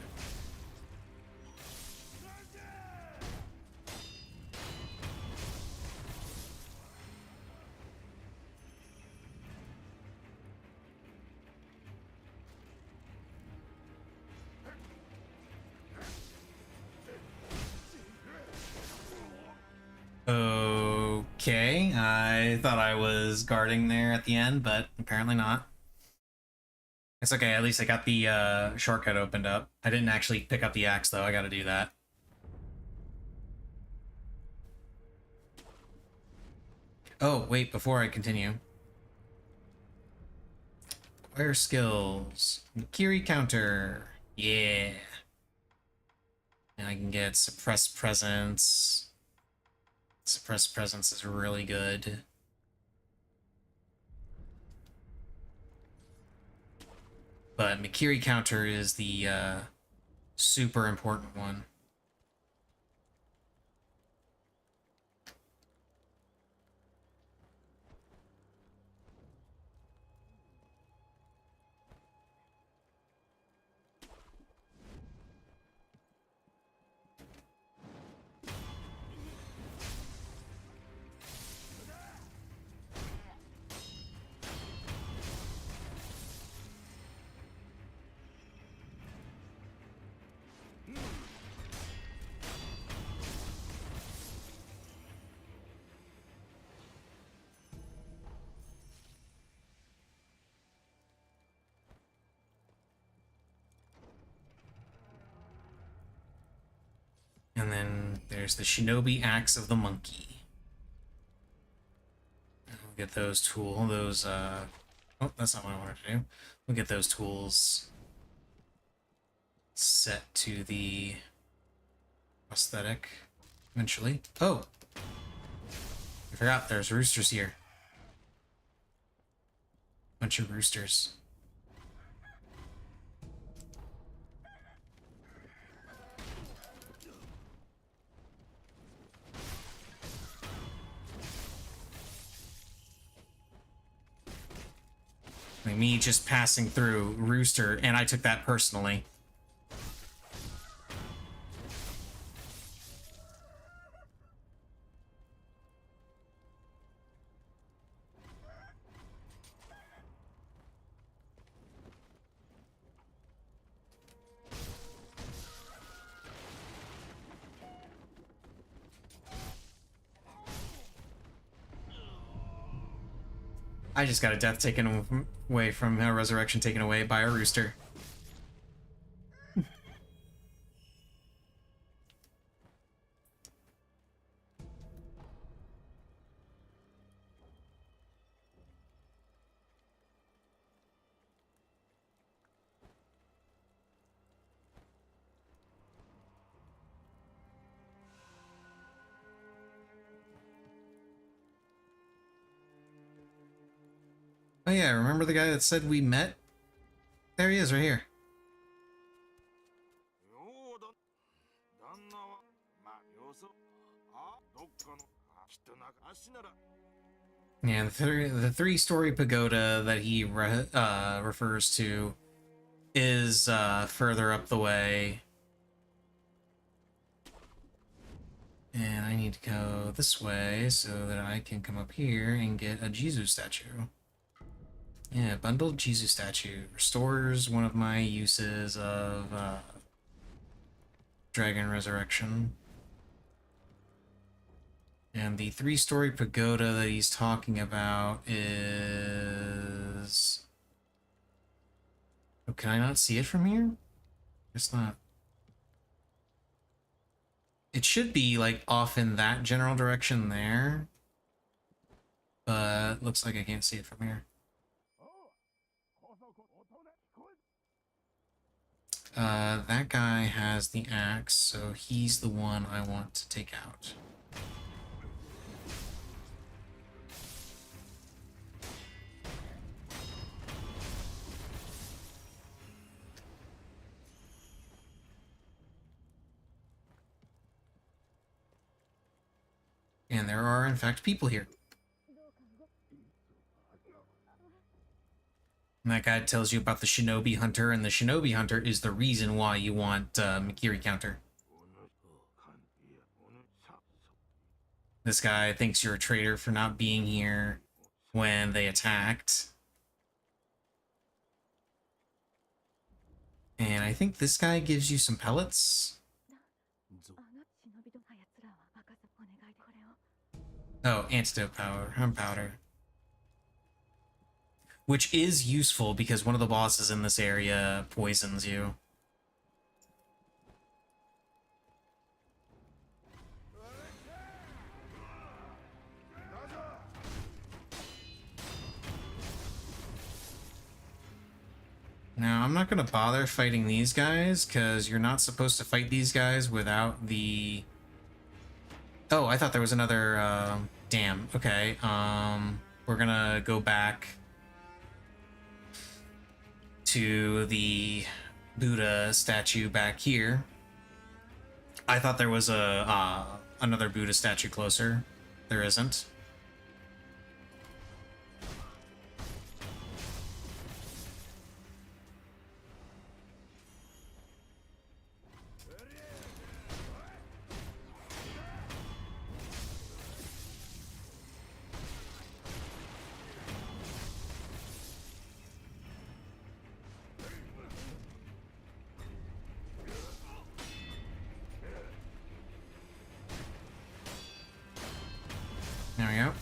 Okay, I thought I was guarding there at the end, but apparently not. It's okay, at least I got the shortcut opened up. I didn't actually pick up the axe, though. I gotta do that. Oh, wait, before I continue. Acquire skills. Kiri counter. Yeah. And I can get suppressed presence. Suppressed presence is really good. But Mikiri counter is the super important one. And then there's the Shinobi Axe of the Monkey. We'll get those those, oh, that's not what I wanted to do. We'll get those tools set to the prosthetic eventually. Oh! I forgot there's roosters here. Bunch of roosters. Like me just passing through rooster, and I took that personally. I just got a death taken away from a resurrection taken away by a rooster. Oh yeah, remember the guy that said we met? There he is, right here. Yeah, the three-story pagoda that he refers to is further up the way. And I need to go this way so that I can come up here and get a Jesus statue. Yeah, bundled Jesus statue restores one of my uses of Dragon Resurrection. And the 3-story pagoda that he's talking about is... Oh, can I not see it from here? It's not. It should be, like, off in that general direction there. But looks like I can't see it from here. That guy has the axe, so he's the one I want to take out. And there are, in fact, people here. And that guy tells you about the Shinobi Hunter, and the Shinobi Hunter is the reason why you want Mikiri counter. This guy thinks you're a traitor for not being here when they attacked. And I think this guy gives you some pellets. Oh, antidote powder. Which is useful because one of the bosses in this area poisons you. Now, I'm not going to bother fighting these guys, because you're not supposed to fight these guys without the... Oh, I thought there was another... Damn, okay. We're going to go back to the Buddha statue back here. I thought there was a another Buddha statue closer. There isn't. There we go.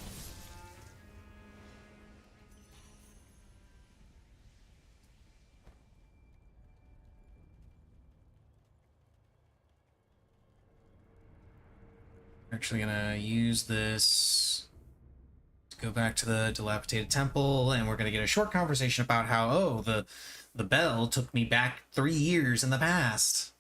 Actually gonna use this to go back to the dilapidated temple, and we're gonna get a short conversation about how, oh, the bell took me back 3 years in the past.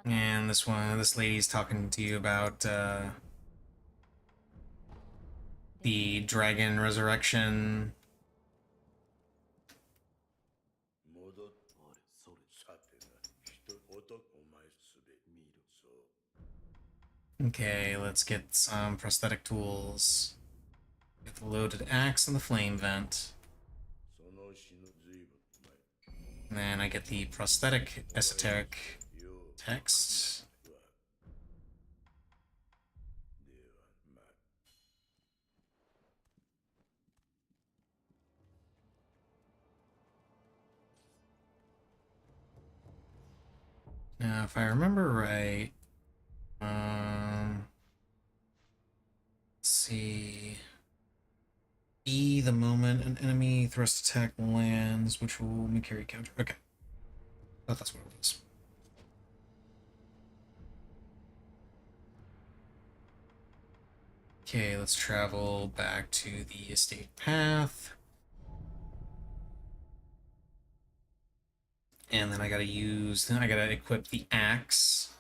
And this lady's talking to you about the dragon resurrection. Okay, let's get some prosthetic tools. Get the loaded axe and the flame vent. And then I get the prosthetic esoteric text. Now, if I remember right, let's see. E the moment an enemy thrust attack lands, which will Mikiri counter. Okay. Thought that's what it was. Okay, let's travel back to the estate path. And then I gotta equip the axe,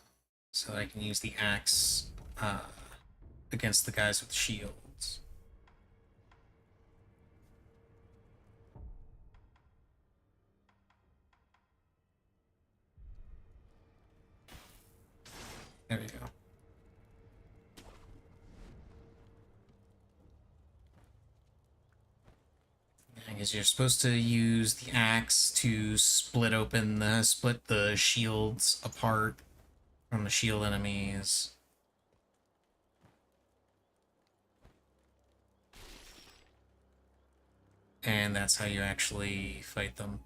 so I can use the axe against the guys with shields. There we go. I guess you're supposed to use the axe to split the shields apart from the shield enemies. And that's how you actually fight them.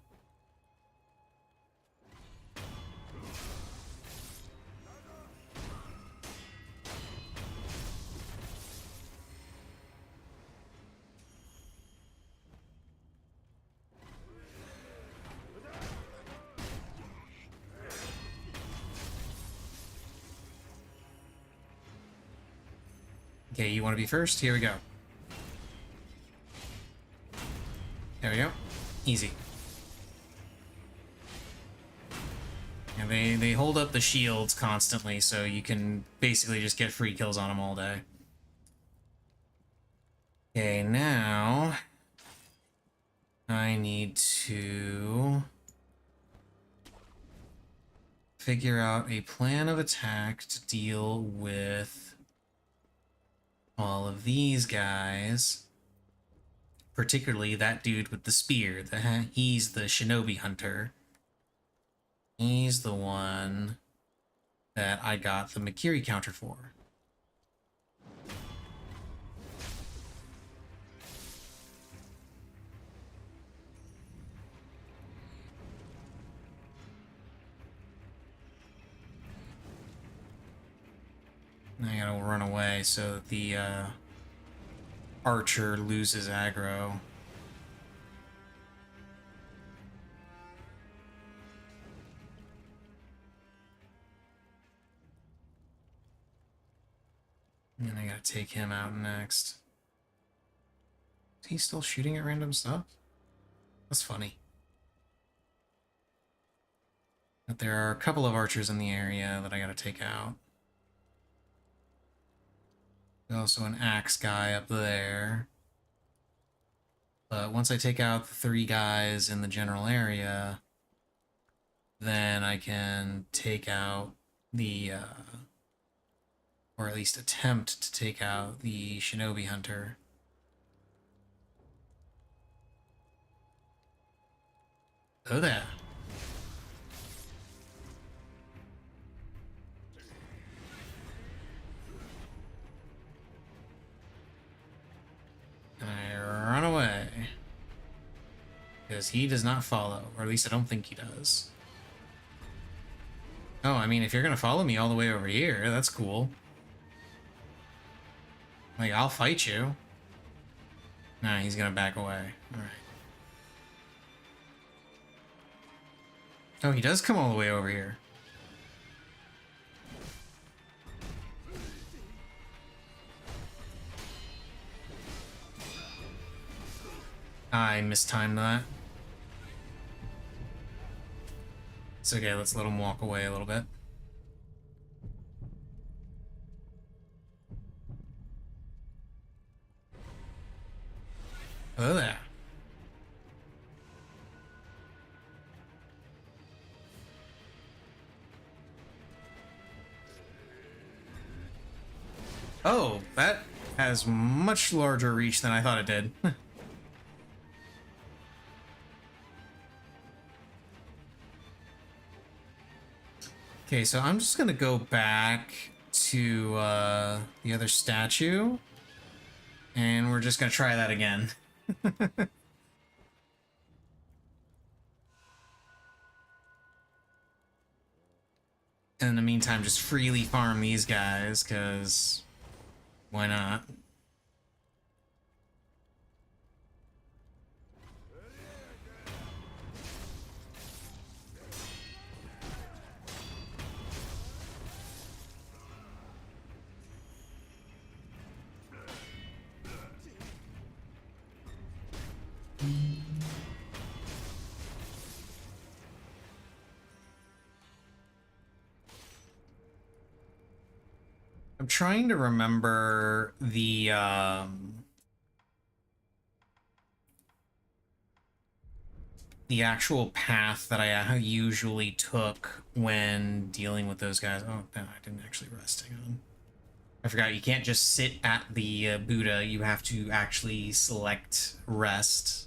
Okay, you want to be first? Here we go. There we go. Easy. And they hold up the shields constantly, so you can basically just get free kills on them all day. Okay, now I need to figure out a plan of attack to deal with all of these guys. Particularly that dude with the spear. He's the shinobi hunter. He's the one that I got the Makiri counter for. I gotta run away so that the archer loses aggro. And I gotta take him out next. Is he still shooting at random stuff? That's funny. But there are a couple of archers in the area that I gotta take out. There's also an axe guy up there. But once I take out the 3 guys in the general area, then I can take out the, or at least attempt to take out the shinobi hunter. Oh there. And I run away. Because he does not follow, or at least I don't think he does. Oh, I mean, if you're gonna follow me all the way over here, that's cool. Like, I'll fight you. Nah, he's gonna back away. Alright. Oh, he does come all the way over here. I mistimed that. It's okay, let's let him walk away a little bit. Hello there. Oh, that has much larger reach than I thought it did. Okay, so I'm just gonna go back to the other statue, and we're just gonna try that again. And in the meantime, just freely farm these guys, because why not? I'm trying to remember the actual path that I usually took when dealing with those guys. Oh, no, I didn't actually rest. Hang on. I forgot, you can't just sit at the Buddha, you have to actually select rest.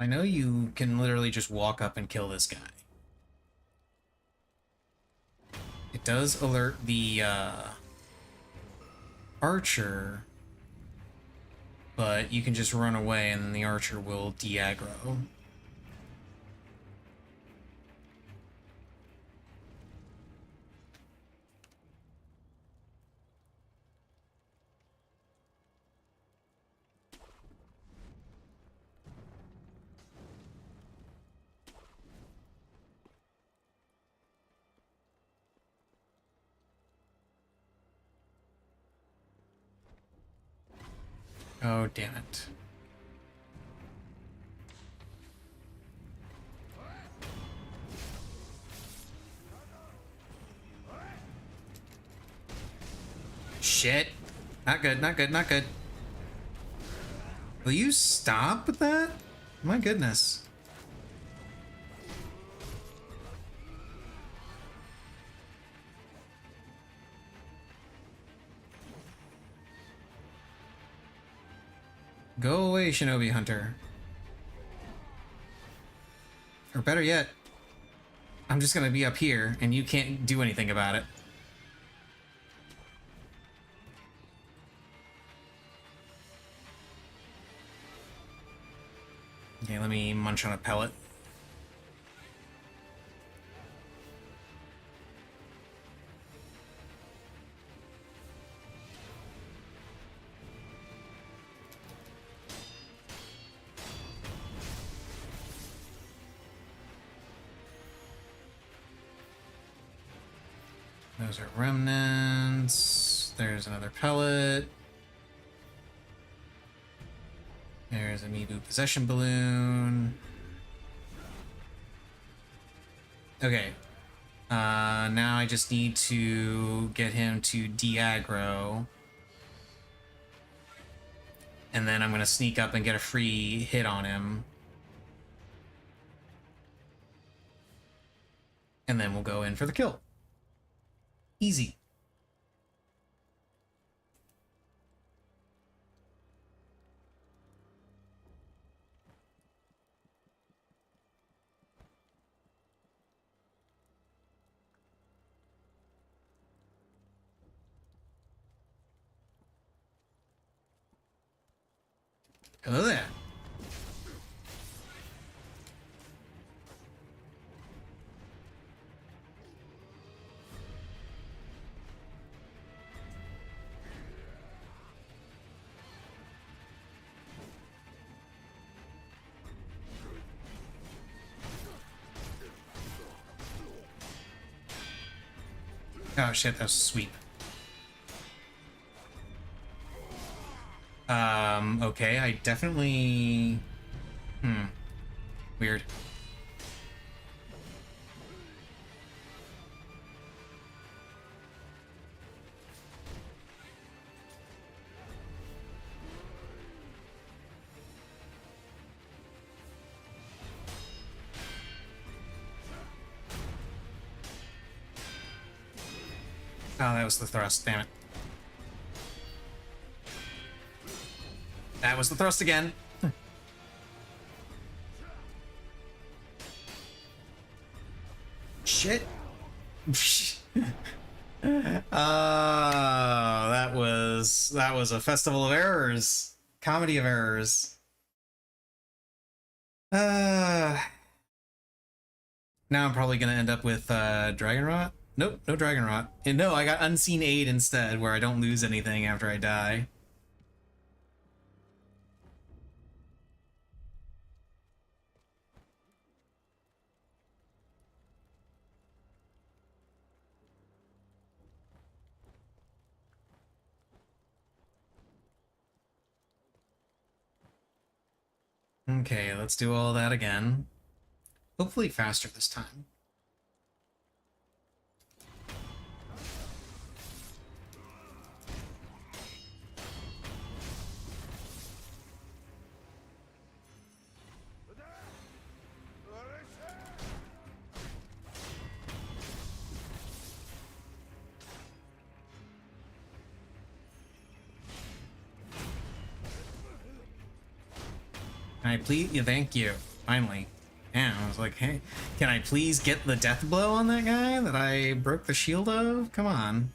I know you can literally just walk up and kill this guy. It does alert the archer, but you can just run away and then the archer will de-aggro. Oh, damn it. Shit. Not good, not good, not good. Will you stop with that? My goodness. Go away, Shinobi Hunter. Or better yet, I'm just gonna be up here and you can't do anything about it. Okay, let me munch on a pellet. Those are remnants. There's another pellet. There's Amiibo Possession Balloon. Okay. Now I just need to get him to de-aggro. And then I'm going to sneak up and get a free hit on him. And then we'll go in for the kill. Easy. Hello there. Oh shit, that was a sweep. Okay, I definitely... Weird. Oh, that was the thrust, damn it. That was the thrust again. Shit. That was a festival of errors. Comedy of errors. Now I'm probably gonna end up with Dragon Rot. Nope, no Dragon Rot. And no, I got Unseen Aid instead, where I don't lose anything after I die. Okay, let's do all that again. Hopefully faster this time. Can I please? Yeah, thank you. Finally. Yeah, I was like, hey, can I please get the death blow on that guy that I broke the shield of? Come on.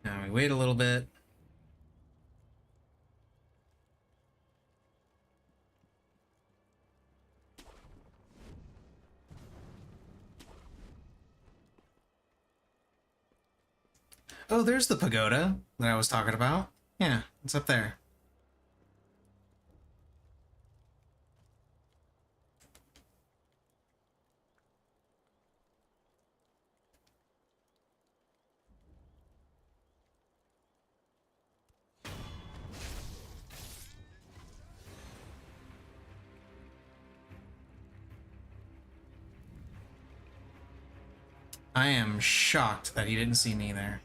Now we wait a little bit. Oh, there's the pagoda that I was talking about. Yeah, it's up there. I am shocked that he didn't see me there.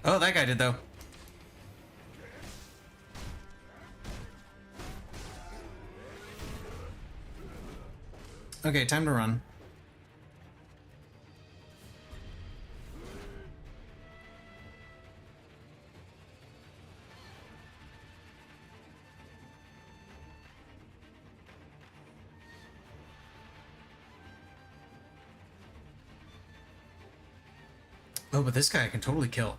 Oh, that guy did, though. Okay, time to run. Oh, but this guy I can totally kill.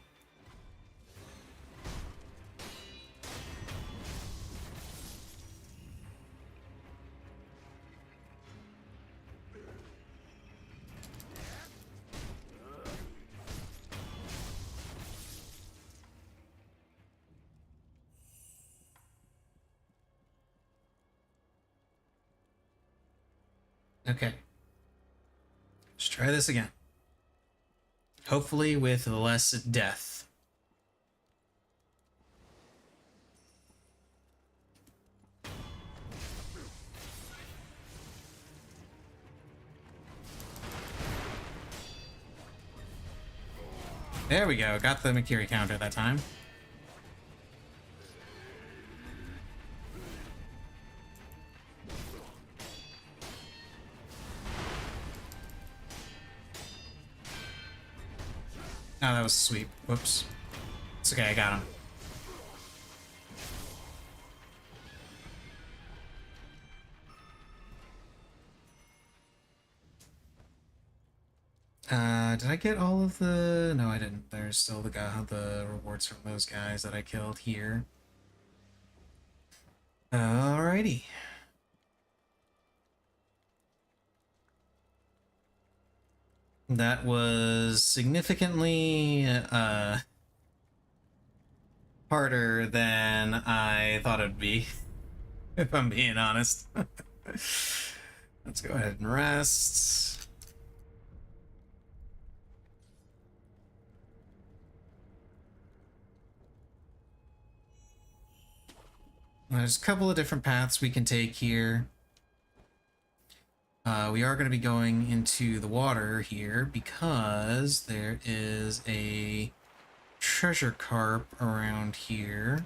Okay. Let's try this again. Hopefully with less death. There we go. Got the Makiri counter that time. Oh, that was sweet. Whoops. It's okay, I got him. Did I get all of the... No, I didn't. There's still the rewards from those guys that I killed here. Alrighty. That was significantly, harder than I thought it would be, if I'm being honest. Let's go ahead and rest. There's a couple of different paths we can take here. We are going to be going into the water here because there is a treasure carp around here.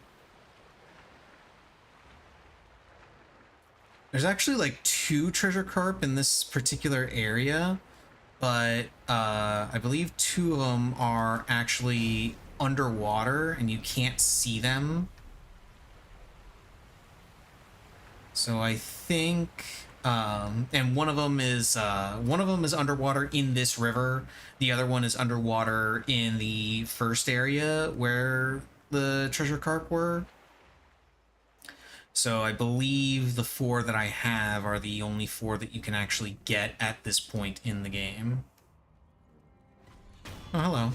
There's actually like 2 treasure carp in this particular area, but I believe 2 of them are actually underwater and you can't see them. So I think, and one of them is underwater in this river. The other one is underwater in the first area where the treasure carp were. So I believe the 4 that I have are the only 4 that you can actually get at this point in the game. Oh, hello.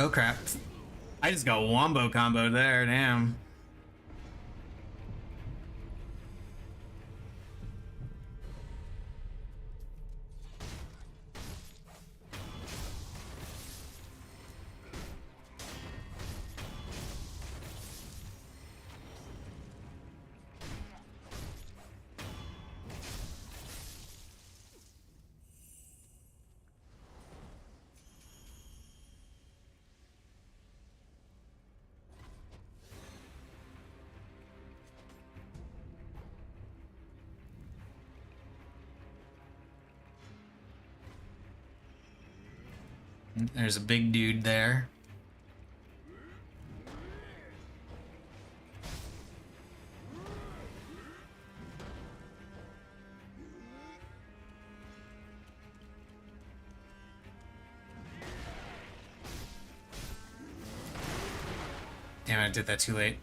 Oh crap. I just got wombo combo there, damn. There's a big dude there. Damn, I did that too late.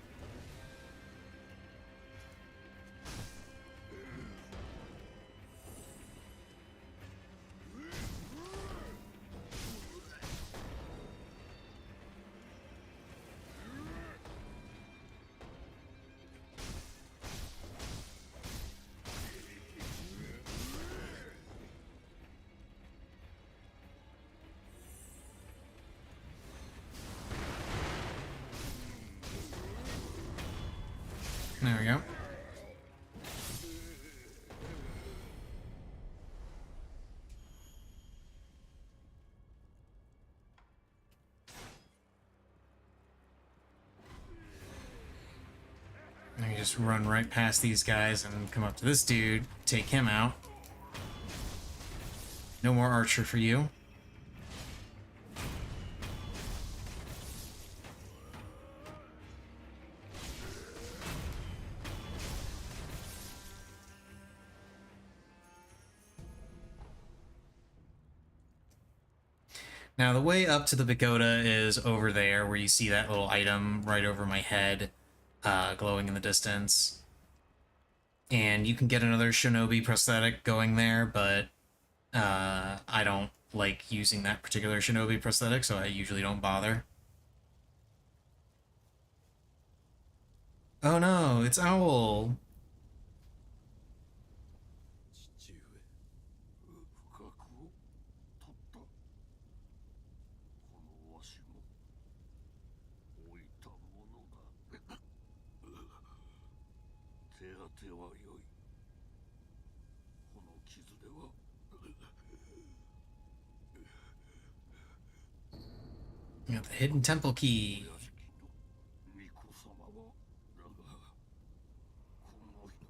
There we go. Now you just run right past these guys and come up to this dude, take him out. No more archer for you. Now the way up to the pagoda is over there, where you see that little item right over my head, glowing in the distance. And you can get another shinobi prosthetic going there, but I don't like using that particular shinobi prosthetic, so I usually don't bother. Oh no, it's Owl! 父上不覚を取ったこのわしも置いたものだ手当ては良いこの傷では You got the hidden temple key. 屋敷の巫女様はだがこの人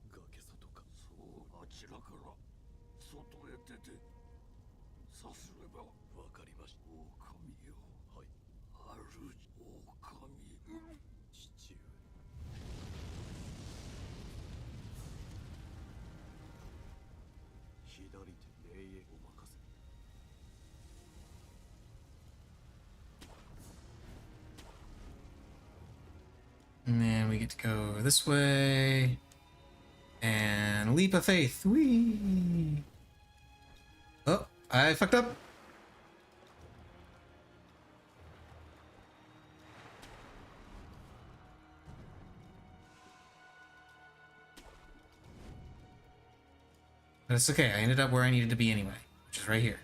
崖外かそうあちらから外へ出てさすればわかりました狼よはい主狼父上左手霊へお任せ And then we get to go this way. And leap of faith. Whee! Oh, I fucked up. But it's okay. I ended up where I needed to be anyway, which is right here.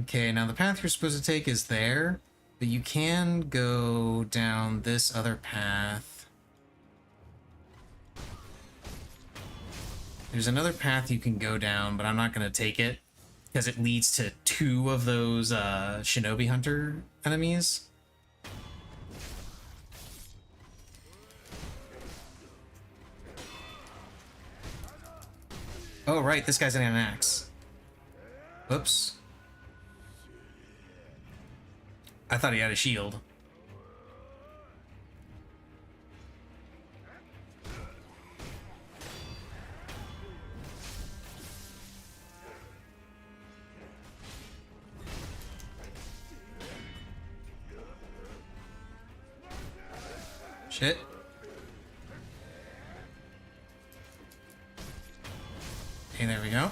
Okay, now the path you're supposed to take is there, but you can go down this other path. There's another path you can go down, but I'm not going to take it because it leads to 2 of those shinobi hunter enemies. Oh, right, this guy's got an axe. Whoops. I thought he had a shield. Shit. Okay, there we go.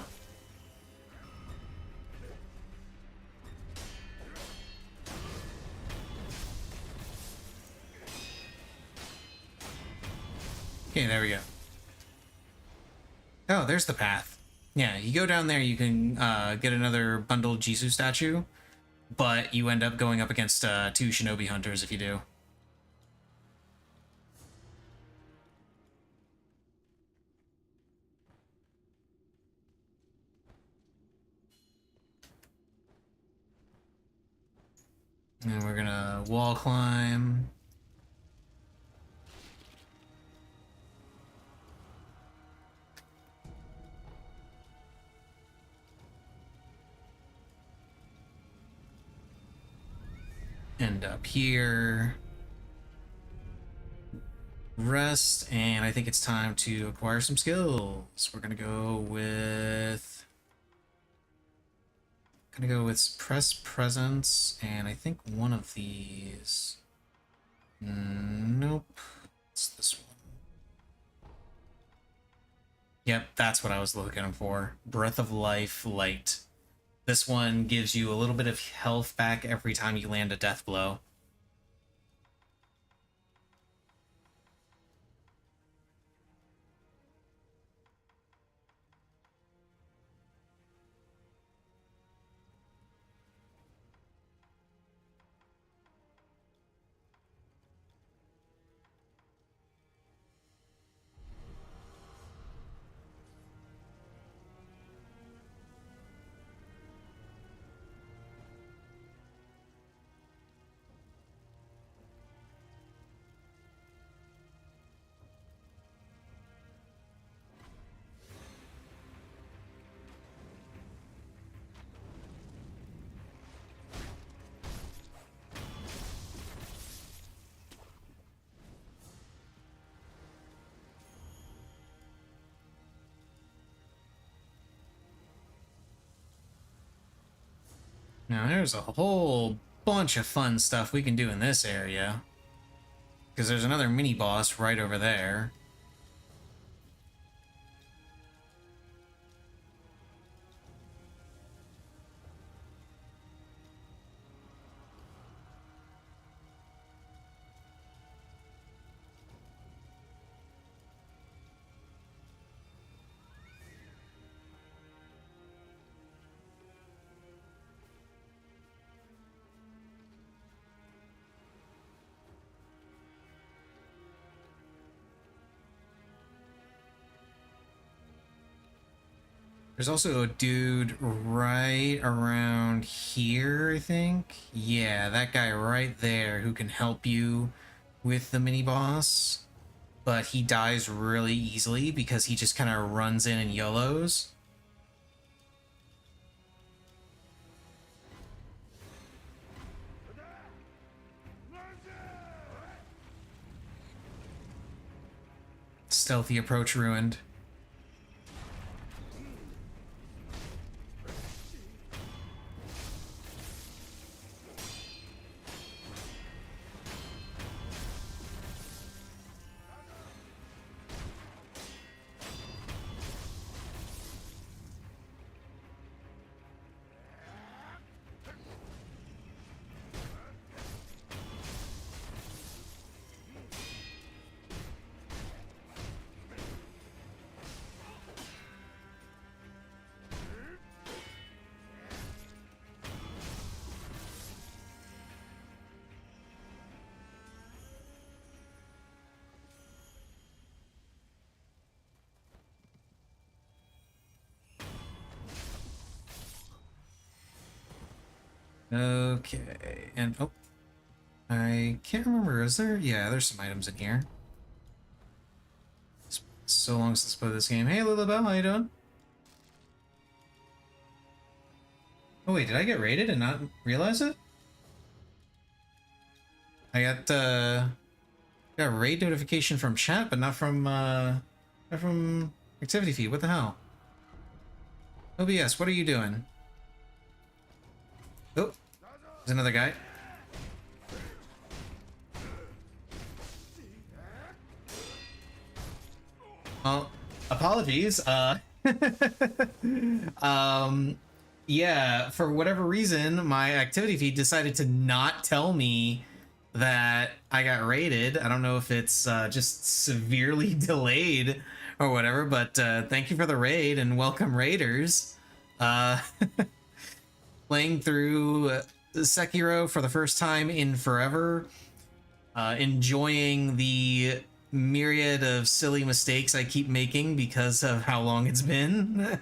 Okay, there we go. Oh, there's the path. Yeah, you go down there, you can get another bundled Jisoo statue, but you end up going up against 2 shinobi hunters if you do. And we're gonna wall climb. End up here. Rest, and I think it's time to acquire some skills. We're gonna go with... press presence, and I think one of these... Nope. It's this one. Yep, that's what I was looking for. Breath of Life Light. This one gives you a little bit of health back every time you land a death blow. Now, there's a whole bunch of fun stuff we can do in this area. Because there's another mini-boss right over there. There's also a dude right around here, I think. Yeah, that guy right there who can help you with the mini-boss. But he dies really easily because he just kind of runs in and YOLOs. Stealthy approach ruined. Okay, and oh, I can't remember, is there? Yeah, there's some items in here. It's so long since I played this game. Hey, Lilibel, how you doing? Oh wait, did I get raided and not realize it? I got raid notification from chat, but not from activity feed. What the hell? OBS, what are you doing? Oh, there's another guy. Well, apologies. Yeah, for whatever reason, my activity feed decided to not tell me that I got raided. I don't know if it's just severely delayed or whatever, but thank you for the raid and welcome raiders. Uh, playing through Sekiro for the first time in forever, enjoying the myriad of silly mistakes I keep making because of how long it's been.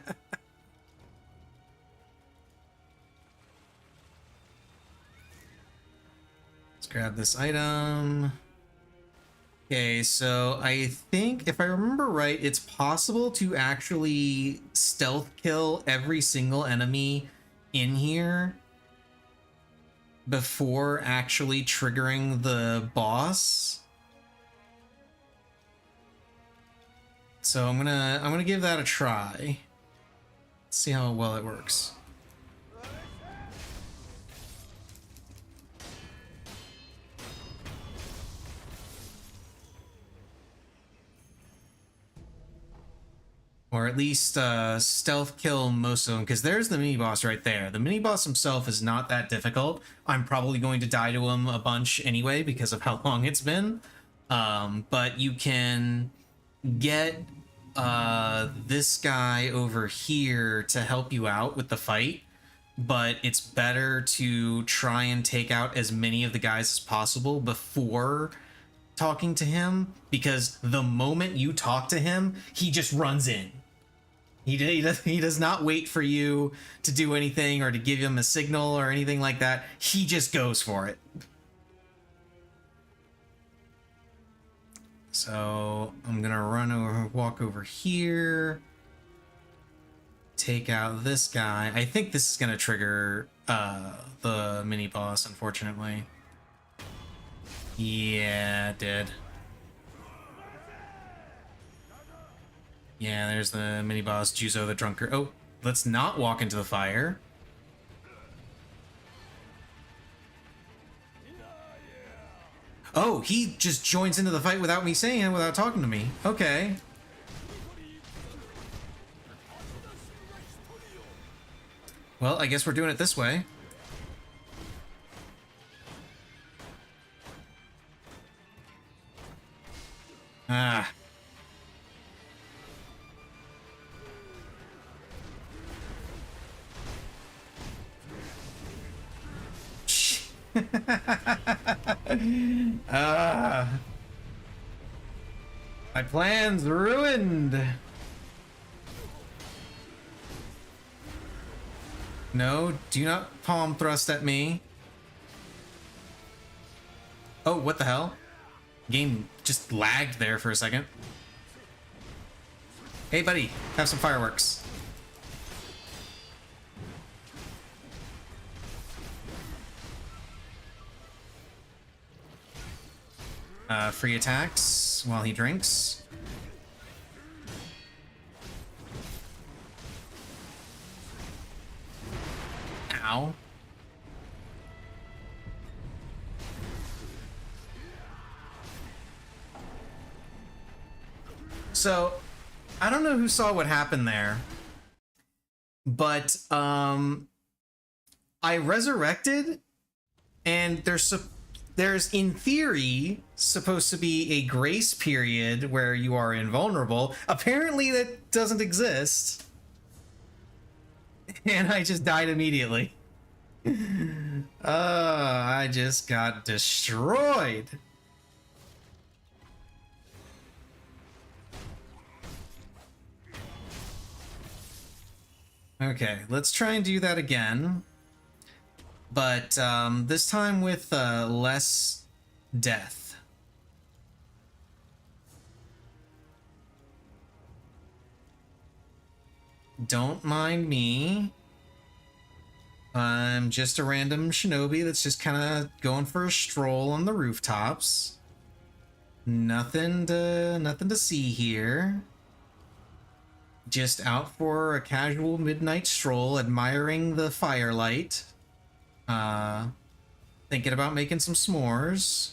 Let's grab this item. Okay, so I think if I remember right, it's possible to actually stealth kill every single enemy in here before actually triggering the boss. So I'm gonna give that a try. Let's see how well it works. Or at least stealth kill most of them, because there's the mini boss right there. The mini boss himself is not that difficult. I'm probably going to die to him a bunch anyway because of how long it's been. But you can get this guy over here to help you out with the fight. But it's better to try and take out as many of the guys as possible before talking to him, because the moment you talk to him, he just runs in. He does not wait for you to do anything or to give him a signal or anything like that. He just goes for it. So I'm gonna walk over here, take out this guy. I think this is gonna trigger the mini boss, unfortunately. Yeah, it did. Yeah, there's the mini boss, Juzo the Drunkard. Oh, let's not walk into the fire. Oh, he just joins into the fight without me saying it, without talking to me. Okay. Well, I guess we're doing it this way. Ah. My plan's ruined. No, do not palm thrust at me. Oh, what the hell? Game just lagged there for a second. Hey, buddy, have some fireworks. Free attacks while he drinks. Ow. So, I don't know who saw what happened there, but I resurrected, and there's in theory supposed to be a grace period where you are invulnerable. Apparently that doesn't exist. And I just died immediately. I just got destroyed. Okay, let's try and do that again. But this time with less death. Don't mind me. I'm just a random shinobi that's just kind of going for a stroll on the rooftops. Nothing to see here. Just out for a casual midnight stroll, admiring the firelight. Thinking about making some s'mores.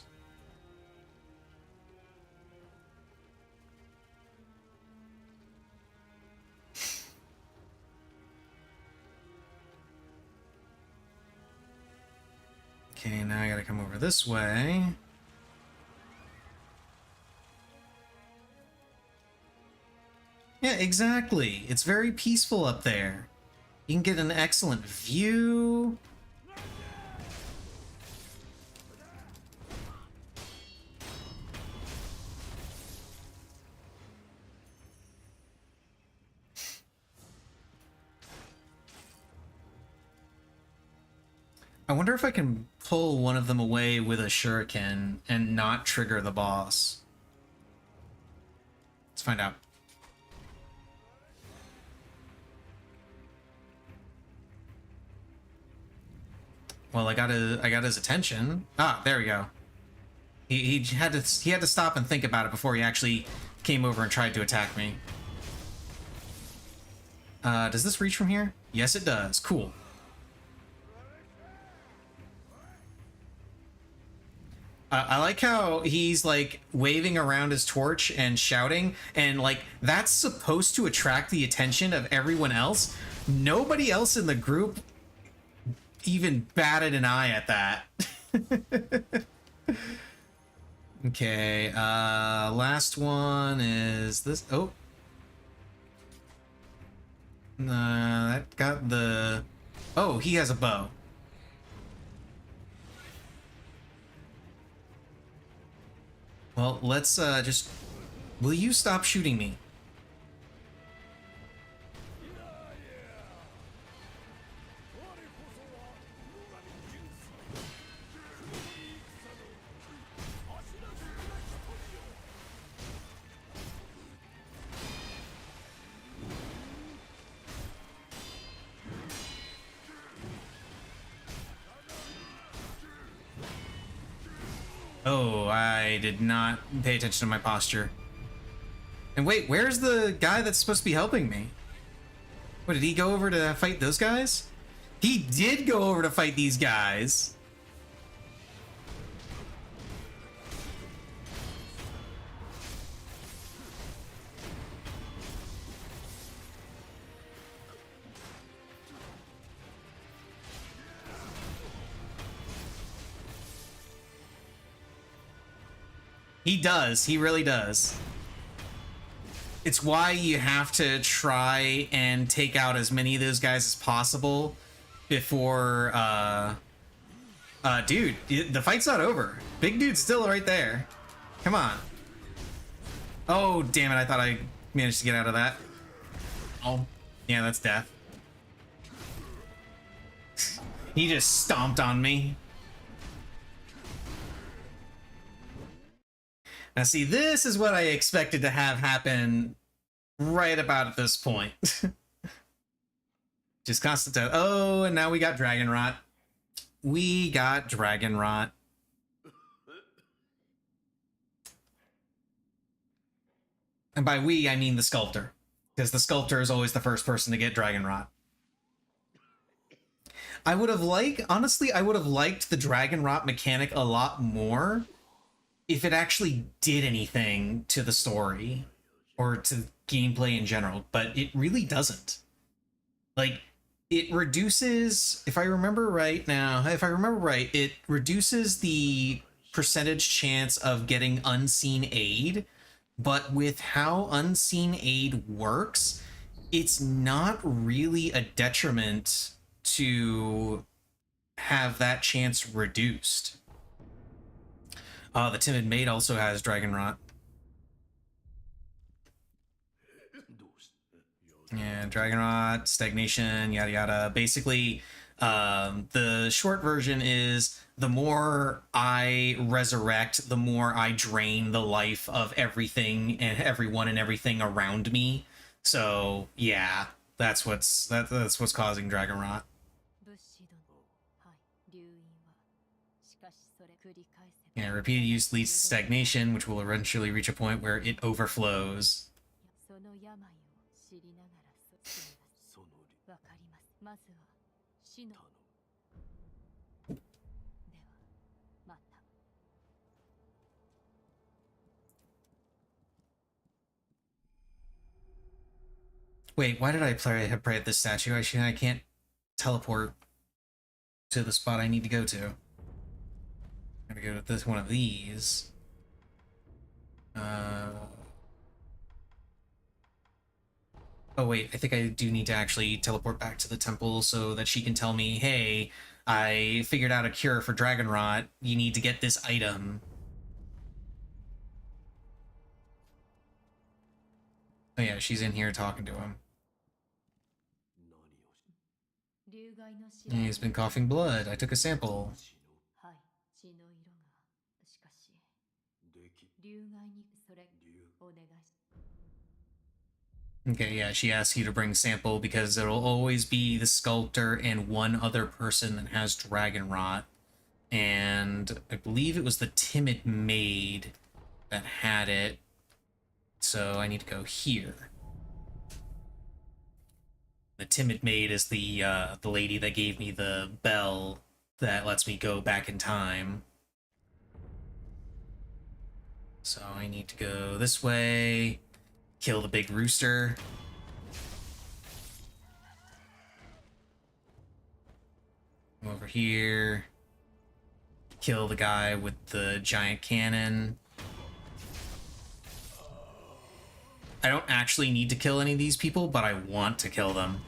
Okay, now I gotta come over this way. Yeah, exactly. It's very peaceful up there. You can get an excellent view. I wonder if I can pull one of them away with a shuriken and not trigger the boss. Let's find out. Well, I got his attention. Ah, there we go. He had to stop and think about it before he actually came over and tried to attack me. Does this reach from here? Yes, it does. Cool. I like how he's like waving around his torch and shouting, and like that's supposed to attract the attention of everyone else. Nobody else in the group even batted an eye at that. Okay, last one is this. Oh. That got the... Oh, he has a bow. Well, let's just... Will you stop shooting me? Oh, I did not pay attention to my posture. And wait, where's the guy that's supposed to be helping me? What, did he go over to fight those guys? He did go over to fight these guys. He does. He really does. It's why you have to try and take out as many of those guys as possible before, dude, the fight's not over. Big dude's still right there. Come on. Oh, damn it. I thought I managed to get out of that. Oh, yeah, that's death. He just stomped on me. Now, see, this is what I expected to have happen right about at this point. Just constant death. Oh, and now we got Dragon Rot. We got Dragon Rot. And by we, I mean the sculptor. Because the sculptor is always the first person to get Dragon Rot. I would have liked, honestly, I would have liked the Dragon Rot mechanic a lot more if it actually did anything to the story or to gameplay in general, but it really doesn't. Like, it reduces, if I remember right, it reduces the percentage chance of getting unseen aid, but with how unseen aid works, it's not really a detriment to have that chance reduced. The Timid Maid also has Dragon Rot. Yeah, Dragon Rot, Stagnation, yada yada. Basically, the short version is the more I resurrect, the more I drain the life of everything and everyone and everything around me. So yeah, that's what's causing Dragon Rot. Yeah, repeated use leads to stagnation, which will eventually reach a point where it overflows. Wait, why did I pray at this statue? I can't teleport to the spot I need to go to. I'm gonna go to this one of these. Oh wait, I think I do need to actually teleport back to the temple so that she can tell me, hey, I figured out a cure for dragon rot. You need to get this item. Oh yeah, she's in here talking to him. He's been coughing blood. I took a sample. Okay, yeah, she asks you to bring sample because it'll always be the sculptor and one other person that has dragon rot. And I believe it was the timid maid that had it. So I need to go here. The timid maid is the lady that gave me the bell that lets me go back in time. So I need to go this way, kill the big rooster. Over here, kill the guy with the giant cannon. I don't actually need to kill any of these people, but I want to kill them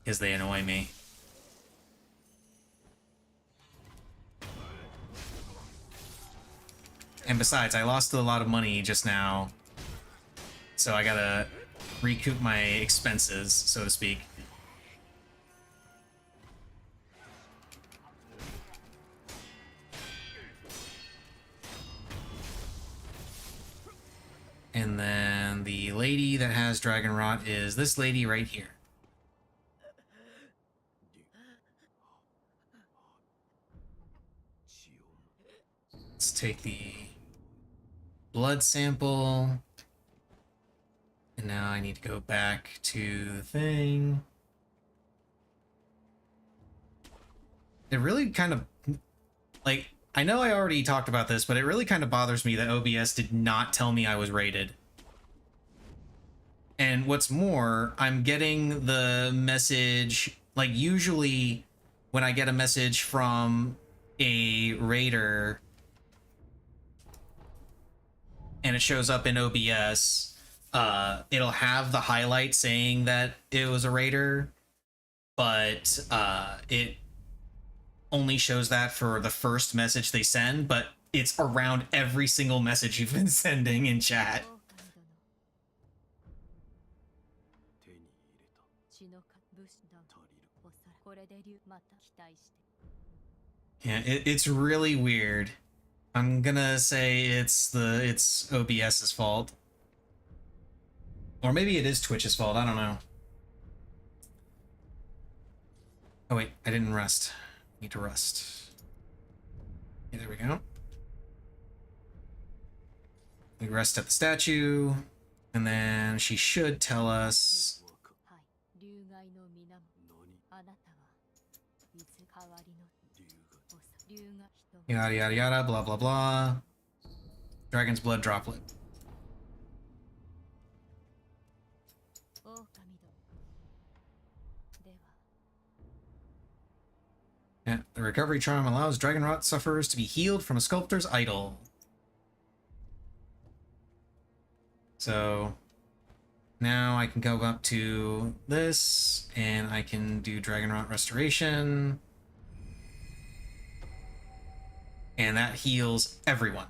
because they annoy me. And besides, I lost a lot of money just now, so I gotta recoup my expenses, so to speak. And then the lady that has dragon rot is this lady right here. Let's take the blood sample. And now I need to go back to the thing. It really kind of, like, I know I already talked about this, but it really kind of bothers me that OBS did not tell me I was rated. And what's more, I'm getting the message, like, usually when I get a message from a raider and it shows up in OBS, it'll have the highlight saying that it was a raider, but it only shows that for the first message they send, but it's around every single message you've been sending in chat. Yeah, it's really weird. I'm gonna say it's OBS's fault. Or maybe it is Twitch's fault, I don't know. Oh wait, I didn't rest. Need to rest. Okay, there we go. We rest at the statue, and then she should tell us. Yada yada yada, blah blah blah. Dragon's blood droplet. Yeah, the recovery charm allows dragon rot sufferers to be healed from a sculptor's idol. So now I can go up to this and I can do dragon rot restoration. And that heals everyone.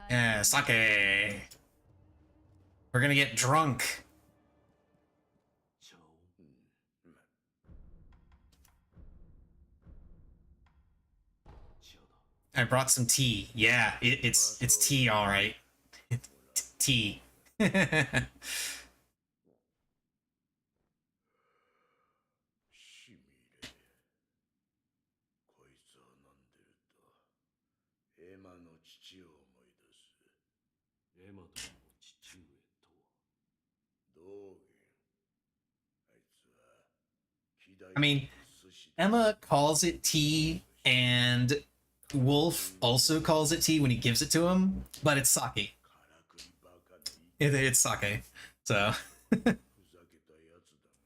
Yeah, sake. We're gonna get drunk. I brought some tea. Yeah, it's tea, all right. Tea. しみれこいつは飲んでるとエマの父を思い出す。エマ殿の父上とは道元。あいつは希代 I mean, Emma calls it tea, and Wolf also calls it tea when he gives it to him, but it's sake. からくりバカでいい It's sake. So, ふざけたやつだが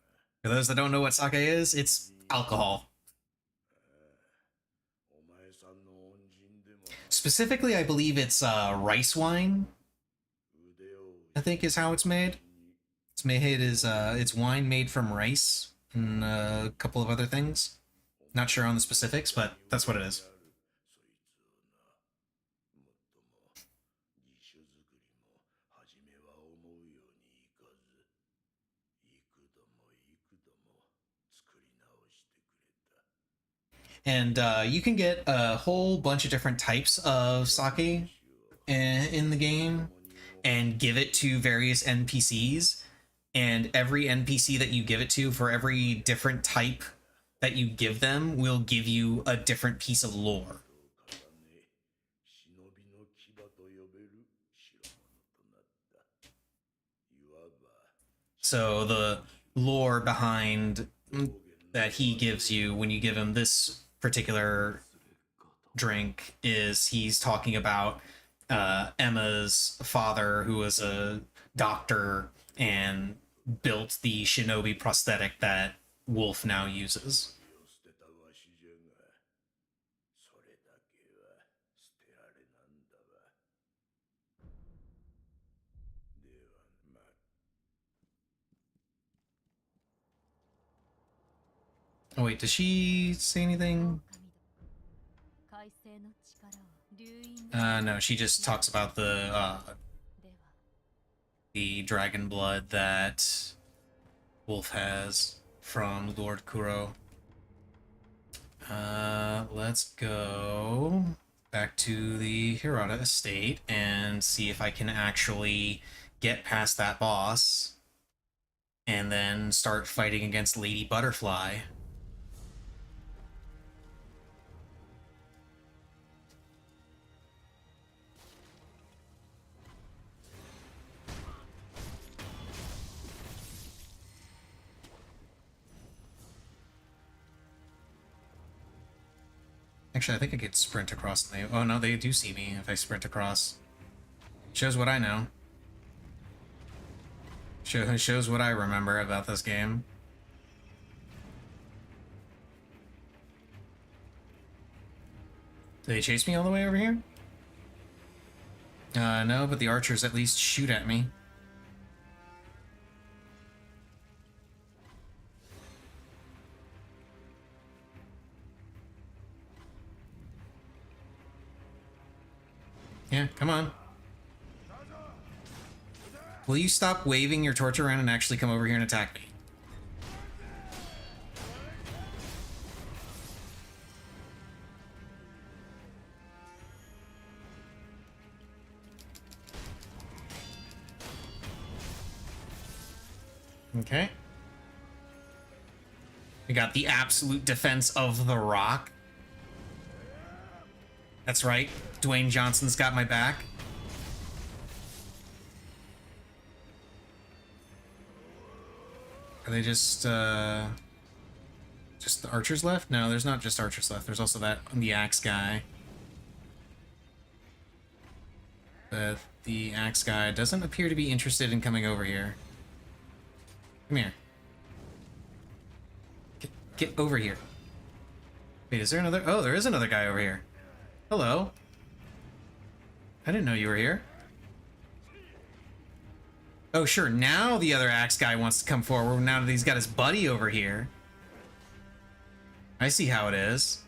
for those that don't know what sake is, it's alcohol. お前さんの恩人でもな Specifically, I believe it's rice wine, 腕を I think is how it's made. It's made is it's wine made from rice and a couple of other things. Not sure on the specifics, but that's what it is. そいつをなもっとも義手作りも初めは思うようにいかず幾度も幾度も作り直してくれた And you can get a whole bunch of different types of sake in the game and give it to various NPCs. And every NPC that you give it to, for every different type that you give them, will give you a different piece of lore. 重ね忍びの牙と呼べる代物となったいわば So the lore behind that he gives you when you give him this particular drink is he's talking about Emma's father, who was a doctor and built the shinobi prosthetic that Wolf now uses. 身を捨てたわしじゃがそれだけは捨てられなんだわではまあ Oh wait, does she say anything? 改正の力を流飲 No, she just talks aboutでは the dragon blood that Wolf has from Lord Kuro. Let's go back to the Hirata estate and see if I can actually get past that boss and then start fighting against Lady Butterfly. Actually, I think I could sprint across. And oh no, they do see me if I sprint across. Shows what I know. Shows what I remember about this game. Do they chase me all the way over here? No, but the archers at least shoot at me. Yeah, come on. Will you stop waving your torch around and actually come over here and attack me? Okay. We got the absolute defense of the rock. That's right. Dwayne Johnson's got my back. Are they just the archers left? No, there's not just archers left. There's also the axe guy. But the axe guy doesn't appear to be interested in coming over here. Come here. Get over here. Wait, is there another? Oh, there is another guy over here. Hello. I didn't know you were here. Oh, sure. Now the other axe guy wants to come forward. Now that he's got his buddy over here. I see how it is.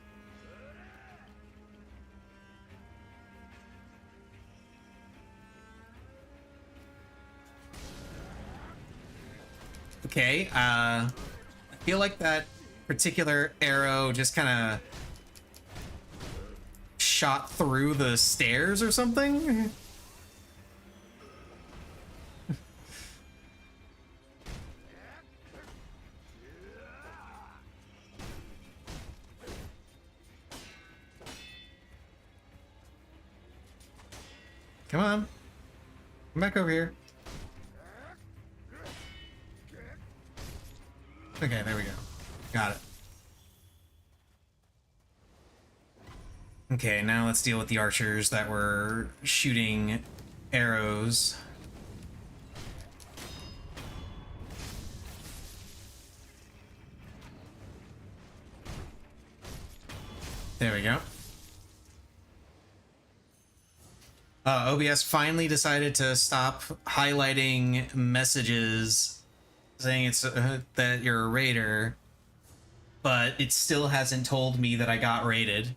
Okay, I feel like that particular arrow just kind of shot through the stairs or something. Come on. Come back over here. Okay, there we go. Got it. Okay, now let's deal with the archers that were shooting arrows. There we go. OBS finally decided to stop highlighting messages saying it's that you're a raider, but it still hasn't told me that I got raided.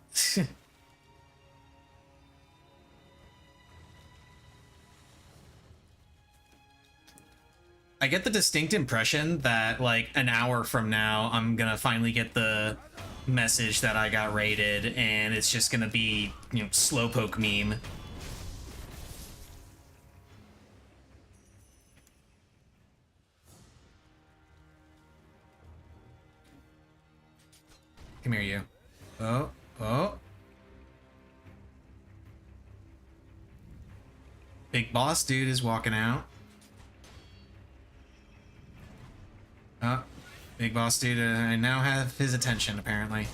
I get the distinct impression that, like, an hour from now, I'm gonna finally get the message that I got raided, and it's just gonna be, you know, slowpoke meme. Come here, you. Oh, oh. Big boss dude is walking out. Oh, big boss dude, I now have his attention, apparently.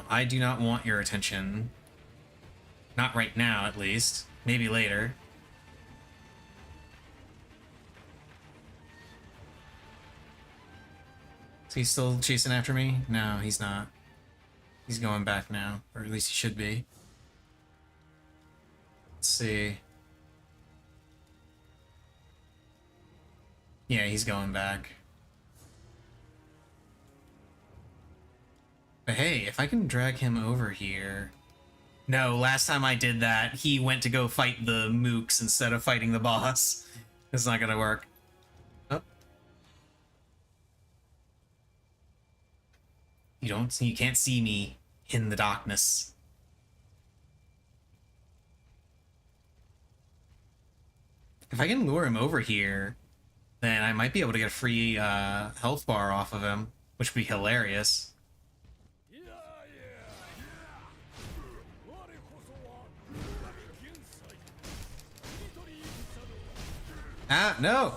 I do not want your attention. Not right now, at least. Maybe later. Is he still chasing after me? No, he's not. He's going back now, or at least he should be. Let's see. Yeah, he's going back. But hey, if I can drag him over here... No, last time I did that, he went to go fight the mooks instead of fighting the boss. It's not gonna work. Oh. You can't see me in the darkness. If I can lure him over here, then I might be able to get a free health bar off of him, which would be hilarious. Ah, no!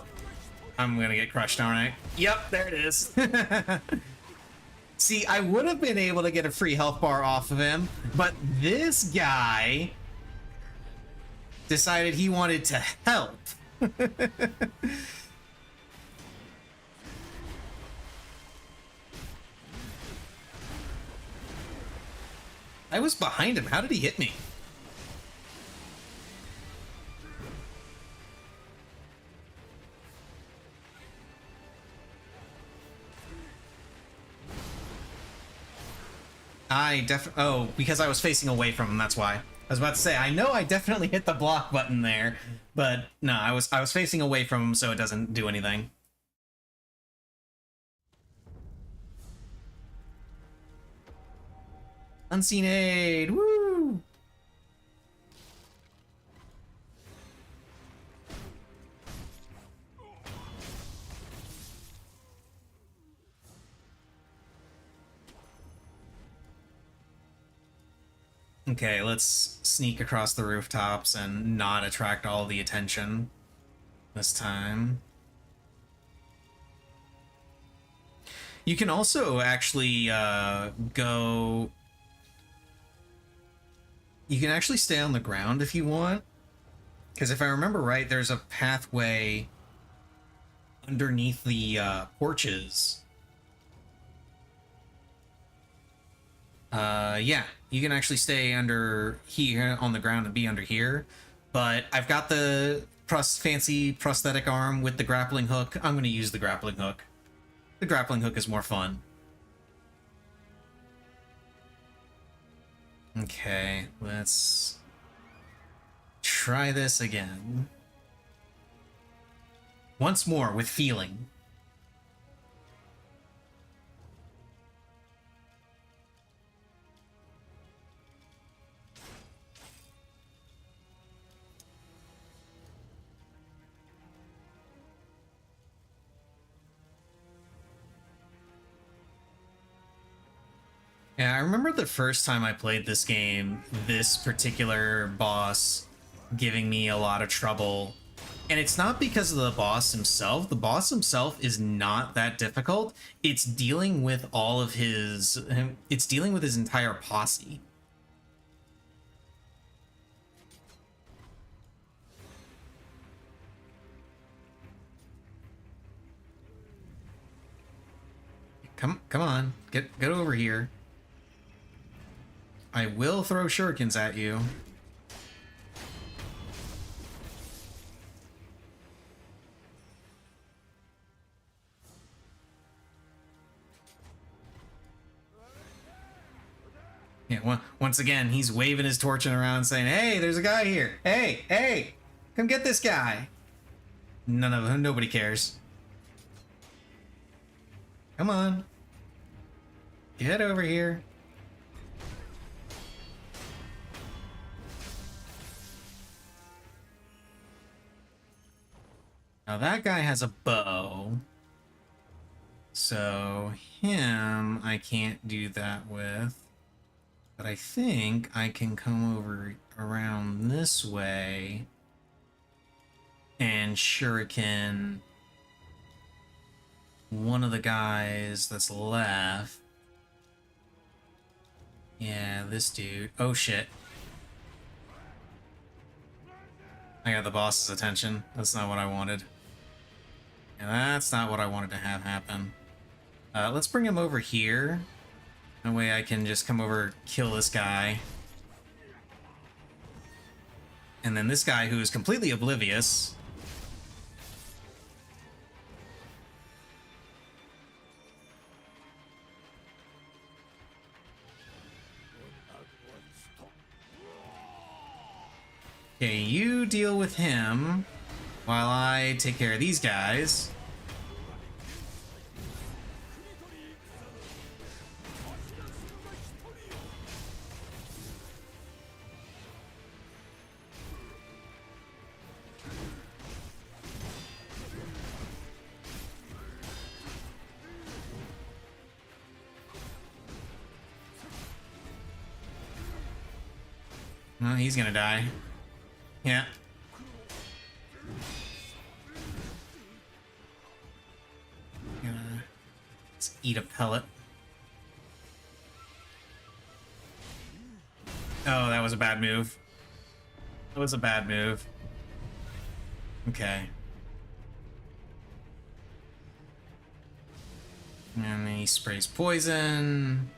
I'm gonna get crushed, aren't I? Yep, there it is. See, I would have been able to get a free health bar off of him, but this guy decided he wanted to help. I was behind him. How did he hit me? Oh, because I was facing away from him, that's why. I was about to say, I know I definitely hit the block button there, but no, I was facing away from him, so it doesn't do anything. Unseen aid! Woo! Okay, let's sneak across the rooftops and not attract all the attention this time. You can also actually go... You can actually stay on the ground if you want. Because if I remember right, there's a pathway underneath the porches. Yeah, you can actually stay under here on the ground and be under here. But I've got the fancy prosthetic arm with the grappling hook. I'm going to use the grappling hook. The grappling hook is more fun. Okay, let's try this again. Once more with feeling. Yeah, I remember the first time I played this game, this particular boss giving me a lot of trouble, And it's not because of the boss himself. The boss himself is not that difficult. It's dealing with all of his... It's dealing with his entire posse. Come on. Get over here. I will throw shurikens at you. Yeah, once again, he's waving his torch around saying, hey, there's a guy here. Hey, come get this guy. Nobody cares. Come on. Get over here. Now that guy has a bow. So him I can't do that with. But I think I can come over around this way and shuriken one of the guys that's left. Yeah, this dude. Oh shit. I got the boss's attention. That's not what I wanted. Yeah, that's not what I wanted to have happen. Let's bring him over here. That way I can just come over, kill this guy. And then this guy who is completely oblivious. Okay, you deal with him while I take care of these guys. Oh, he's gonna die. Yeah. Let's eat a pellet. Oh, that was a bad move. That was a bad move. Okay. And then he sprays poison.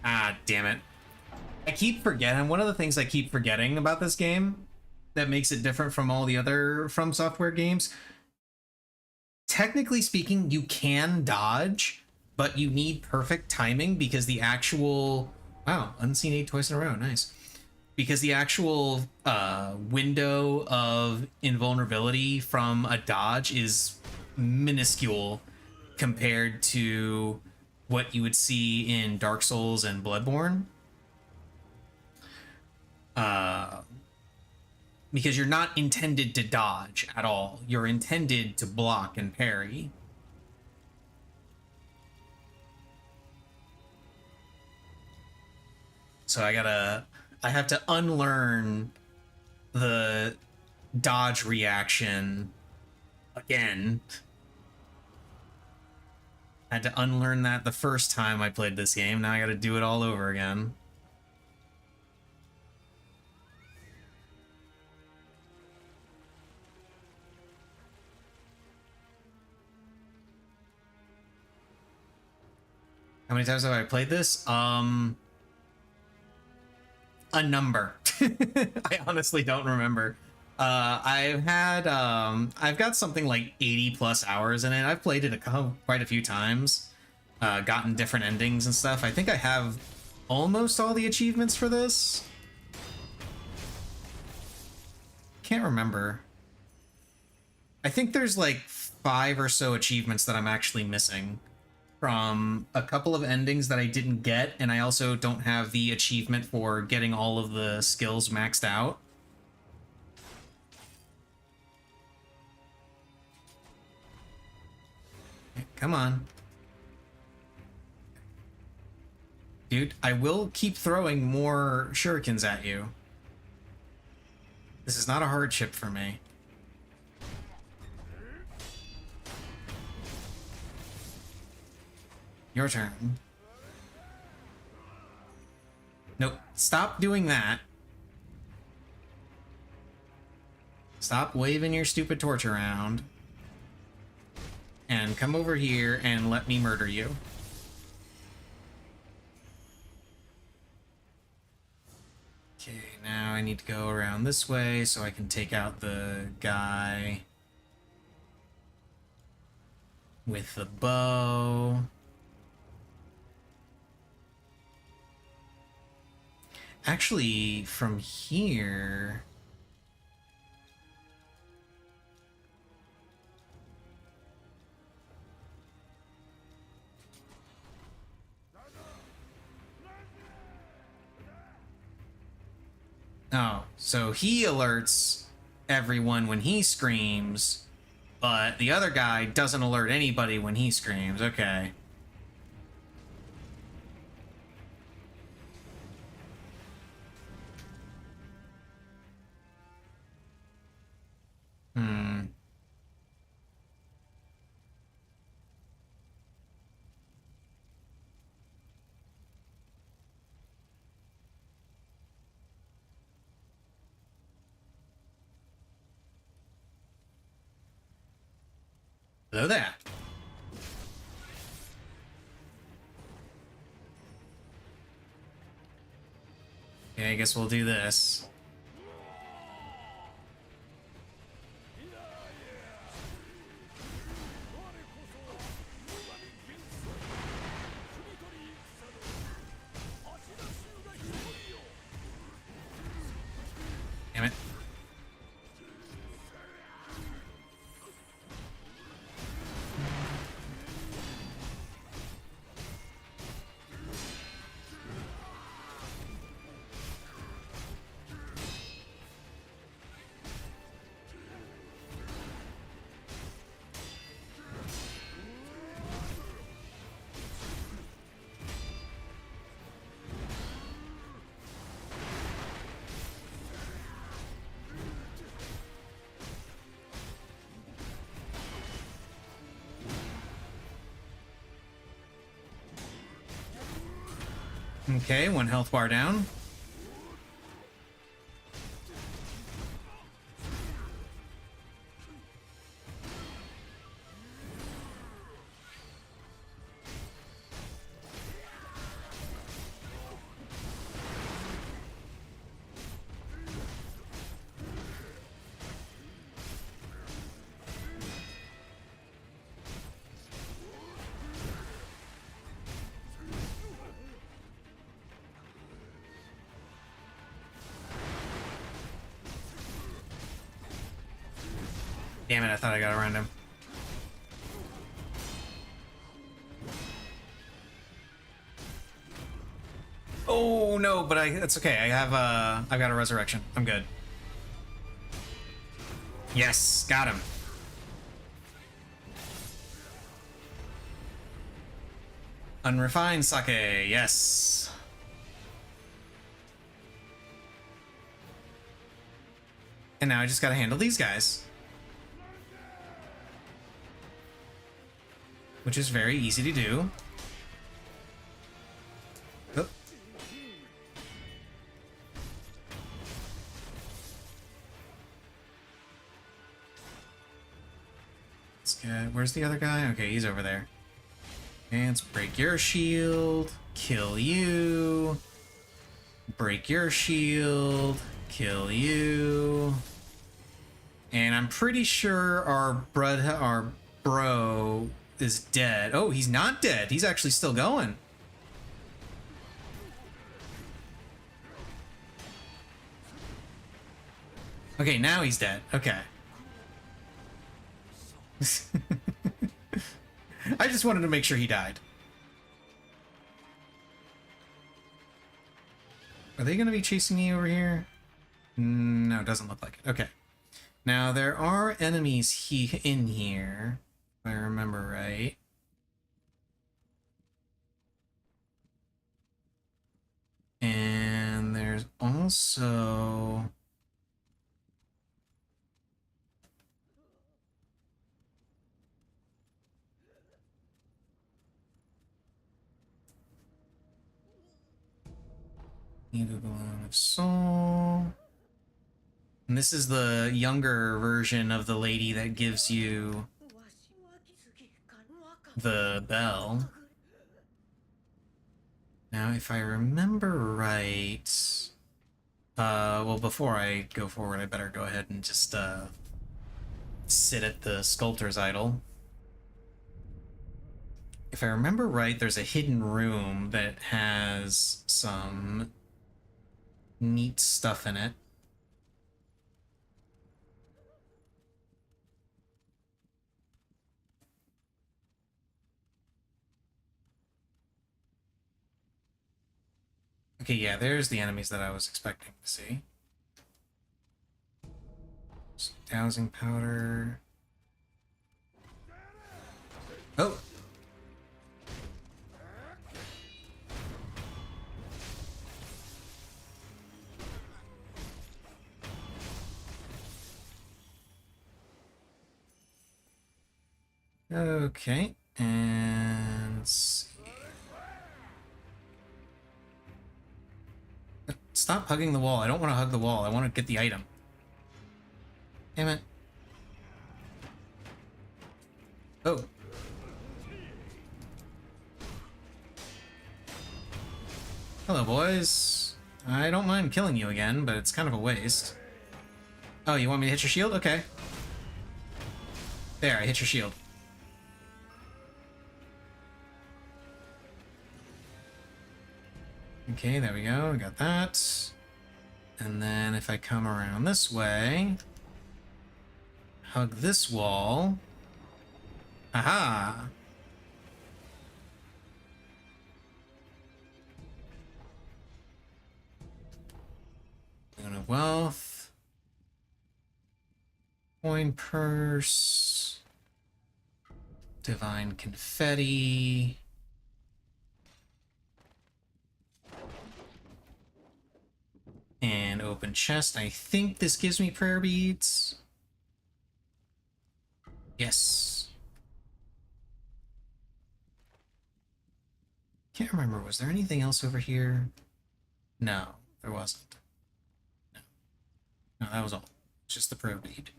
Ah, damn it. I keep forgetting. One of the things I keep forgetting about this game that makes it different from all the other From Software games, technically speaking, you can dodge, but you need perfect timing because the actual... Wow, unseen 8 twice in a row. Nice. Because the actual window of invulnerability from a dodge is minuscule compared to what you would see in Dark Souls and Bloodborne. Because you're not intended to dodge at all. You're intended to block and parry. So I have to unlearn the dodge reaction again. I had to unlearn that the first time I played this game. Now I gotta do it all over again. How many times have I played this? A number. I honestly don't remember. I've got something like 80 plus hours in it. I've played it quite a few times, gotten different endings and stuff. I think I have almost all the achievements for this. Can't remember. I think there's like 5 or so achievements that I'm actually missing from a couple of endings that I didn't get, and I also don't have the achievement for getting all of the skills maxed out. Come on. Dude, I will keep throwing more shurikens at you. This is not a hardship for me. Your turn. Nope. Stop doing that. Stop waving your stupid torch around. And come over here and let me murder you. Okay, now I need to go around this way so I can take out the guy with the bow. Actually, from here... Oh, so he alerts everyone when he screams, but the other guy doesn't alert anybody when he screams. Okay. Hmm. Hello there. Okay, I guess we'll do this. Damn it. Okay, 1 health bar down. Damn it, I thought I got around him. Oh no, but that's okay. I've got a resurrection. I'm good. Yes, got him. Unrefined sake, yes. And now I just gotta handle these guys. Which is very easy to do. Oh. Let's get, where's the other guy? Okay, he's over there. And let's break your shield, kill you, break your shield, kill you. And I'm pretty sure our bro is dead. Oh, he's not dead. He's actually still going. Okay, now he's dead. Okay. I just wanted to make sure he died. Are they going to be chasing me over here? No, it doesn't look like it. Okay. Now, there are enemies in here, if I remember right. also... Need a balloon of soul. And this is the younger version of the lady that gives you the bell. Now, if I remember right... well, before I go forward, I better go ahead and just, sit at the sculptor's idol. If I remember right, there's a hidden room that has some neat stuff in it. Okay, yeah, there's the enemies that I was expecting to see. Some dowsing powder. Oh! Okay, and let's see. Stop hugging the wall. I don't want to hug the wall. I want to get the item. Damn it. Oh. Hello, boys. I don't mind killing you again, but it's kind of a waste. Oh, you want me to hit your shield? Okay. There, I hit your shield. Okay, there we go. We got that. And then if I come around this way, hug this wall. Aha! Boon of Wealth. Coin Purse. Divine Confetti. And open chest. I think this gives me prayer beads. Yes. Can't remember. Was there anything else over here? No, there wasn't. No, no, that was all. Just the prayer bead.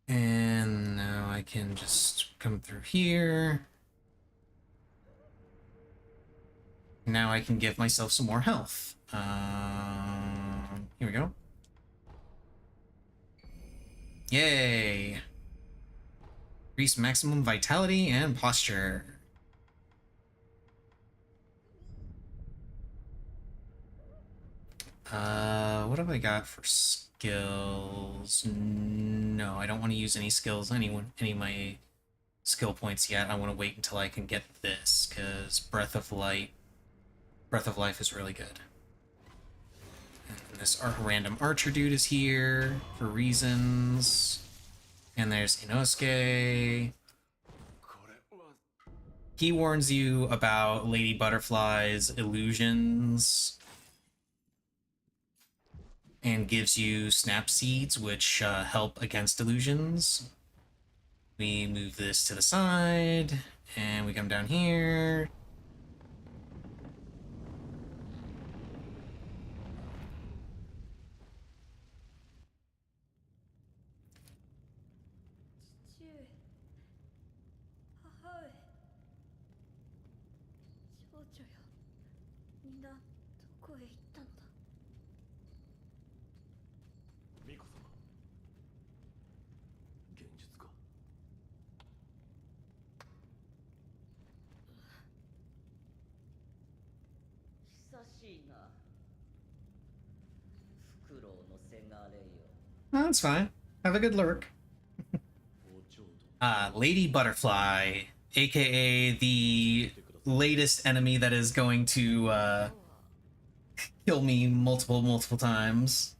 And now I can just come through here. Now I can give myself some more health. Here we go. Yay! Increase maximum vitality and posture. What have I got for skills? No, I don't want to use any skills, any of my skill points yet. I want to wait until I can get this, because Breath of Life is really good. And this random archer dude is here for reasons. And there's Inosuke. He warns you about Lady Butterfly's illusions and gives you snap seeds, which help against illusions. We move this to the side, and we come down here. Oh, that's fine. Have a good lurk. Lady Butterfly, aka the latest enemy that is going to kill me multiple times.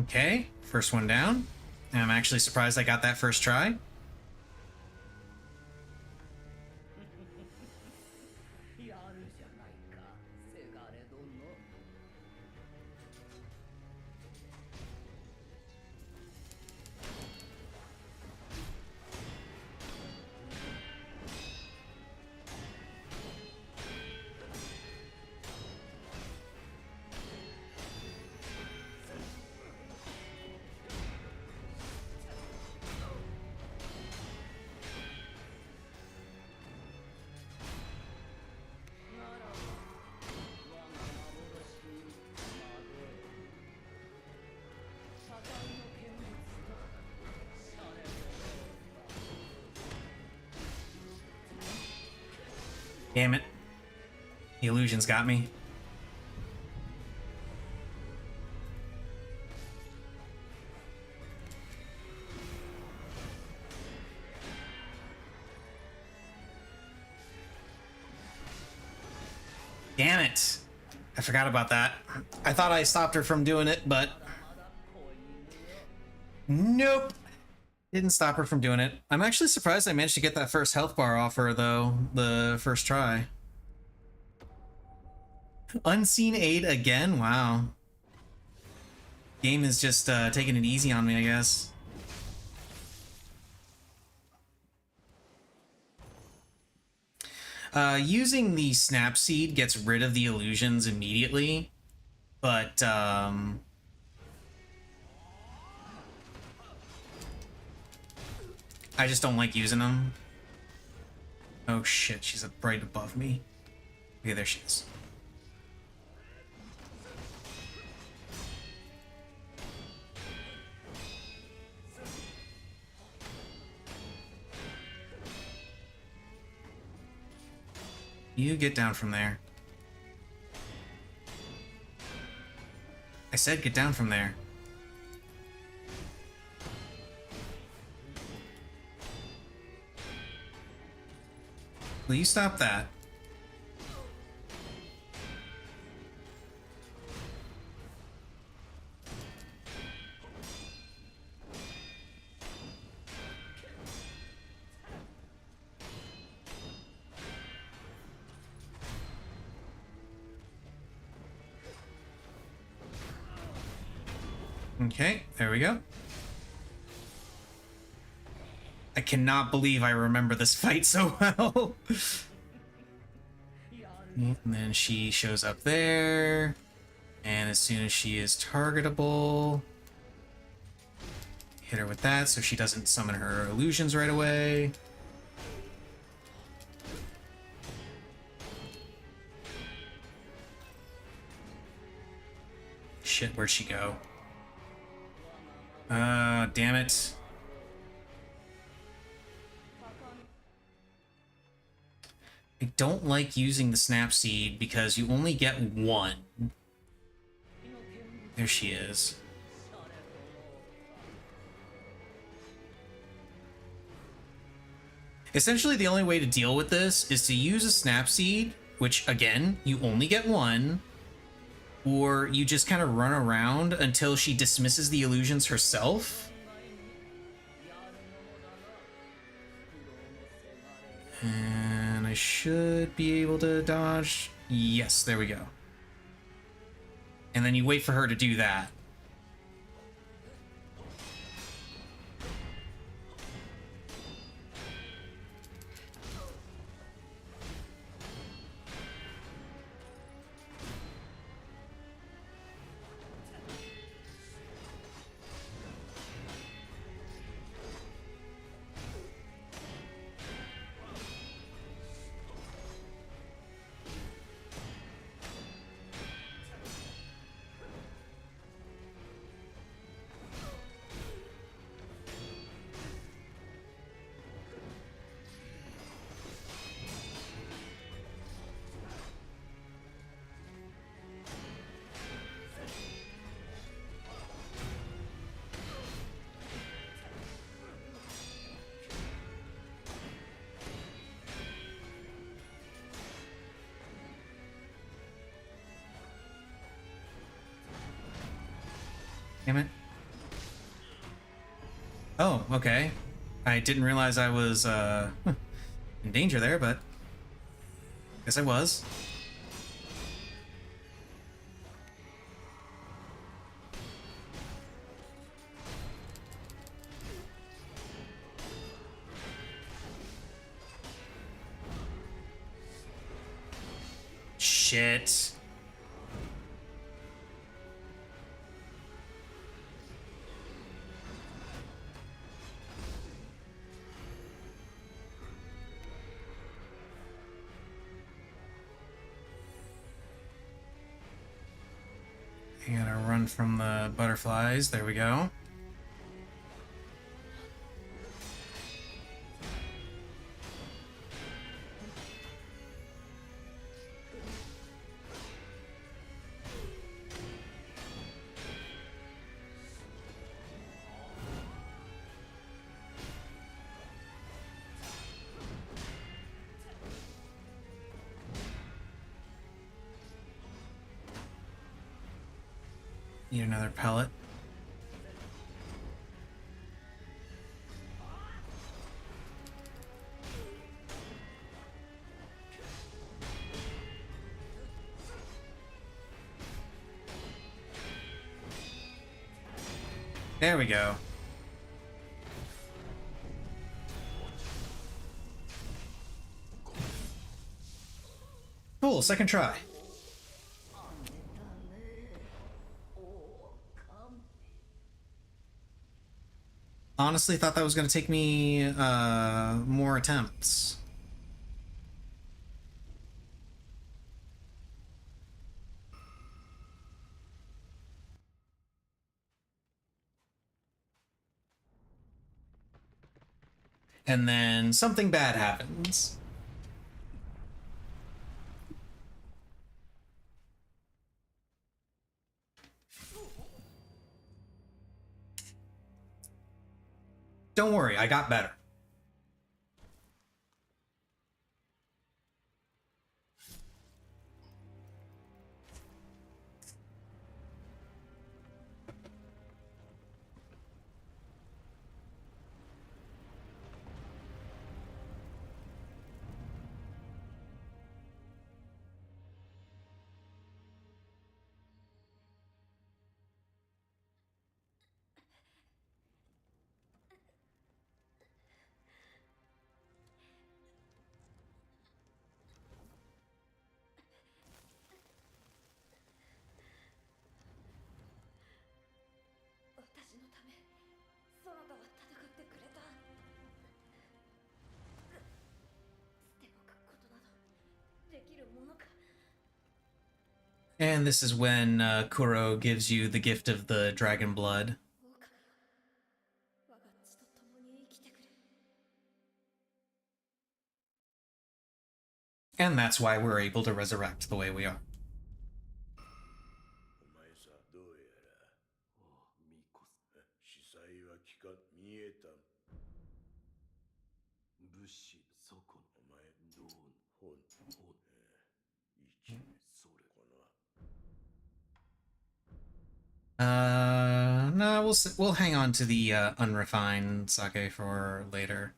Okay, first one down. And I'm actually surprised I got that first try. やるじゃないか、せがれ殿。ならば、我が幻にまで。多大の見物とされておる。 Damn it. The illusions got me. Damn it. I forgot about that. I thought I stopped her from doing it, but まだ子犬よ。 nope. Didn't stop her from doing it. I'm actually surprised I managed to get that first health bar off her, though, the first try. Unseen aid again? Wow. Game is just taking it easy on me, I guess. Using the snap seed gets rid of the illusions immediately, but I just don't like using them. Oh shit, she's right above me. Okay, there she is. You get down from there. I said get down from there. Will you stop that? Okay, there we go. I cannot believe I remember this fight so well. And then she shows up there. And as soon as she is targetable, hit her with that so she doesn't summon her illusions right away. Shit, where'd she go? Damn it. I don't like using the snap seed because you only get one. There she is. Essentially, the only way to deal with this is to use a snap seed, which again, you only get one, or you just kind of run around until she dismisses the illusions herself. And I should be able to dodge. Yes, there we go. And then you wait for her to do that. Damn it. Oh, okay. I didn't realize I was in danger there, but guess I was. Shit. I gotta run from the butterflies. There we go. Need another pellet. There we go. Cool, second try. Honestly, thought that was going to take me more attempts. And then something bad happens. Don't worry, I got better. And this is when Kuro gives you the gift of the dragon blood. And that's why we're able to resurrect the way we are. お前さ、どうやら司祭は聞か見えた。武士そこお前どう本一それかな。No, we'll hang on to the unrefined sake for later.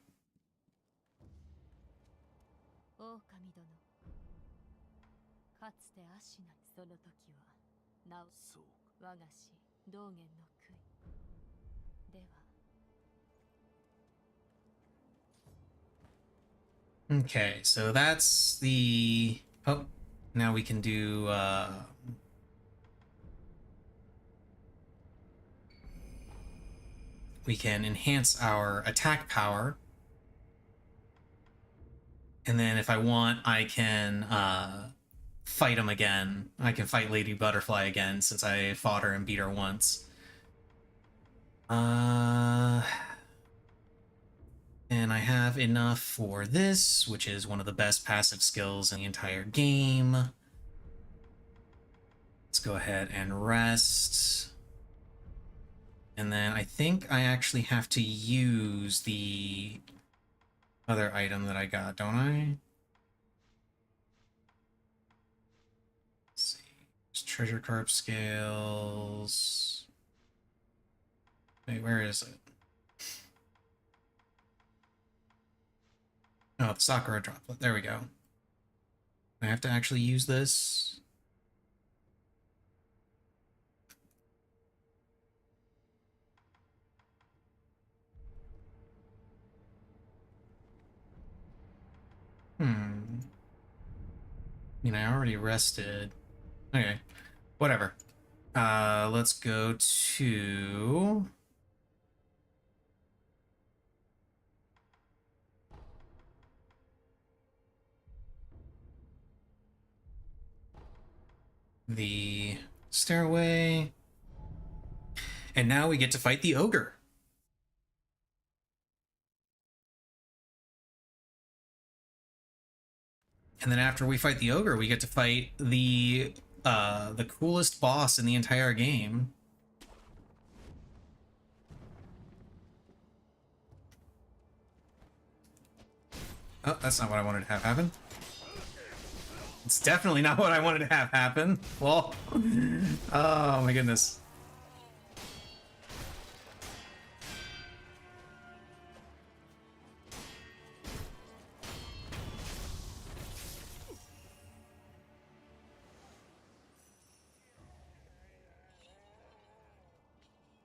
狼殿、かつてアシナその時はなおそう我が師道元の悔いでは Okay, so that's the... Oh, now we can do... we can enhance our attack power. And then if I want, I can fight him again. I can fight Lady Butterfly again since I fought her and beat her once. And I have enough for this, which is one of the best passive skills in the entire game. Let's go ahead and rest. And then I think I actually have to use the other item that I got, don't I? Let's see. There's treasure carp scales. Wait, where is it? Oh, the Sakura droplet. There we go. I have to actually use this. I mean, I already rested. Okay, whatever. Let's go to... the stairway. And now we get to fight the ogre. And then after we fight the ogre, we get to fight the coolest boss in the entire game. Oh, that's not what I wanted to have happen. It's definitely not what I wanted to have happen. Well, oh my goodness.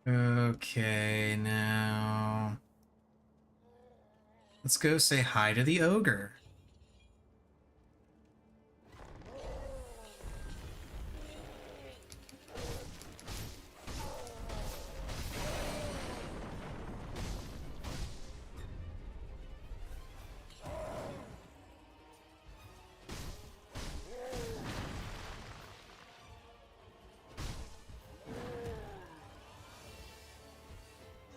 Okay, now let's go say hi to the ogre.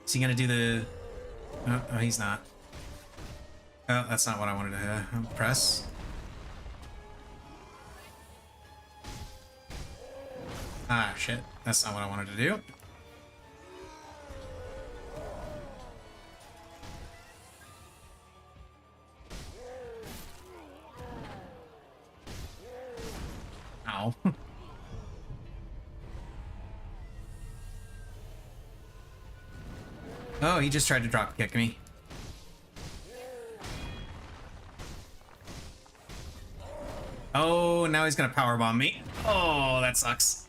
Is he gonna do the... Oh, he's not. Oh, that's not what I wanted to press. Ah, shit. That's not what I wanted to do. Ow. Oh, he just tried to drop kick me. Oh, now he's gonna powerbomb me. Oh, that sucks.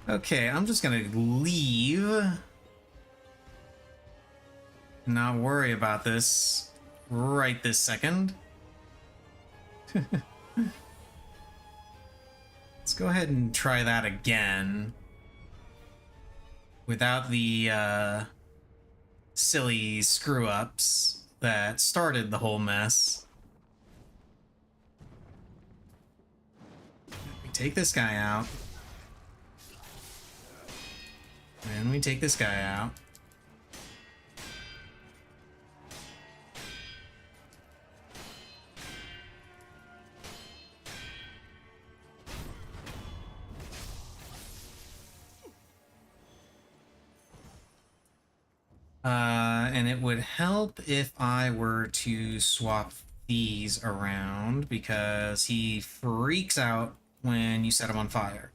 Okay, I'm just gonna leave. Not worry about this right this second. Let's go ahead and try that again. Without the silly screw-ups that started the whole mess. We take this guy out. And we take this guy out. And it would help if I were to swap these around because he freaks out when you set him on fire.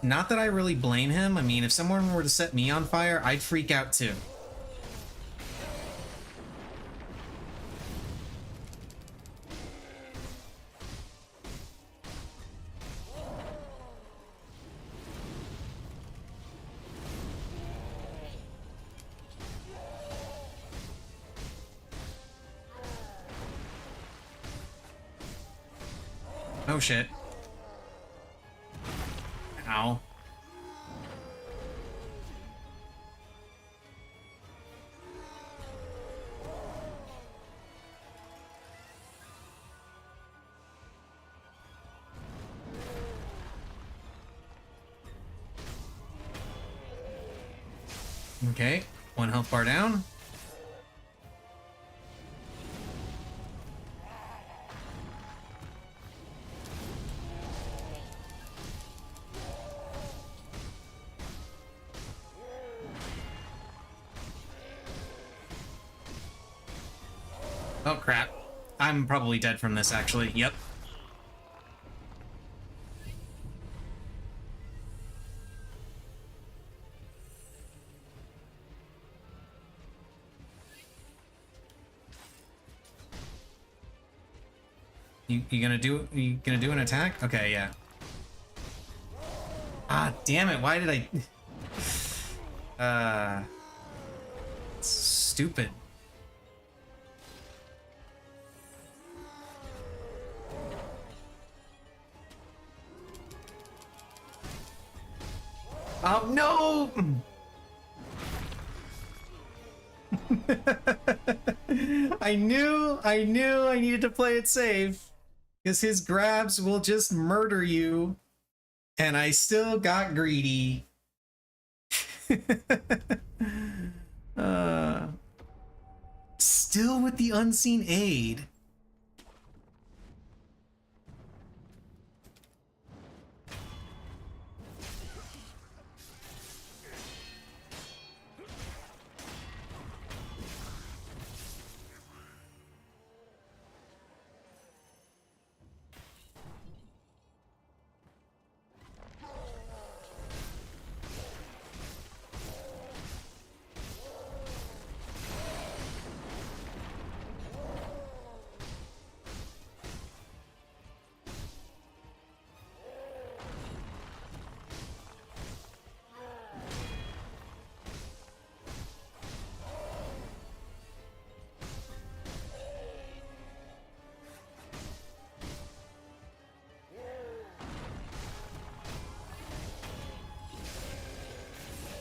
Not that I really blame him. I mean, if someone were to set me on fire, I'd freak out too. Oh shit. Ow. Okay, one health bar down. Oh crap. I'm probably dead from this actually. Yep. You gonna do an attack? Okay, yeah. Ah, damn it! Why did I? Stupid. Oh no! I knew I needed to play it safe. Because his grabs will just murder you. And I still got greedy. uh, Still with the unseen aid.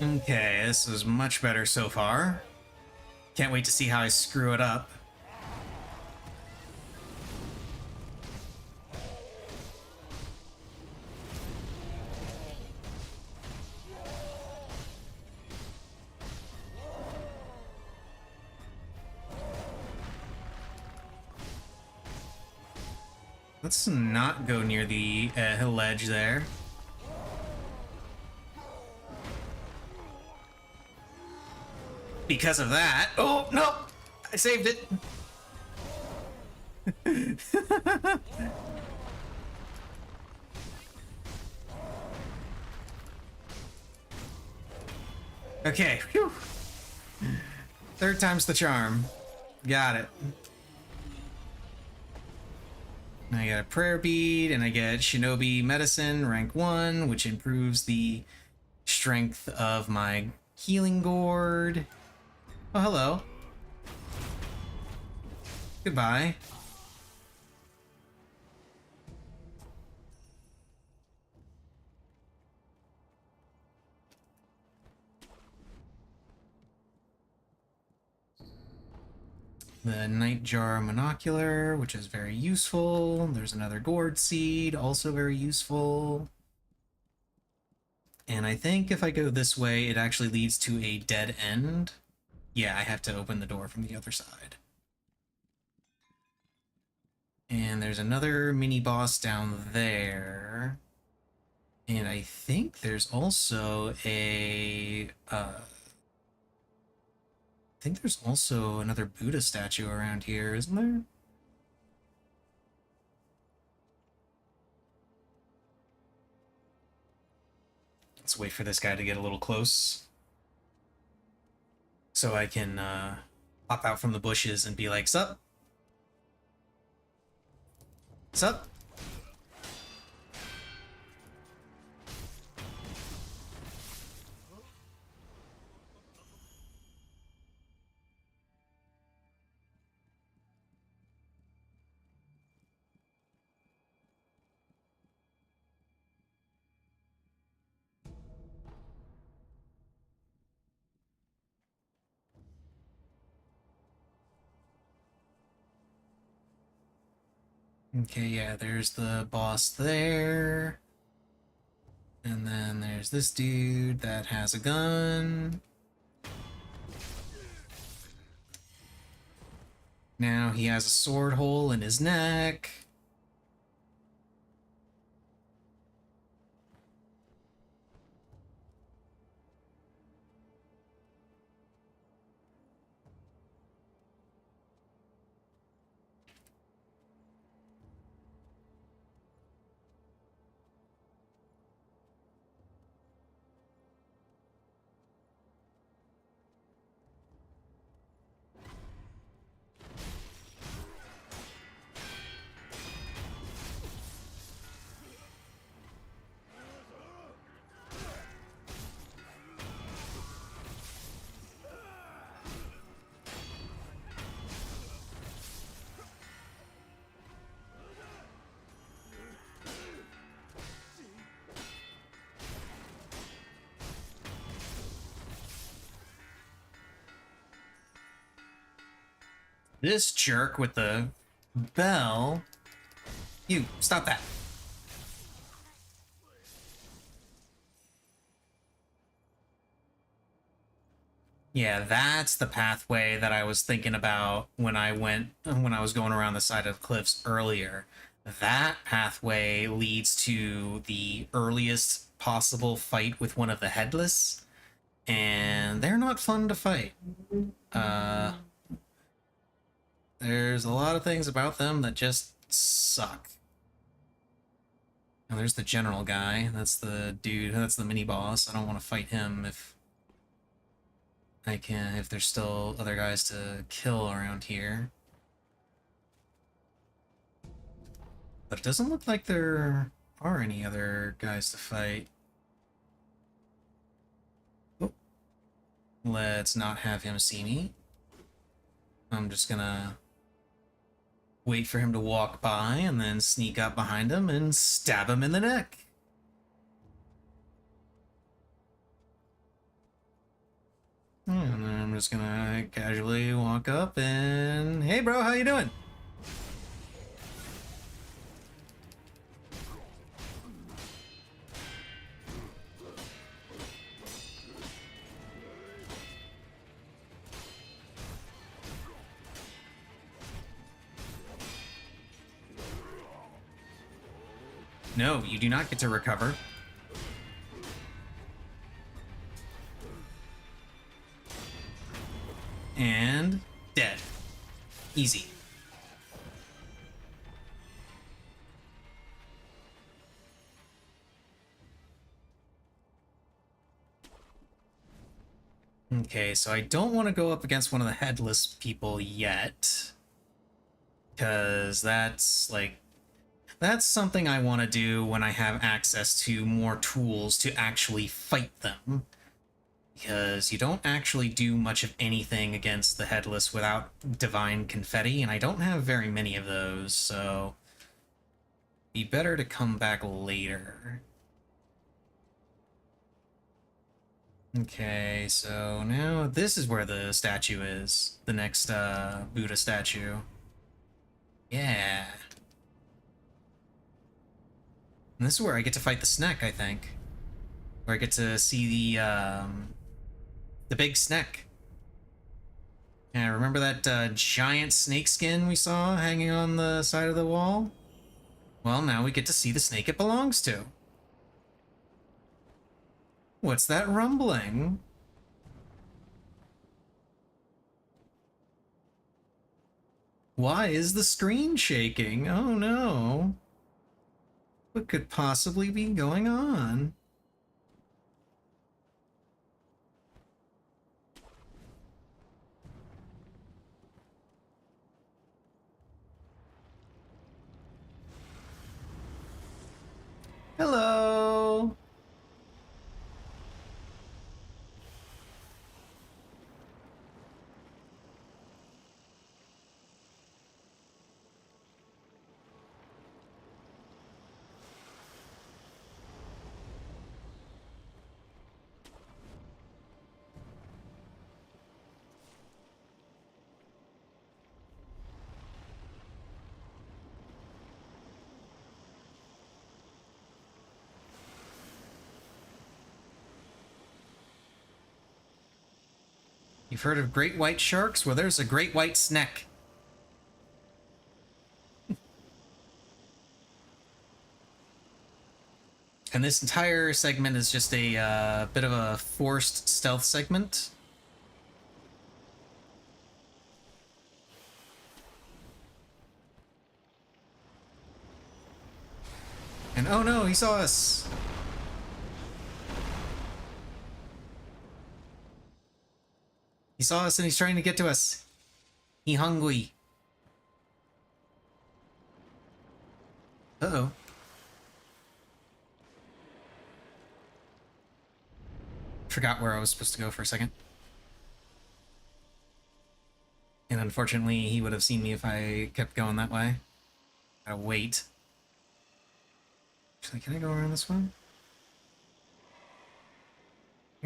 Okay, this is much better so far. Can't wait to see how I screw it up. Let's not go near the ledge there. Because of that. Oh, no! I saved it. Okay. Whew. Third time's the charm. Got it. I get a prayer bead, and I get Shinobi Medicine, rank 1, which improves the strength of my healing gourd. Oh, hello. Goodbye. The Nightjar Monocular, which is very useful. There's another gourd seed, also very useful. And I think if I go this way, it actually leads to a dead end. Yeah, I have to open the door from the other side. And there's another mini boss down there. And I think there's also I think there's also another Buddha statue around here, isn't there? Let's wait for this guy to get a little close. So I can pop out from the bushes and be like, sup? Sup? Okay, yeah, there's the boss there. And then there's this dude that has a gun. Now he has a sword hole in his neck. This jerk with the bell. You, stop that. Yeah, that's the pathway that I was thinking about when I was going around the side of cliffs earlier. That pathway leads to the earliest possible fight with one of the headless, and they're not fun to fight. Uh, there's a lot of things about them that just suck. And there's the general guy. That's the dude. That's the mini boss. I don't want to fight him if I can. If there's still other guys to kill around here. But it doesn't look like there are any other guys to fight. Oh. Let's not have him see me. I'm just gonna wait for him to walk by and then sneak up behind him and stab him in the neck. And then I'm just gonna casually walk up and, hey bro, how you doing? No, you do not get to recover. And dead. Easy. Okay, so I don't want to go up against one of the headless people yet. Because that's something I want to do when I have access to more tools to actually fight them. Because you don't actually do much of anything against the headless without divine confetti, and I don't have very many of those, so be better to come back later. Okay, so now this is where the statue is. The next Buddha statue. Yeah. And this is where I get to fight the Snek, I think. Where I get to see the big Snek. Yeah, remember that giant snake skin we saw hanging on the side of the wall? Well, now we get to see the snake it belongs to. What's that rumbling? Why is the screen shaking? Oh no. What could possibly be going on? Hello. You've heard of great white sharks? Well, there's a great white Snek. And this entire segment is just a bit of a forced stealth segment. And oh no, he saw us! He saw us and he's trying to get to us. He hungry. Uh-oh. Forgot where I was supposed to go for a second. And unfortunately, he would have seen me if I kept going that way. Gotta wait. Actually, can I go around this way? I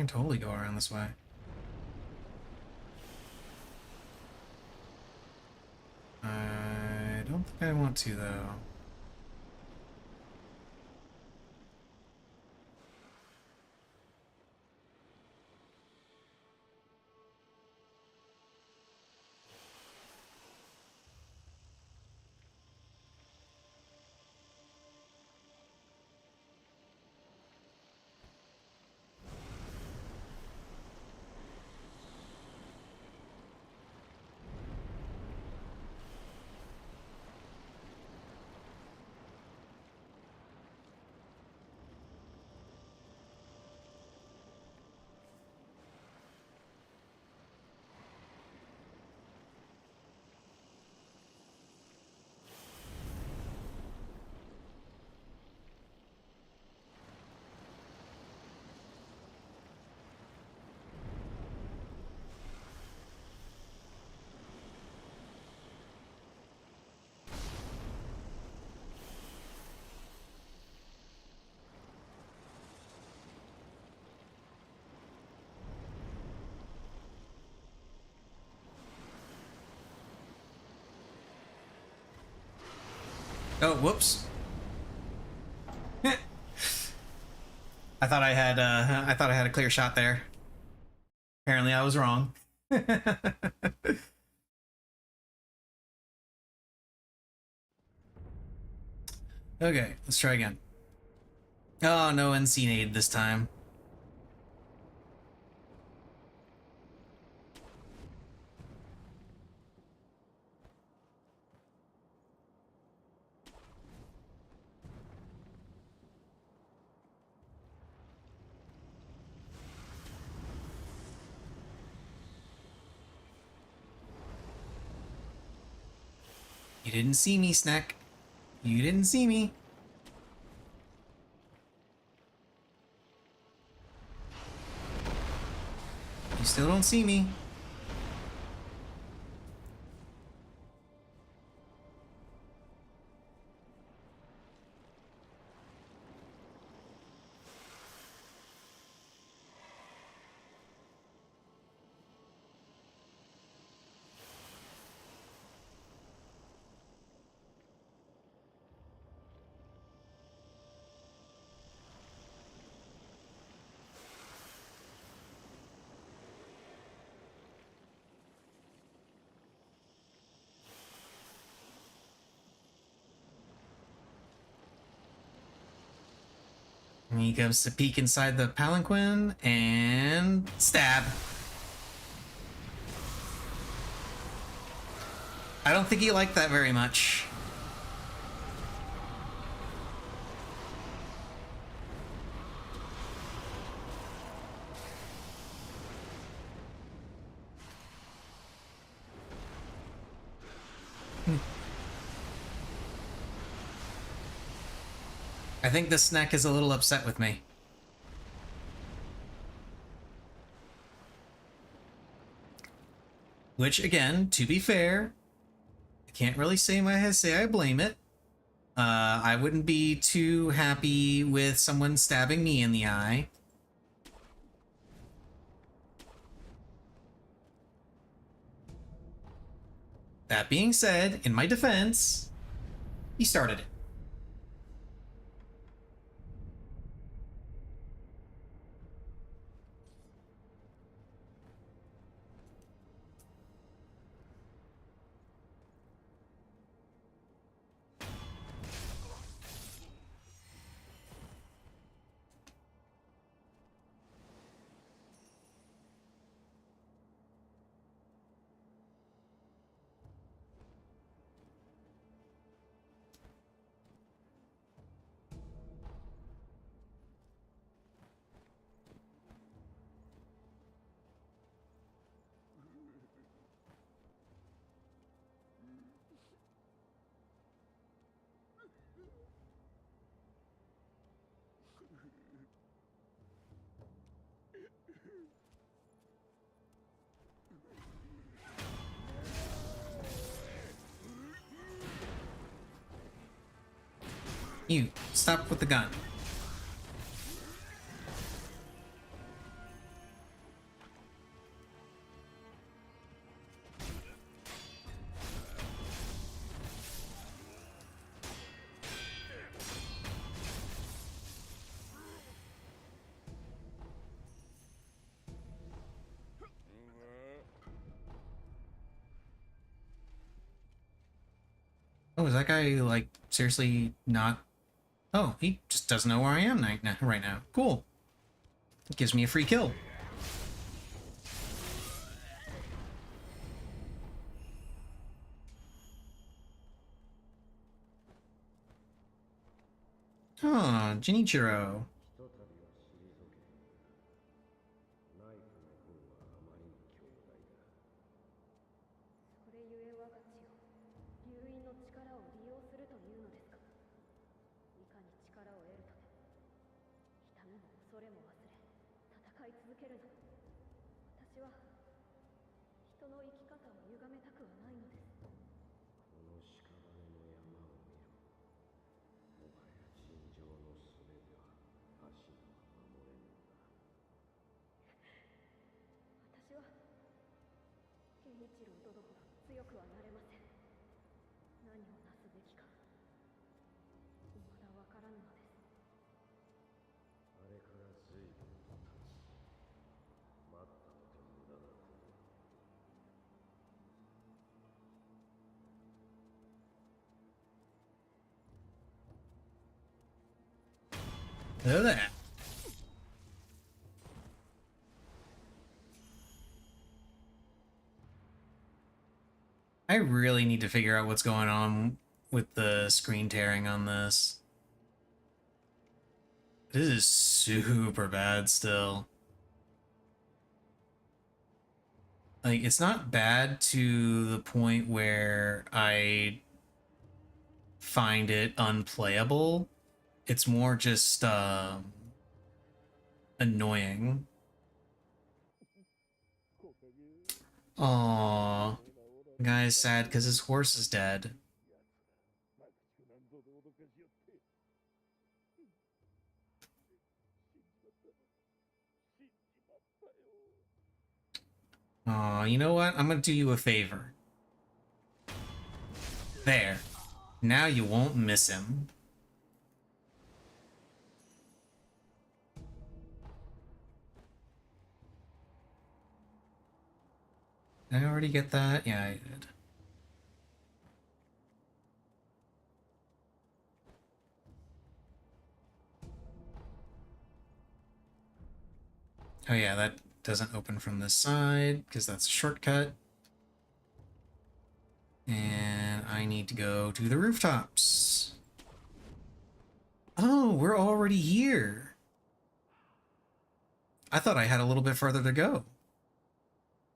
can totally go around this way. I want to, though. Oh, whoops. I thought I had a clear shot there. Apparently I was wrong. Okay, let's try again. Oh, no unseen aid this time. You didn't see me, Snack. You didn't see me. You still don't see me. And he comes to peek inside the palanquin and stab. I don't think he liked that very much. I think the snack is a little upset with me. Which, again, to be fair, I can't really say I blame it. I wouldn't be too happy with someone stabbing me in the eye. That being said, in my defense, he started it. You, stop with the gun. Oh, is that guy, like, seriously not... Oh, he just doesn't know where I am right now. Cool. It gives me a free kill. Oh, Genichiro. ひとたびは退けるんだ。ナイフの方はあまりに強大だ。それゆえ我が血を流因の力を利用するというのですか。いかに力を得るとでも痛みも恐れも忘れ戦い続けるの。私は人の生き方を歪めたくはないのです。この屍の山を見ろ。もはや尋常の術では足のは守れぬのだ。私は健一郎殿ほど強くはなれません。何をなすべきか未だわからぬのです。あれから随分と経つ。待ったとて無駄だと思う。Hello there. I really need to figure out what's going on with the screen tearing on this. This is super bad still. Like, it's not bad to the point where I find it unplayable. It's more just annoying. Aww. Guy's sad because his horse is dead. Aw, you know what? I'm gonna do you a favor. There. Now you won't miss him. Did I already get that? Yeah, I did. Oh yeah, that doesn't open from this side because that's a shortcut. And I need to go to the rooftops. Oh, we're already here. I thought I had a little bit further to go.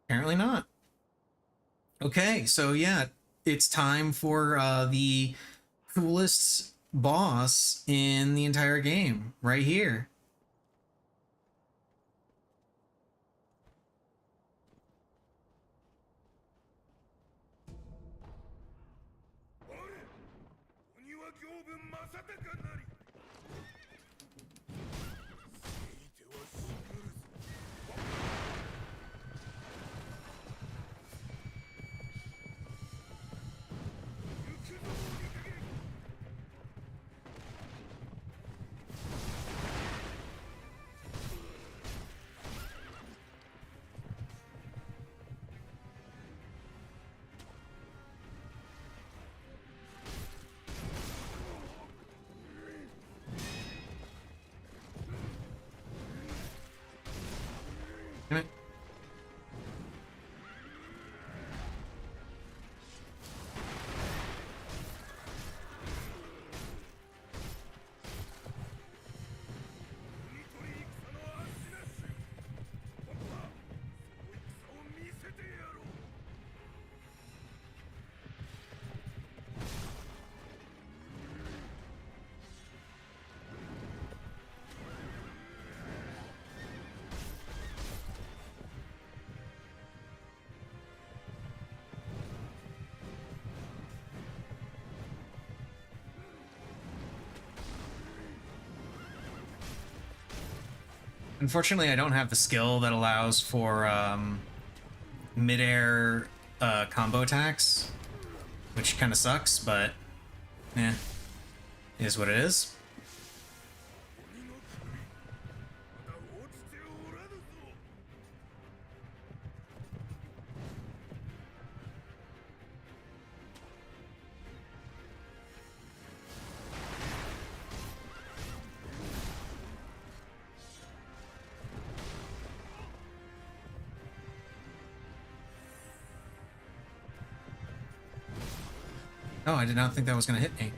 Apparently not. Okay, so yeah, it's time for the coolest boss in the entire game, right here. Damn it. Unfortunately, I don't have the skill that allows for mid-air combo attacks, which kind of sucks, but eh, is what it is. Oh, I did not think that was going to hit me.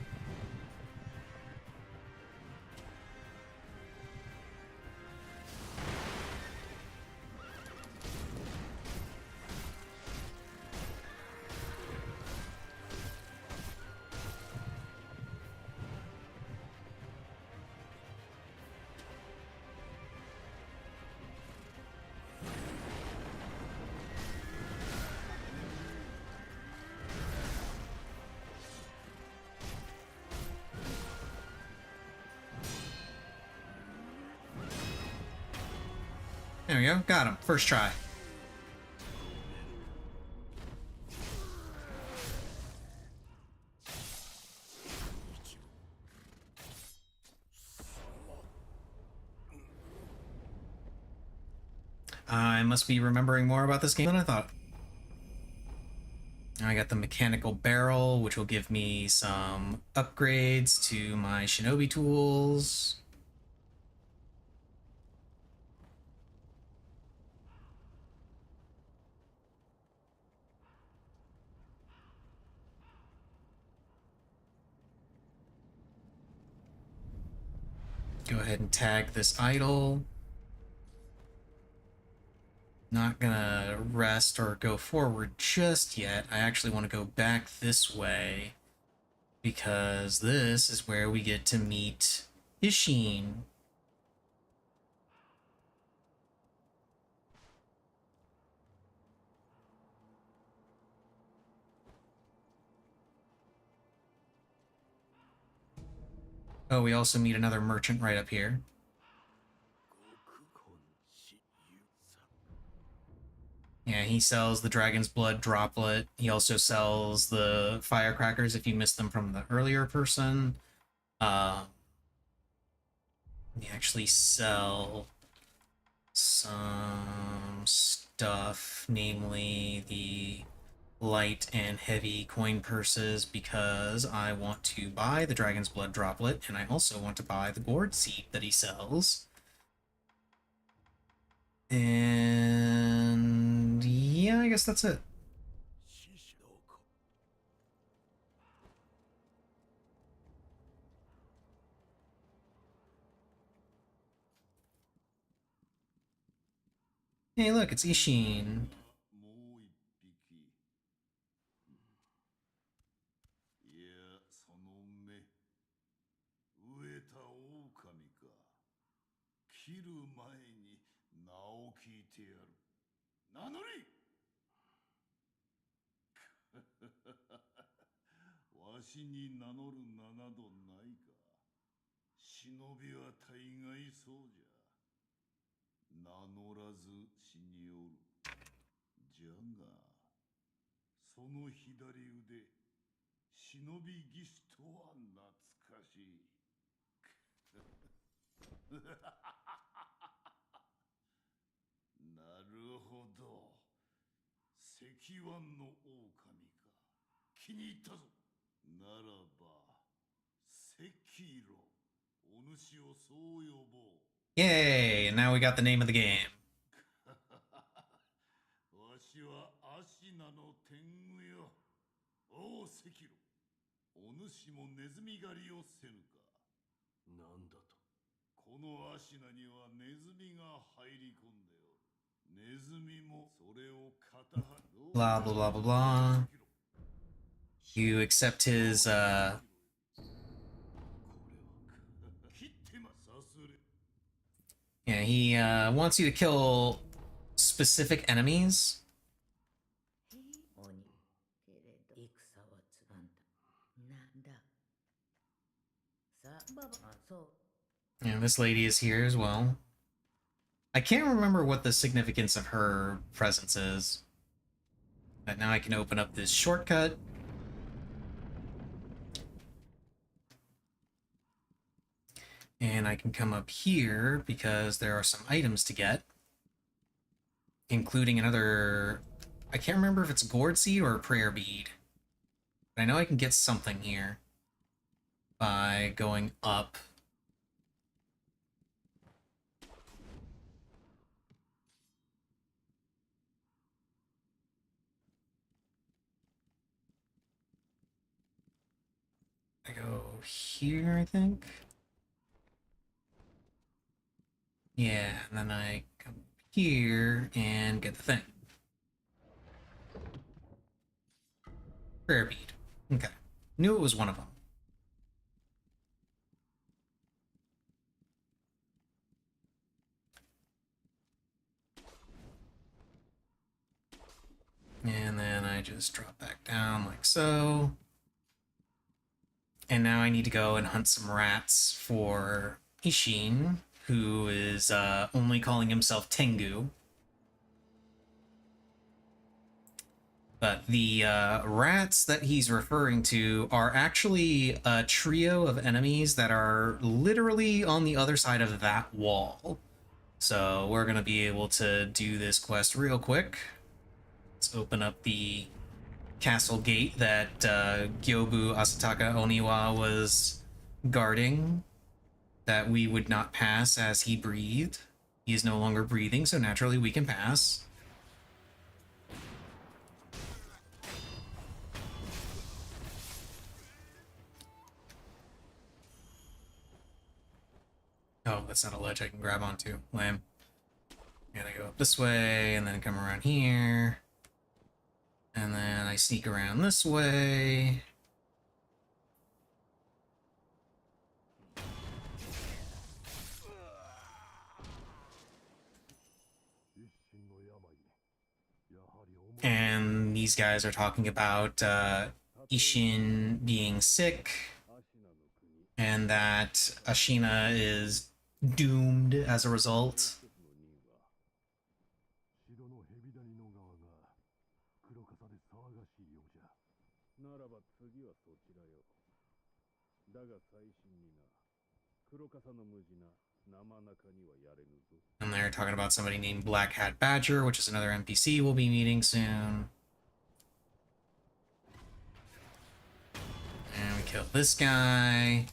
There we go. Got him. First try. I must be remembering more about this game than I thought. I got the mechanical barrel, which will give me some upgrades to my shinobi tools. Go ahead and tag this idol. Not gonna rest or go forward just yet. I actually want to go back this way because this is where we get to meet Ishin. Oh, we also meet another merchant right up here. Yeah, he sells the dragon's blood droplet. He also sells the firecrackers if you missed them from the earlier person. They actually sell some stuff, namely the light and heavy coin purses, because I want to buy the dragon's blood droplet, and I also want to buy the gourd seed that he sells. And yeah, I guess that's it. Hey, look, it's Ishin. もう一匹。いや、その目。飢えた狼か。切る前に名を聞いてやる。名乗りわしに名乗る名などないか。忍びは大概そうじゃ。名乗らず死におる。じゃが、その左腕、忍び義手とは懐かしい。なるほど。石腕の狼か。気に入ったぞ。ならば、セキロ。お主をそう呼ぼう。Yay! And now we got the name of the game. わしはアシナの天狗よ。おう、セキロ。お主もネズミ狩りをせぬか。なんだと。このアシナにはネズミが入り込んでおる。ネズミもそれを片は。Blah, blah, blah, blah, blah. You accept his, Yeah, he wants you to kill specific enemies. And this lady is here as well. I can't remember what the significance of her presence is. But now I can open up this shortcut. And I can come up here because there are some items to get. Including another... I can't remember if it's a gourd seed or a prayer bead. But I know I can get something here by going up. here, I think. Yeah, and then I come here and get the thing. Prayer bead. Okay. Knew it was one of them. And then I just drop back down like so. And now I need to go and hunt some rats for Ishin, who is only calling himself Tengu. But the rats that he's referring to are actually a trio of enemies that are literally on the other side of that wall. So we're going to be able to do this quest real quick. Let's open up the castle gate that Gyobu Asataka Oniwa was guarding, that we would not pass as he breathed. He is no longer breathing, so naturally we can pass. Oh, that's not a ledge I can grab onto. Lame. Gotta go up this way, and then come around here. And then I sneak around this way. And these guys are talking about Ishin being sick, and that Ashina is doomed as a result. 城の蛇谷の側が黒笠で騒がしいようじゃ。ならば次はそちらよ。だが最新にな、黒笠の無事な生中にはやれぬぞ。 And they're talking about somebody named Black Hat Badger, which is another NPC we'll be meeting soon. And we kill this guy.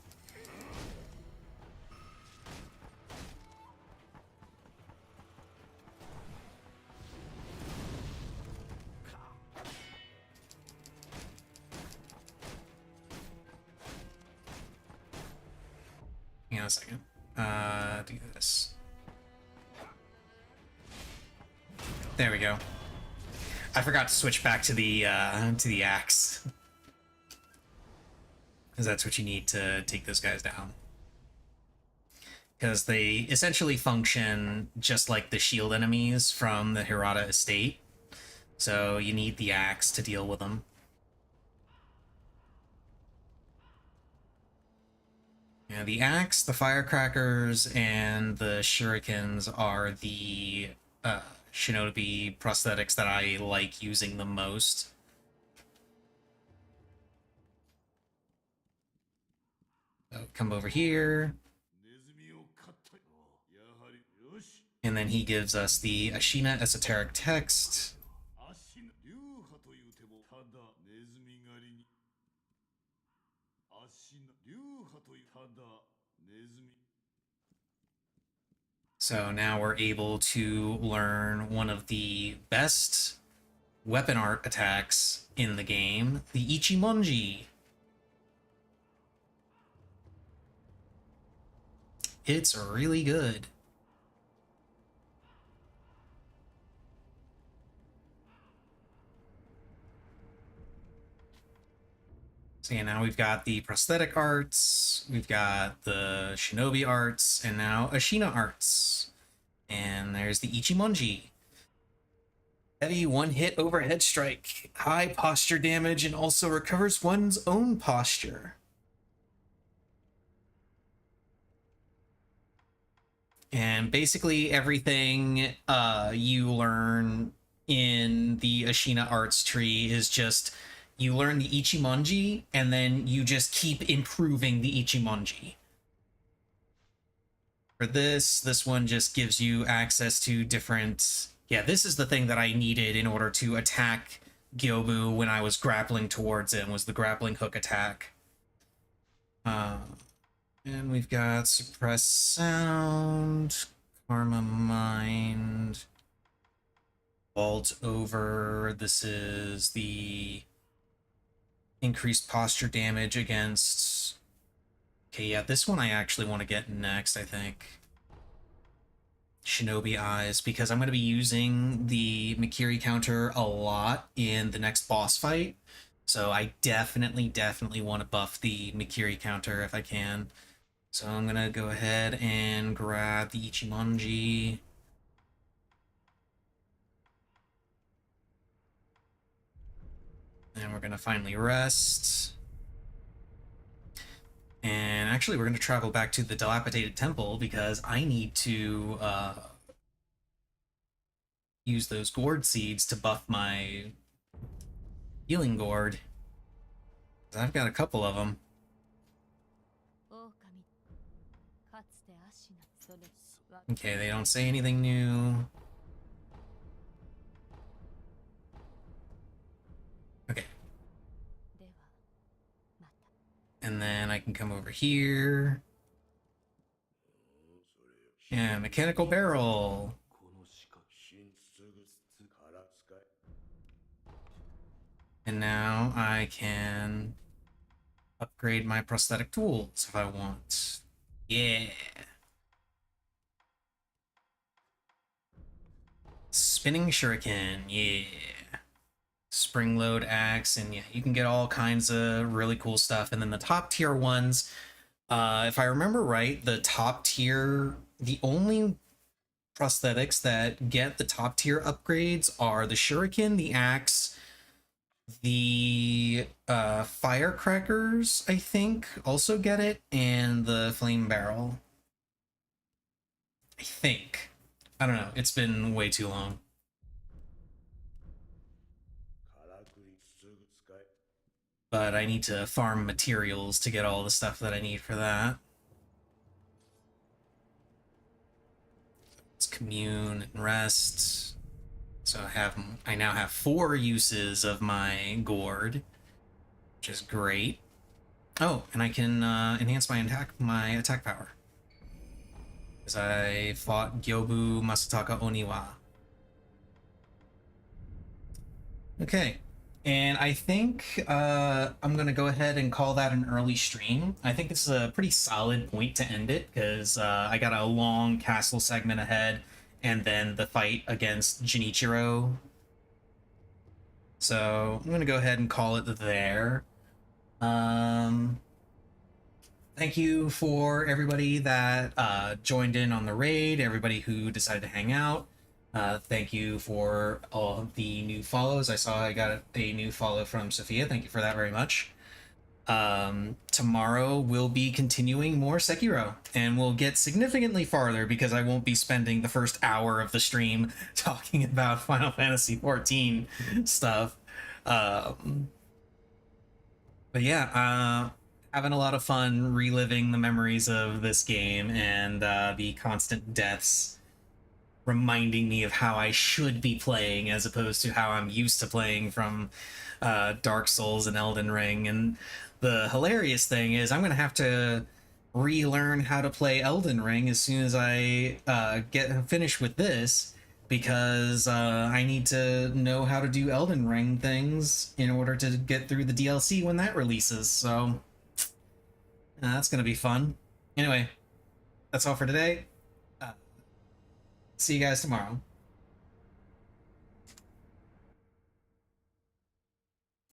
Hang on a second. Do this. There we go. I forgot to switch back to the axe. Because that's what you need to take those guys down. Because they essentially function just like the shield enemies from the Hirata estate. So you need the axe to deal with them. Yeah, the axe, the firecrackers, and the shurikens are the shinobi prosthetics that I like using the most. So come over here. And then he gives us the Ashina esoteric text. So now we're able to learn one of the best weapon art attacks in the game, the Ichimonji. It's really good. So yeah, now we've got the prosthetic arts, we've got the shinobi arts, and now Ashina arts. And there's the Ichimonji. Heavy one-hit overhead strike, high posture damage, and also recovers one's own posture. And basically everything you learn in the Ashina arts tree is just you learn the Ichimonji, and then you just keep improving the Ichimonji. For this one just gives you access to different... Yeah, this is the thing that I needed in order to attack Gyobu when I was grappling towards him, was the grappling hook attack. And we've got Suppress Sound, Karma Mind, Vault Over. This is the increased posture damage against Okay, yeah, this one I actually want to get next, I think. Shinobi Eyes, because I'm going to be using the Mikiri counter a lot in the next boss fight. So I definitely want to buff the Mikiri counter if I can. So I'm going to go ahead and grab the Ichimonji. And we're going to finally rest. And actually, we're going to travel back to the dilapidated temple because I need to use those gourd seeds to buff my healing gourd. I've got a couple of them. 狼かつて足なそれ Okay, they don't say anything new. Okay. ではまた And then I can come over here. Yeah, mechanical barrel. この仕掛け新すぐから使い And now I can upgrade my prosthetic tools if I want. Yeah. Spinning shuriken, yeah. Spring load axe, and yeah, you can get all kinds of really cool stuff. And then the top tier ones, if I remember right, the top tier, the only prosthetics that get the top tier upgrades are the shuriken, the axe, the firecrackers, I think, also get it, and the flame barrel. I think. I don't know. It's been way too long. からくりすぐ使い But I need to farm materials to get all the stuff that I need for that. Let's commune and rest. So I now have 4 uses of my gourd, which is great. Oh, and I can enhance my attack power. Because I fought Gyobu Masataka Oniwa. Okay. And I think I'm going to go ahead and call that an early stream. I think this is a pretty solid point to end it, because I got a long castle segment ahead, and then the fight against Jinichiro. So I'm going to go ahead and call it there. Thank you for everybody that joined in on the raid, everybody who decided to hang out. Thank you for all of the new follows. I saw I got a new follow from Sophia. Thank you for that very much. Tomorrow we'll be continuing more Sekiro, and we'll get significantly farther because I won't be spending the first hour of the stream talking about Final Fantasy XIV stuff. But yeah, having a lot of fun reliving the memories of this game, and the constant deaths reminding me of how I should be playing as opposed to how I'm used to playing from Dark Souls and Elden Ring. And the hilarious thing is I'm going to have to relearn how to play Elden Ring as soon as I get finished with this, because I need to know how to do Elden Ring things in order to get through the DLC when that releases. So that's going to be fun. Anyway, that's all for today. See you guys tomorrow.